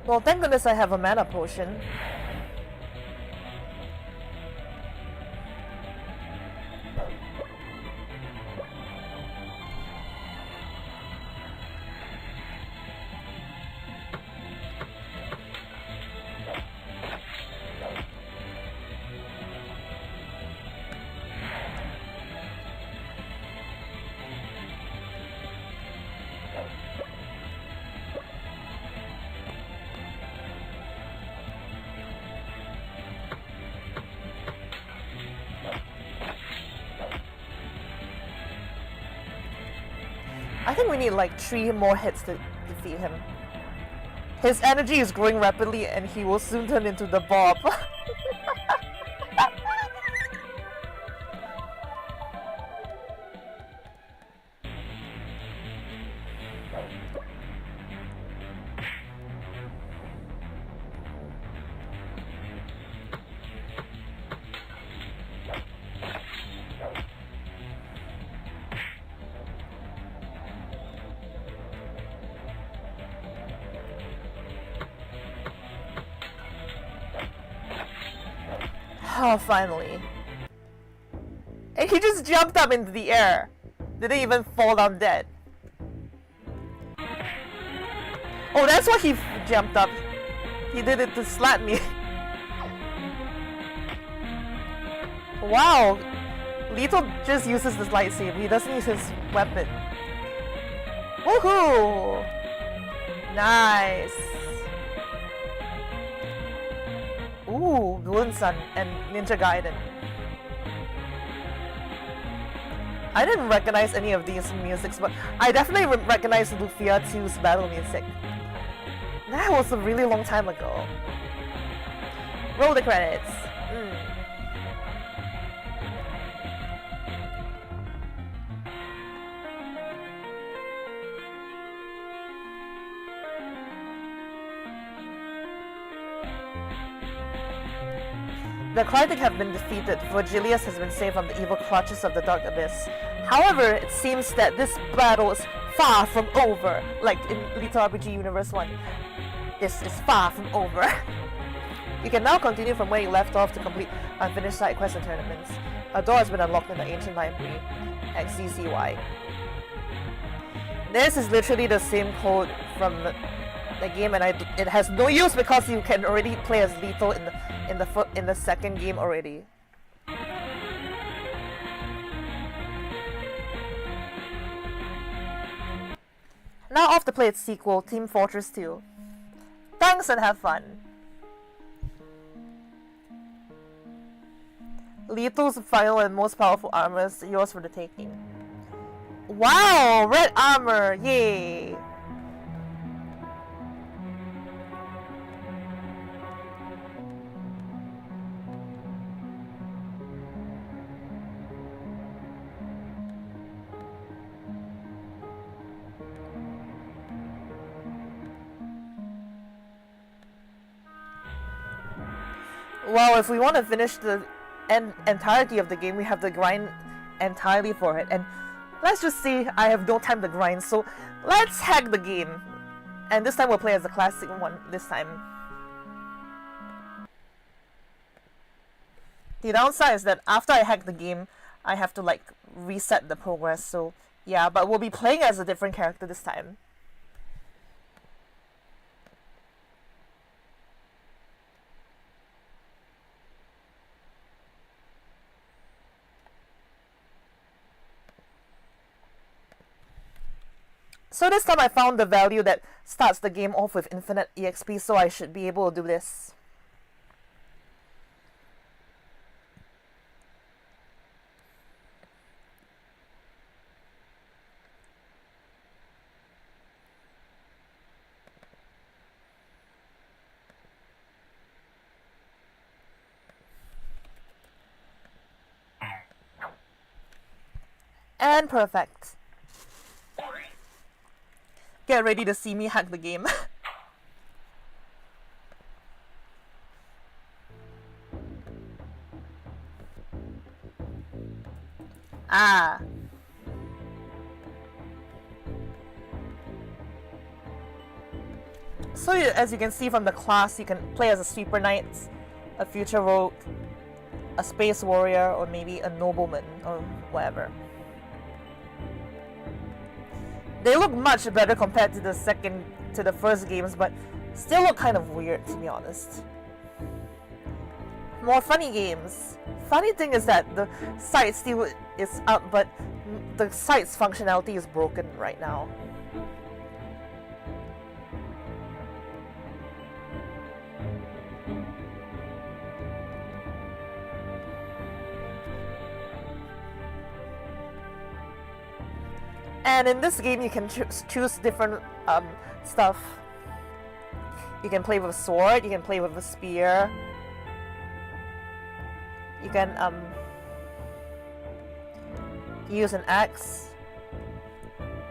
Well, thank goodness I have a mana potion. I think we need like 3 more hits to defeat him. His energy is growing rapidly and he will soon turn into the Bob. Oh, finally. And he just jumped up into the air. Didn't even fall down dead. Oh, that's why he jumped up. He did it to slap me. Wow. Lethal just uses this lightsaber. He doesn't use his weapon. Woohoo! Nice. Ooh, Golden Sun and Ninja Gaiden. I didn't recognize any of these musics, but I definitely recognize Lufia 2's battle music. That was a really long time ago. Roll the credits. The Krytick have been defeated. Vergilius has been saved from the evil clutches of the Dark Abyss. However, it seems that this battle is far from over. Like in Lethal RPG Universe 1. This is far from over. You can now continue from where you left off to complete unfinished side quests and tournaments. A door has been unlocked in the ancient library. XCCY. This is literally the same code from the game, and it has no use because you can already play as Lethal in the second game already. Now off to play its sequel, Team Fortress 2. Thanks and have fun. Lethal's final and most powerful armor is yours for the taking. Wow! Red armor! Yay! Well, if we want to finish the entirety of the game, we have to grind entirely for it. And let's just see, I have no time to grind, so let's hack the game. And this time we'll play as the classic one this time. The downside is that after I hack the game, I have to like reset the progress, so yeah, but we'll be playing as a different character this time. So this time I found the value that starts the game off with infinite EXP, so I should be able to do this. And perfect. Get ready to see me hack the game. Ah. So as you can see from the class, you can play as a sweeper knight, a future rogue, a space warrior, or maybe a nobleman, or whatever. They look much better compared to the first games, but still look kind of weird, to be honest. More funny games. Funny thing is that the site still is up, but the site's functionality is broken right now. And in this game, you can choose different stuff. You can play with a sword, you can play with a spear. You can use an axe,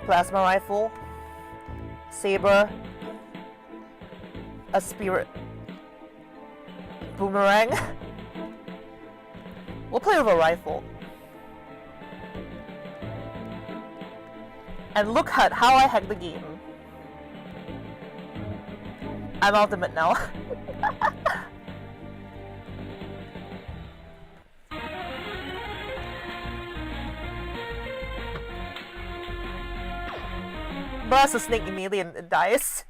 plasma rifle, saber, a spirit, boomerang. We'll play with a rifle. And look at how I hack the game. I'm ultimate now. Burst the snake immediately and it dies.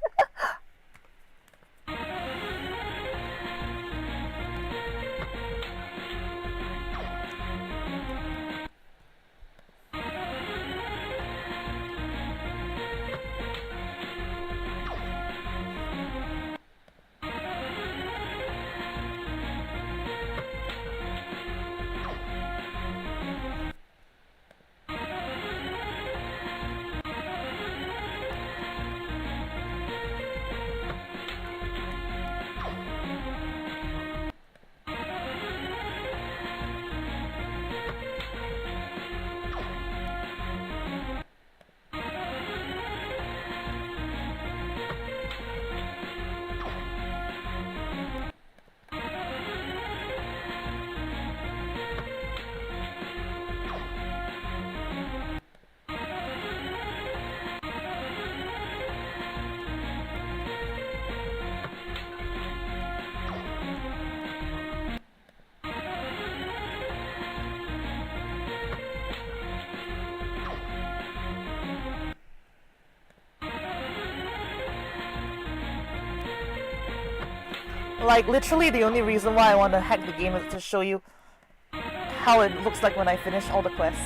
Like, literally the only reason why I want to hack the game is to show you how it looks like when I finish all the quests.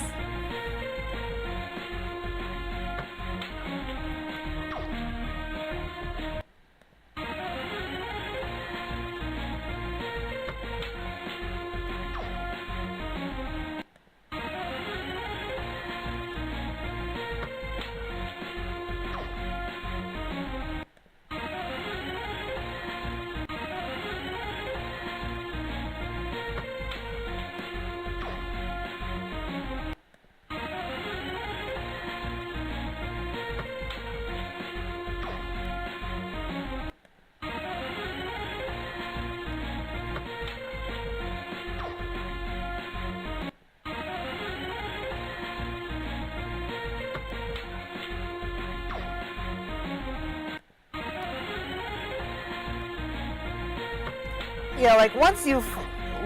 Yeah, like once you've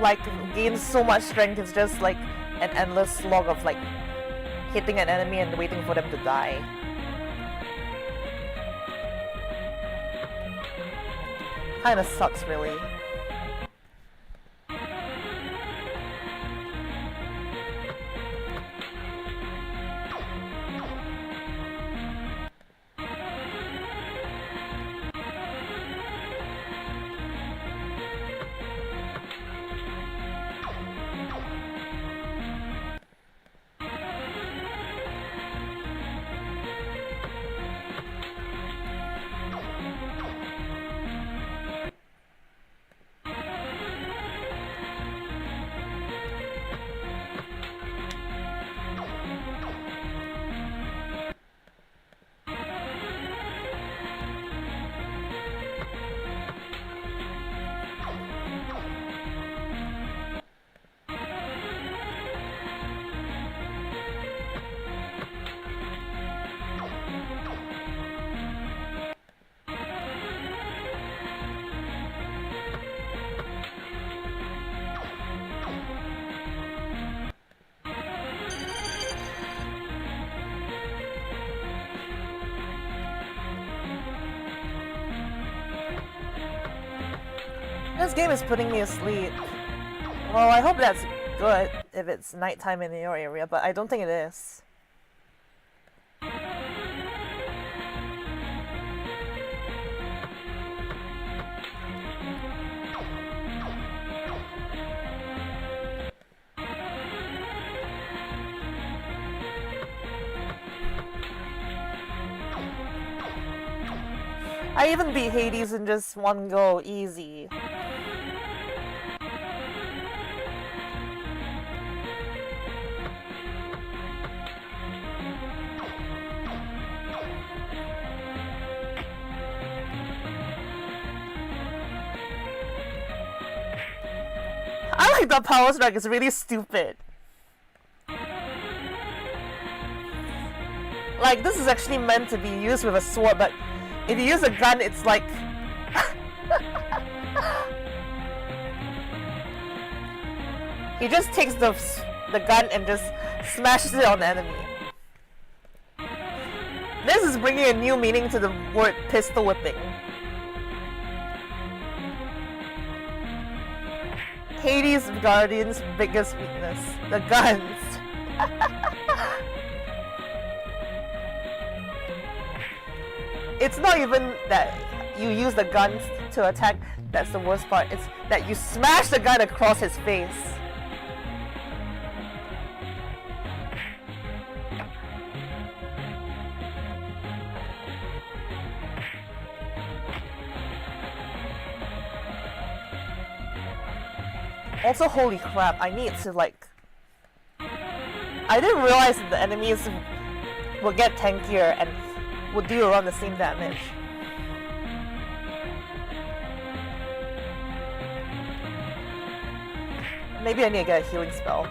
like gained so much strength, it's just like an endless slog of like hitting an enemy and waiting for them to die. Kinda sucks, really. This game is putting me asleep. Well, I hope that's good if it's nighttime in your area, but I don't think it is. I even beat Hades in just one go, easy. I like that power strike, it's really stupid. Like, this is actually meant to be used with a sword, but if you use a gun, it's like... he just takes the gun and just smashes it on the enemy. This is bringing a new meaning to the word pistol whipping. Hades' Guardian's biggest weakness, the guns. It's not even that you use the guns to attack that's the worst part, it's that you smash the gun across his face. Also, holy crap, I need to like... I didn't realize that the enemies would get tankier and would do around the same damage. Maybe I need to get a healing spell.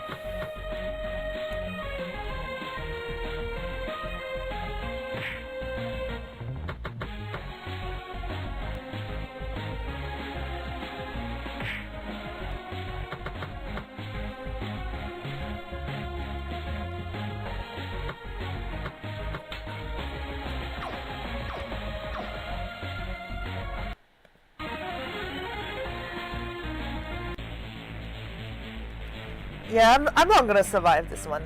Yeah, I'm not gonna survive this one.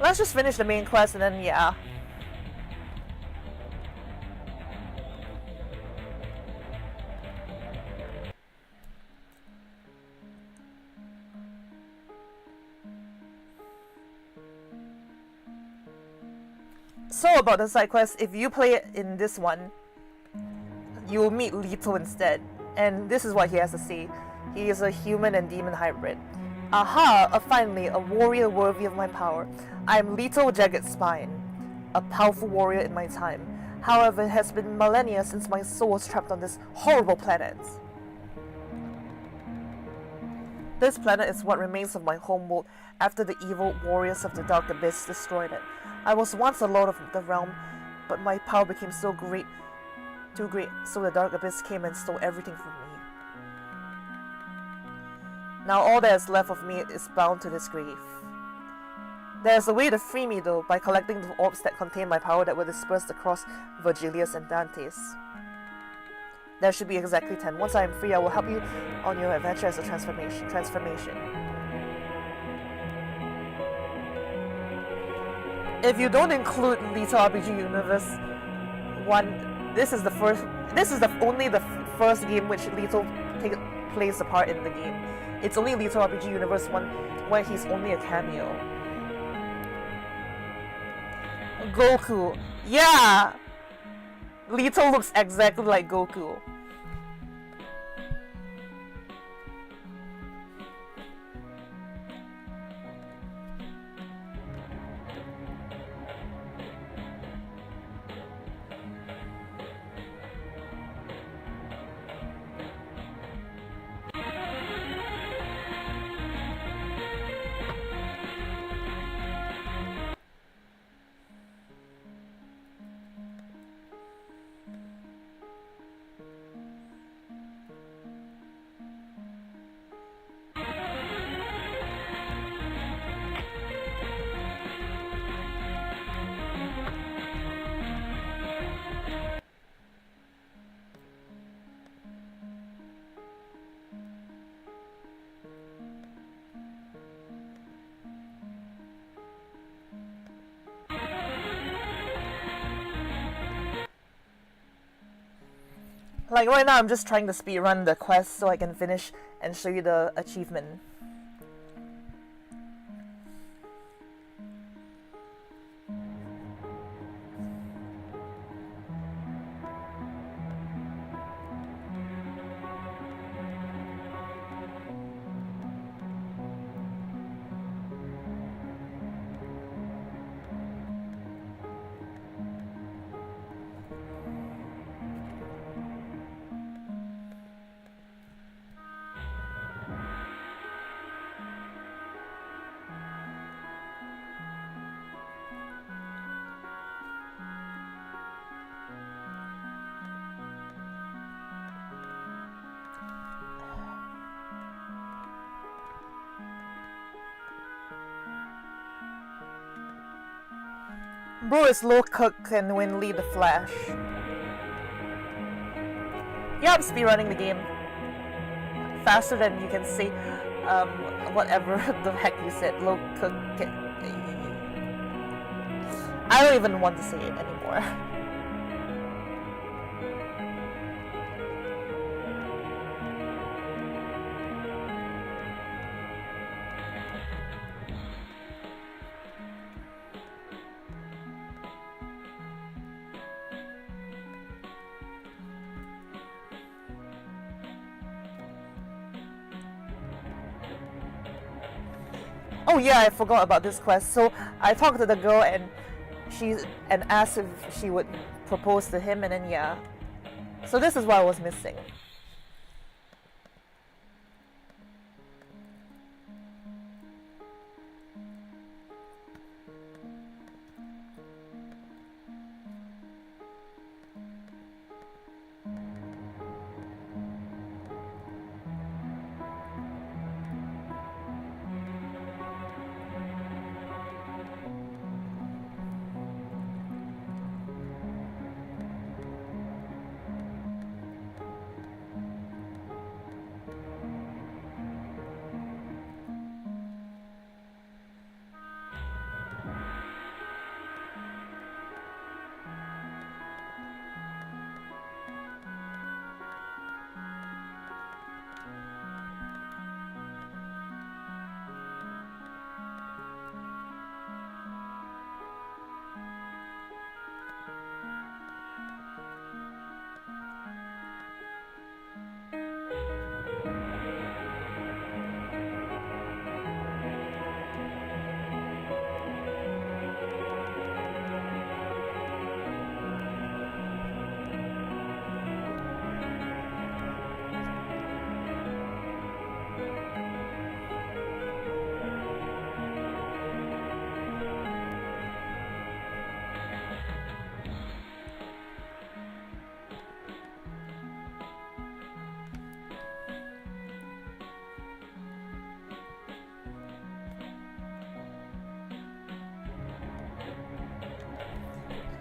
Let's just finish the main quest and then, yeah. So about the side quest, if you play it in this one, you will meet Leto instead, and this is what he has to say. He is a human and demon hybrid. Aha! Finally, a warrior worthy of my power. I am Leto Jagged Spine, a powerful warrior in my time. However, it has been millennia since my soul was trapped on this horrible planet. This planet is what remains of my homeworld after the evil warriors of the Dark Abyss destroyed it. I was once a lord of the realm, but my power became so great, too great, so the dark abyss came and stole everything from me. Now all that is left of me is bound to this grave. There is a way to free me though, by collecting the orbs that contain my power that were dispersed across Vergilius and Dante's. There should be exactly 10. Once I am free, I will help you on your adventure as a transformation. If you don't include Little RPG Universe 1, this is only the first game which Little plays a part in the game. It's only Little RPG Universe 1 where he's only a cameo. Goku. Yeah! Little looks exactly like Goku. Like right now I'm just trying to speedrun the quest so I can finish and show you the achievement. Bro is low cook and Winley the Flash. Yeah, I'm speedrunning the game. Faster than you can say whatever the heck you said. Low cook. I don't even want to say it anymore. Oh yeah, I forgot about this quest. So I talked to the girl and asked if she would propose to him, and then yeah. So this is what I was missing.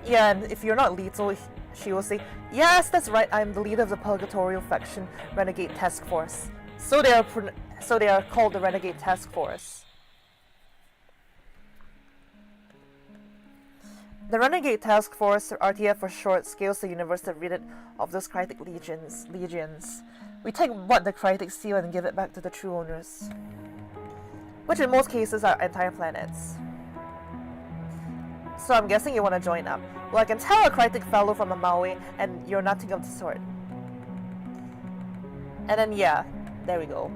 Yeah, and if you're not lethal, she will say, "Yes, that's right. I'm the leader of the Purgatorial Faction Renegade Task Force." So they are called the Renegade Task Force. The Renegade Task Force, RTF for short, scales the universe to rid it of those Krytick legions. We take what the Krytick steal and give it back to the true owners, which in most cases are entire planets. So I'm guessing you want to join up. Well, I can tell a Krytick fellow from a Maui, and you're nothing of the sort. And then yeah, there we go.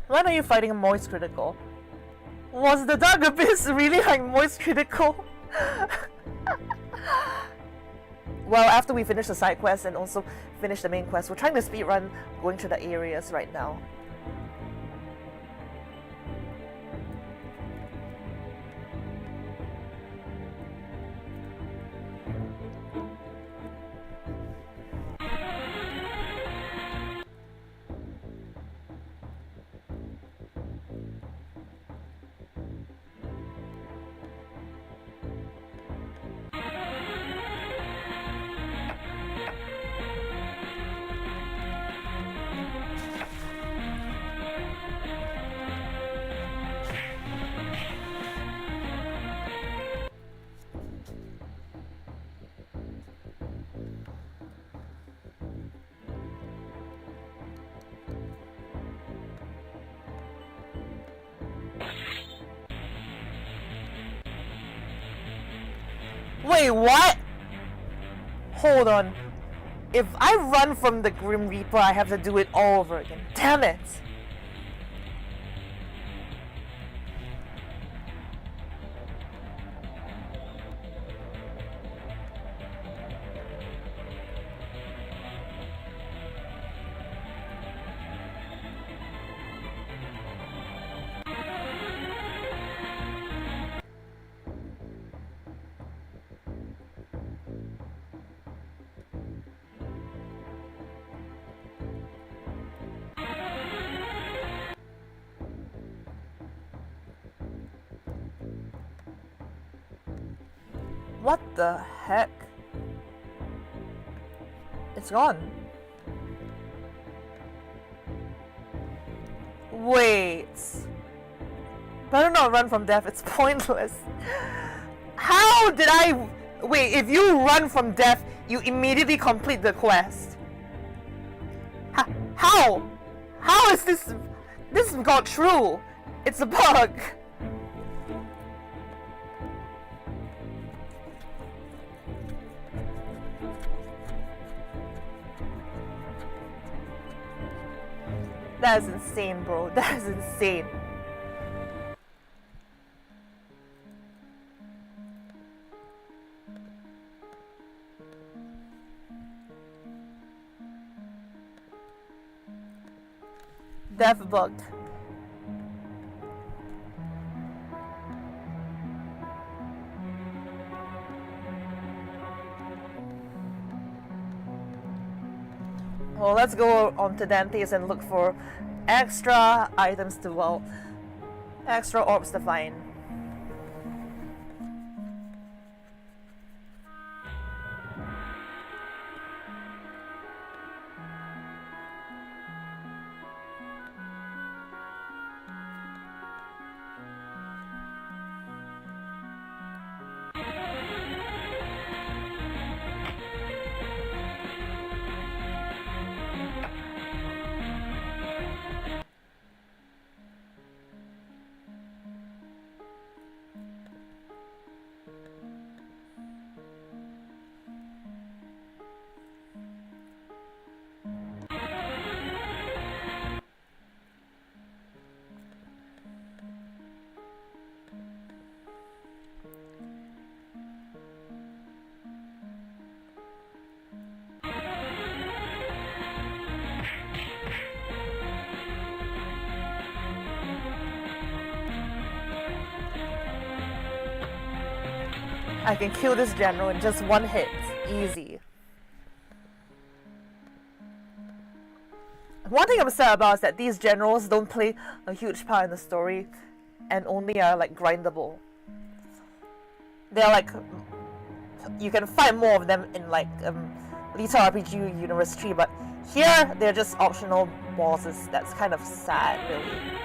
When are you fighting Moist Critical? Was the Dark Abyss really like Moist Critical? Well, after we finish the side quest and also finish the main quest, we're trying to speedrun going through the areas right now. Wait, what? Hold on. If I run from the Grim Reaper, I have to do it all over again. Damn it! What the heck? It's gone. Wait. Better not run from death, it's pointless. How did I... Wait, if you run from death, you immediately complete the quest. How? How is this... This got true? It's a bug. That is insane, bro. That is insane. Death bug. Well, let's go on to Dante's and look for extra items to, well, extra orbs to find. I can kill this general in just one hit. Easy. One thing I'm sad about is that these generals don't play a huge part in the story and only are like grindable. They're like, you can find more of them in like Little RPG Universe 3, but here they're just optional bosses. That's kind of sad, really.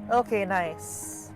Okay, nice.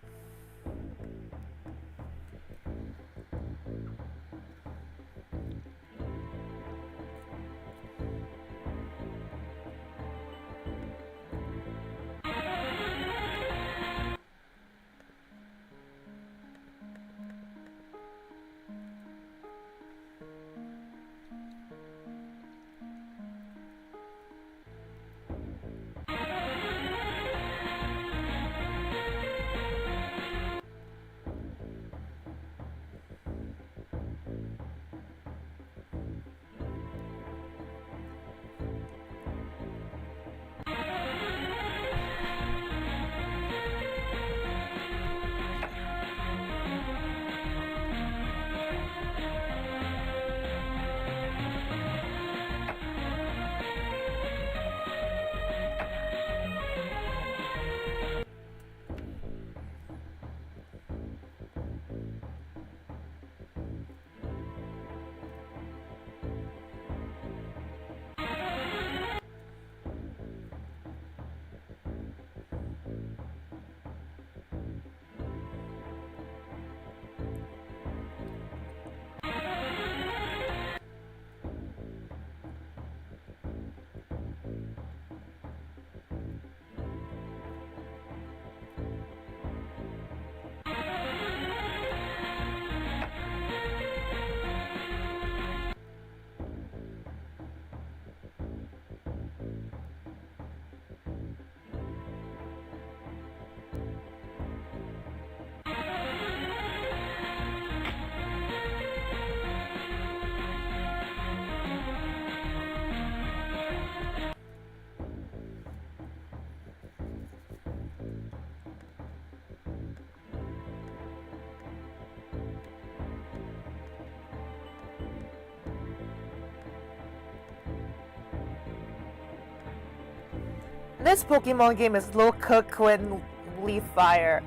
This Pokemon game is low cook when leaf fire.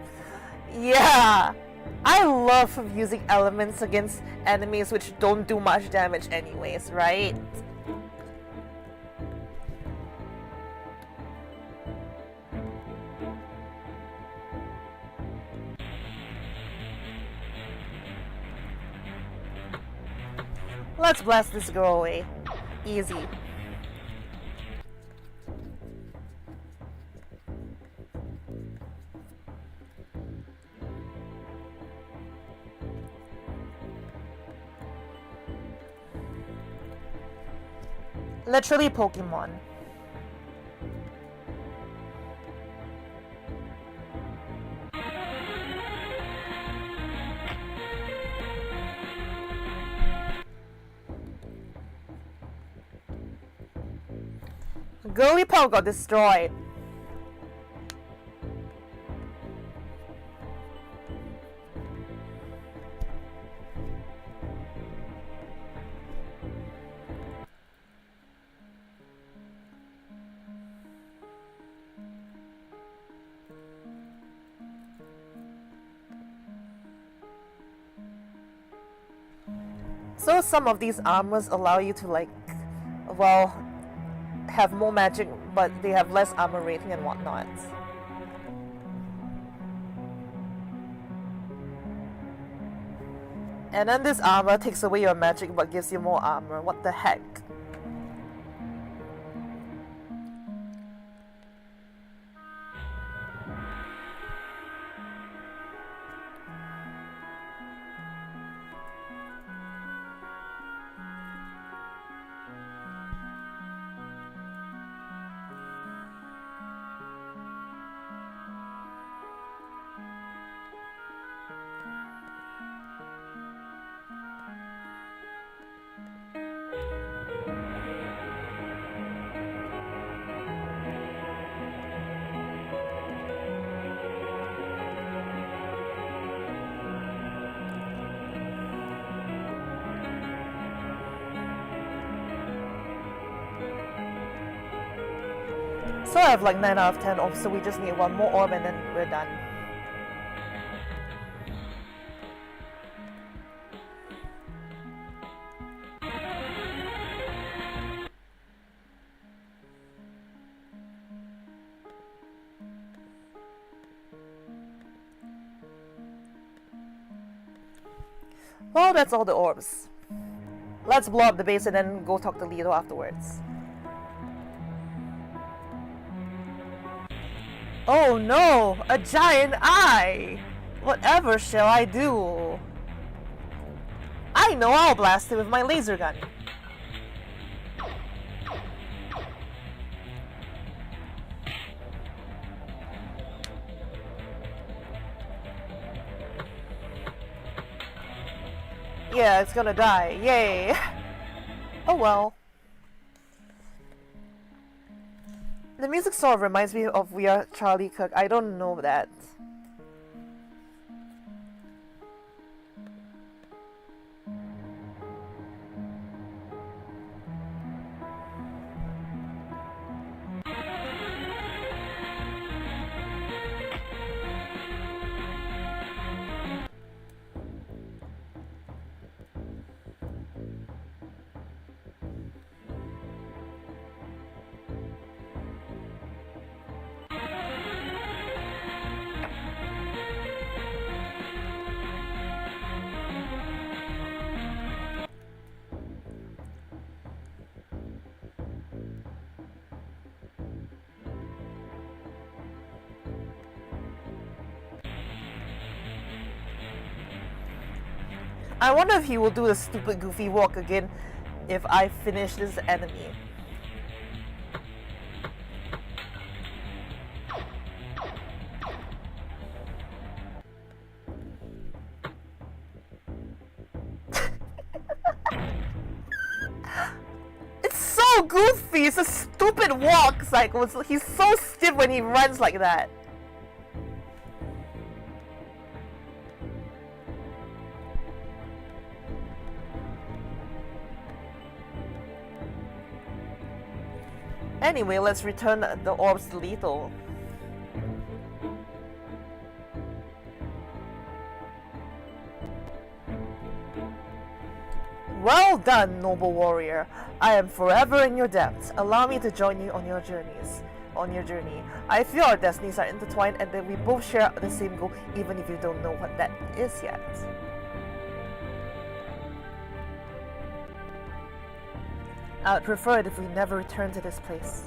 Yeah! I love using elements against enemies which don't do much damage anyways, right? Let's blast this girl away. Easy. Literally Pokemon. Girly Pal got destroyed. So some of these armors allow you to like, well, have more magic, but they have less armor rating and whatnot. And then this armor takes away your magic but gives you more armor. What the heck? So I have like 9 out of 10 orbs, so we just need one more orb and then we're done. Well, that's all the orbs. Let's blow up the base and then go talk to Lido afterwards. Oh no! A giant eye! Whatever shall I do? I know, I'll blast it with my laser gun. Yeah, it's gonna die. Yay! Oh well. The music sort of reminds me of We Are Charlie Cook. I don't know that. I wonder if he will do the stupid goofy walk again if I finish this enemy. It's so goofy! It's a stupid walk cycle. He's so stiff when he runs like that. Anyway, let's return the orbs to lethal. Well done, noble warrior. I am forever in your debt. Allow me to join you on your journeys. On your journey. I feel our destinies are intertwined and that we both share the same goal, even if you don't know what that is yet. I would prefer it if we never return to this place.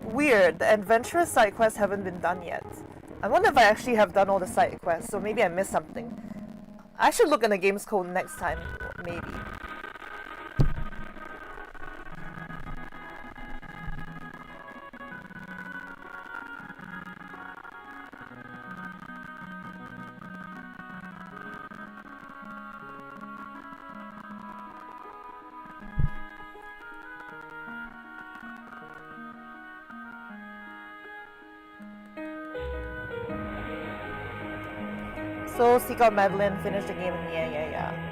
Weird, the adventurous side quests haven't been done yet. I wonder if I actually have done all the side quests, so maybe I missed something. I should look in the game's code next time, maybe. So, seek out Madeline, finish the game, and yeah.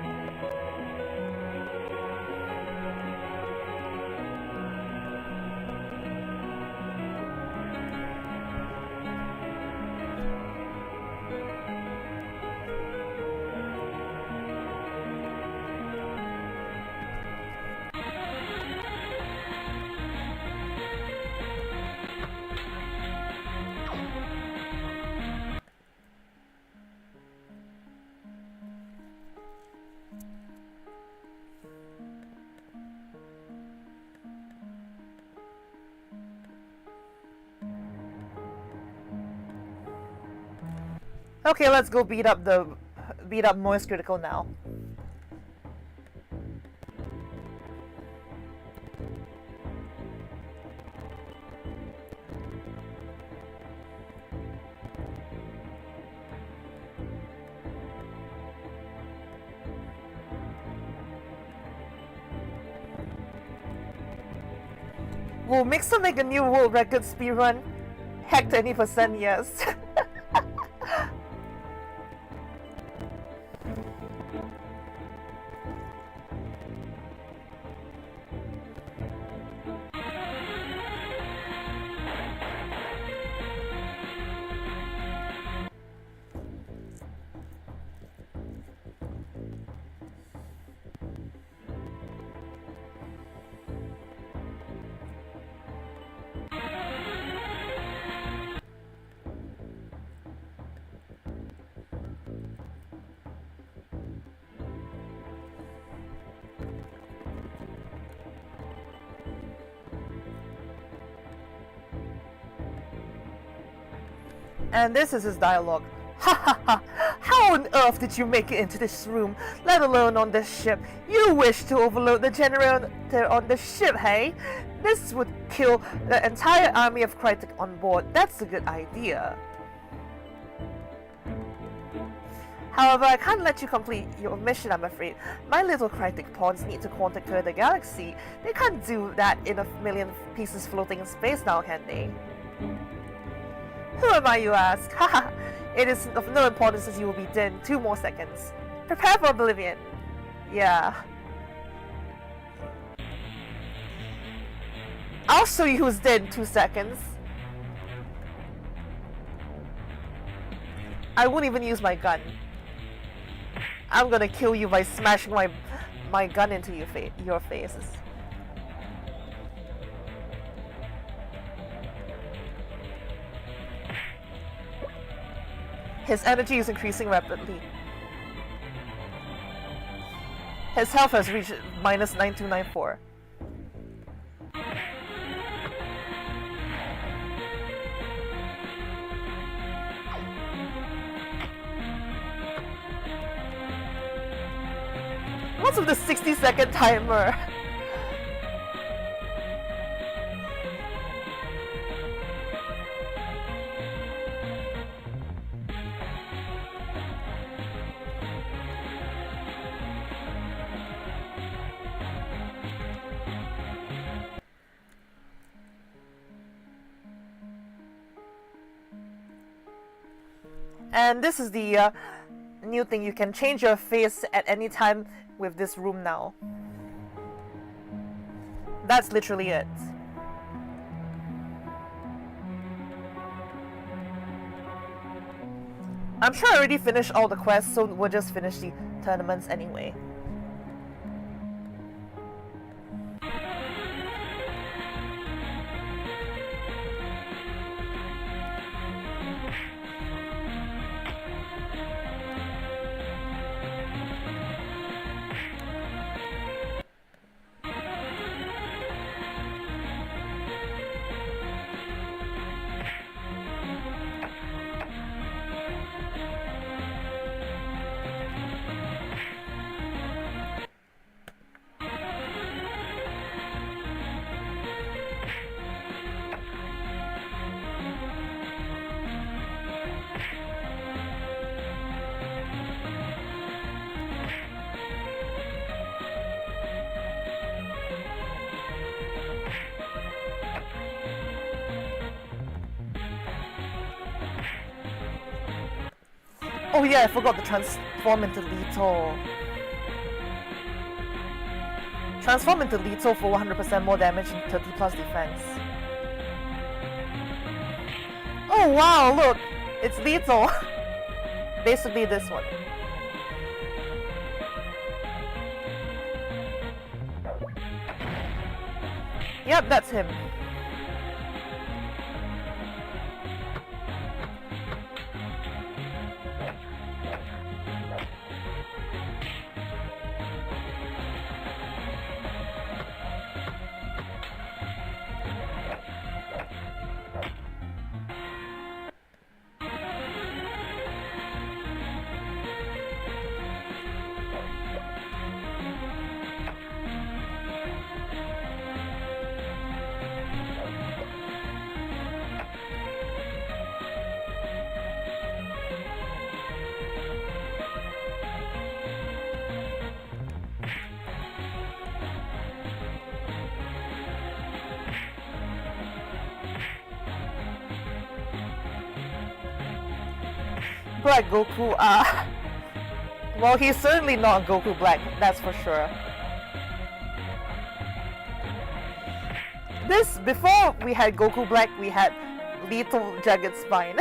Okay, let's go beat up Moist Critical now. Will Mixer make a new world record speedrun? Heck, 20%, yes. And this is his dialogue. Ha ha ha! How on earth did you make it into this room, let alone on this ship? You wish to overload the generator on the ship, hey? This would kill the entire army of Krytick on board. That's a good idea. However, I can't let you complete your mission, I'm afraid. My little Krytick pawns need to conquer the galaxy. They can't do that in a million pieces floating in space now, can they? Who am I, you ask? Haha, it is of no importance as you will be dead in 2 more seconds. Prepare for oblivion. Yeah. I'll show you who's dead in 2 seconds. I won't even use my gun. I'm gonna kill you by smashing my gun into your faces. His energy is increasing rapidly. His health has reached minus 9294. What's with the 60-second timer? And this is the new thing. You can change your face at any time with this room now. That's literally it. I'm sure I already finished all the quests, so we'll just finish the tournaments anyway. Oh yeah, I forgot to transform into lethal. Transform into lethal for 100% more damage and 30 plus defense. Oh wow, look! It's lethal! Basically this one. Yep, that's him. Black Goku, well, he's certainly not Goku Black, that's for sure. Before we had Goku Black, we had Lethal Jagged Spine.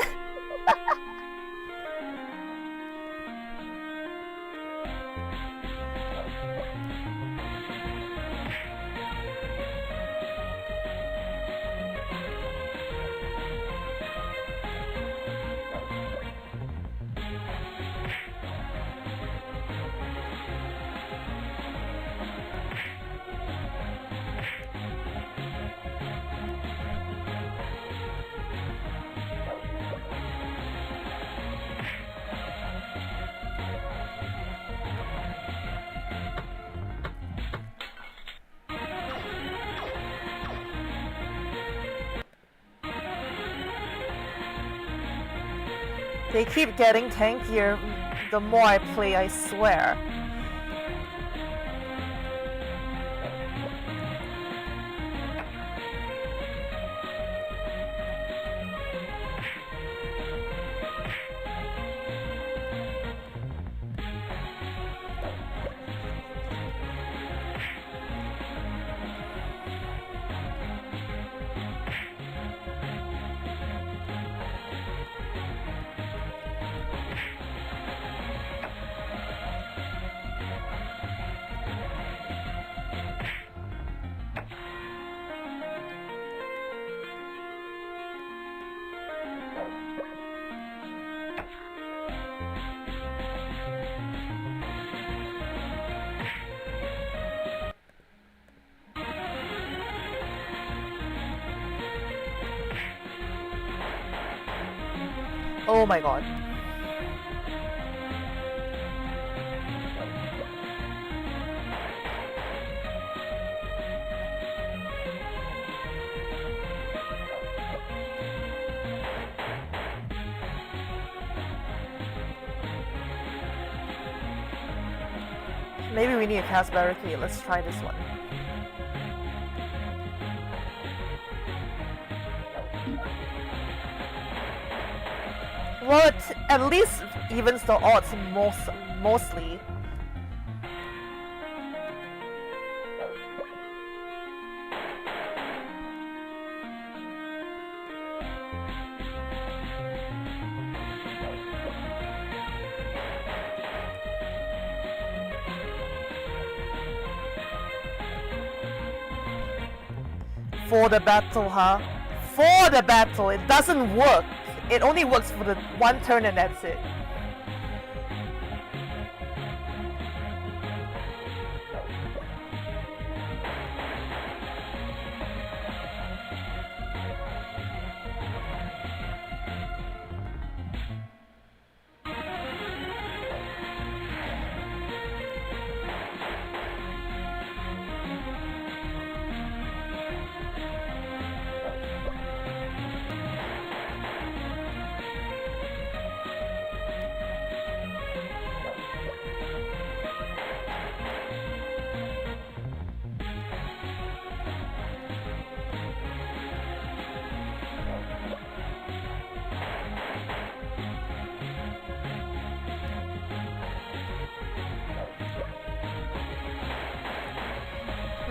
They keep getting tankier the more I play, I swear. Oh my god. Maybe we need a cast barricade. Let's try this one. Well, it at least evens the odds mostly. For the battle, huh? For the battle, it doesn't work. It only works for the one turn and that's it.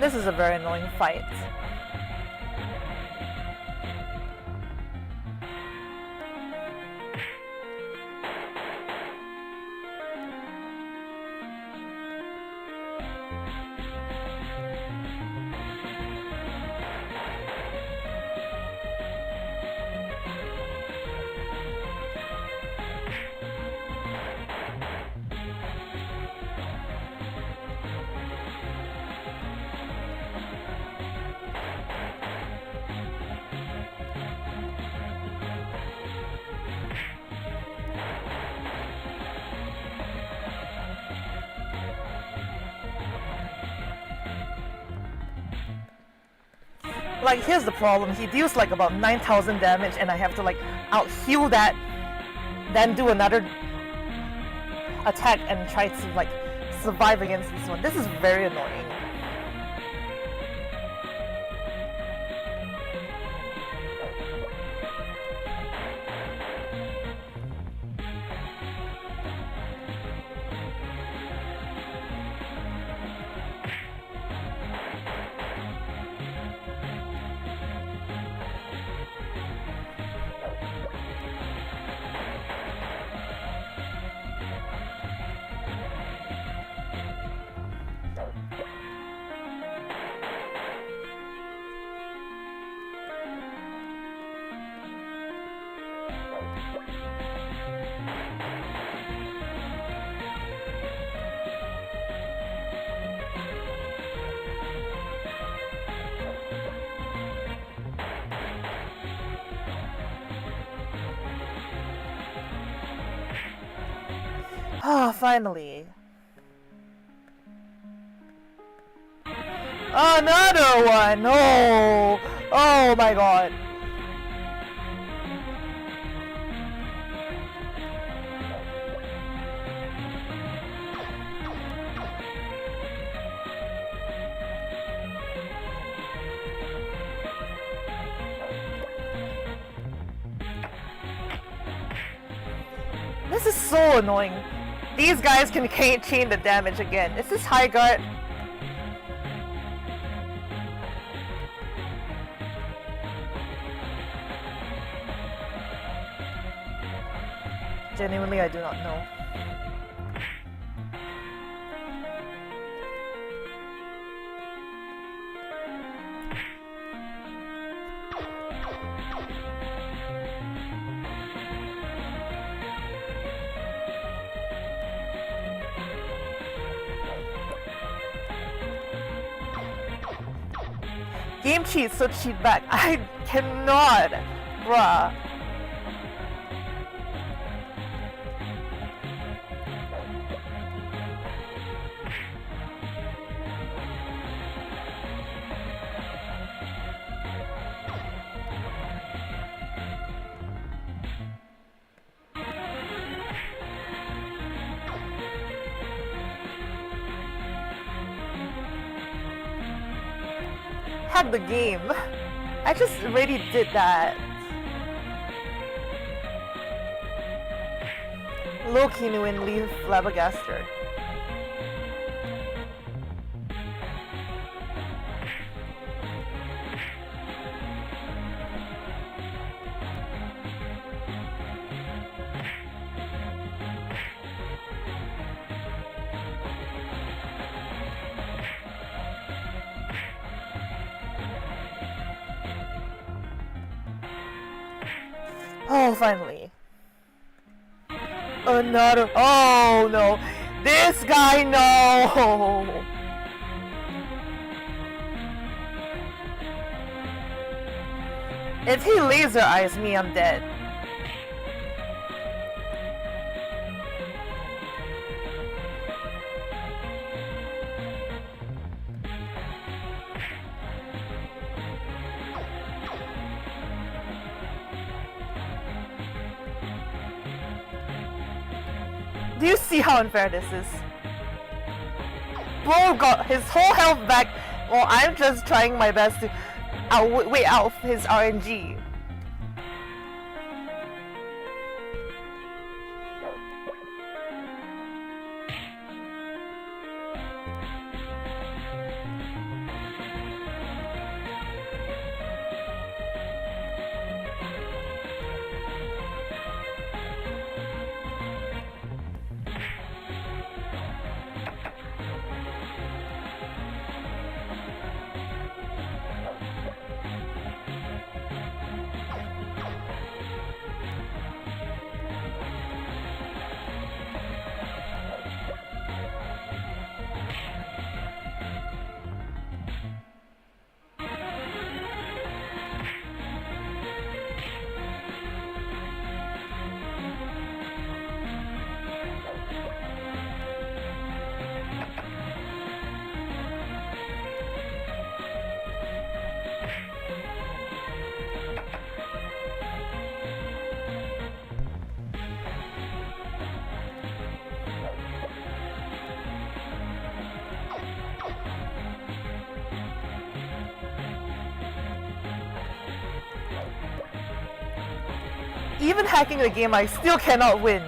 This is a very annoying fight. Like, here's the problem, he deals like about 9,000 damage and I have to like out-heal that, then do another attack and try to like survive against this one. This is very annoying. Ah, finally. Another one! No! Oh my god. This is so annoying. These guys can chain the damage again. Is this high guard? Genuinely, I do not know. Game cheat, so cheat back. I cannot, bruh. hack the game. I just already did that. Low Kinuin, leave Flabbergaster. Oh, finally. Another. Oh no. This guy, no. If he laser eyes me, I'm dead. Do you see how unfair this is? Bro got his whole health back while I'm just trying my best to wait out his RNG. Even hacking the game, I still cannot win.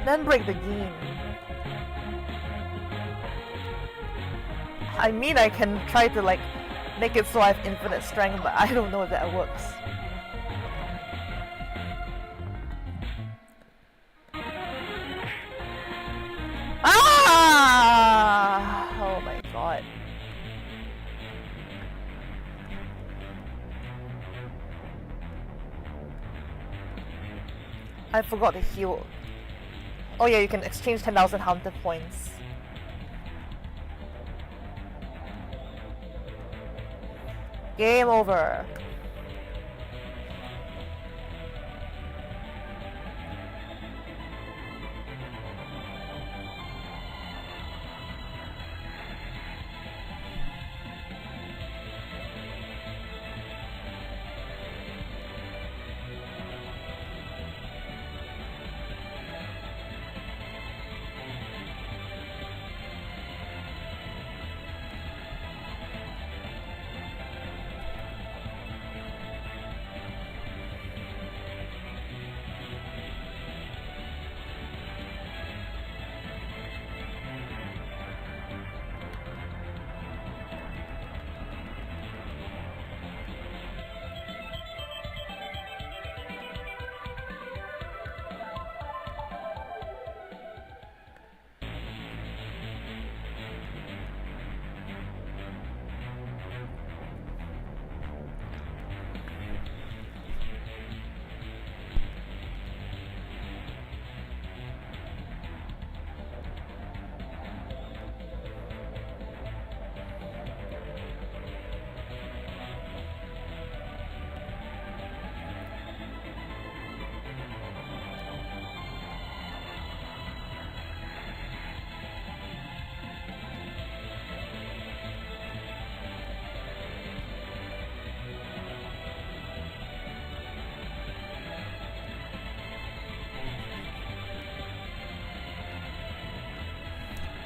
Then break the game. I mean, I can try to like make it so I have infinite strength, but I don't know if that works. Ah! Oh my god. I forgot to heal. Oh yeah, you can exchange 10,000 hunter points. Game over.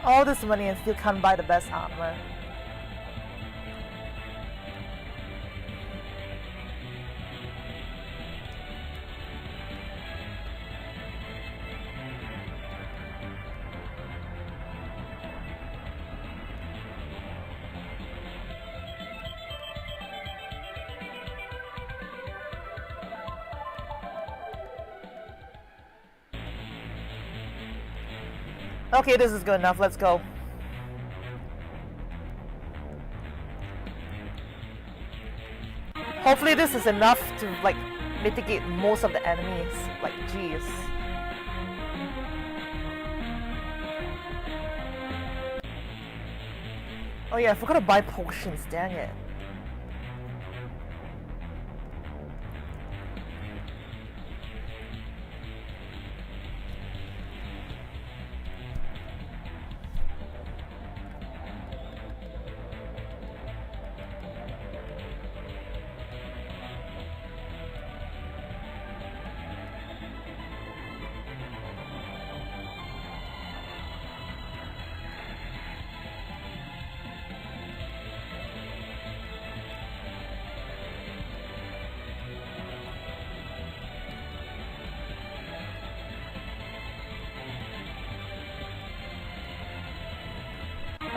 all this money and still can't buy the best armor. Okay, this is good enough. Let's go. Hopefully this is enough to, like, mitigate most of the enemies. Like, jeez. Oh yeah, I forgot to buy potions, dang it.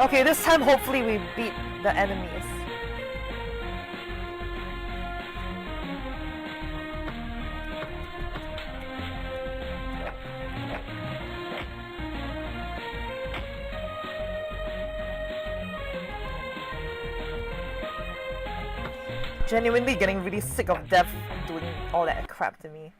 Okay, this time hopefully we beat the enemies. Genuinely getting really sick of death doing all that crap to me.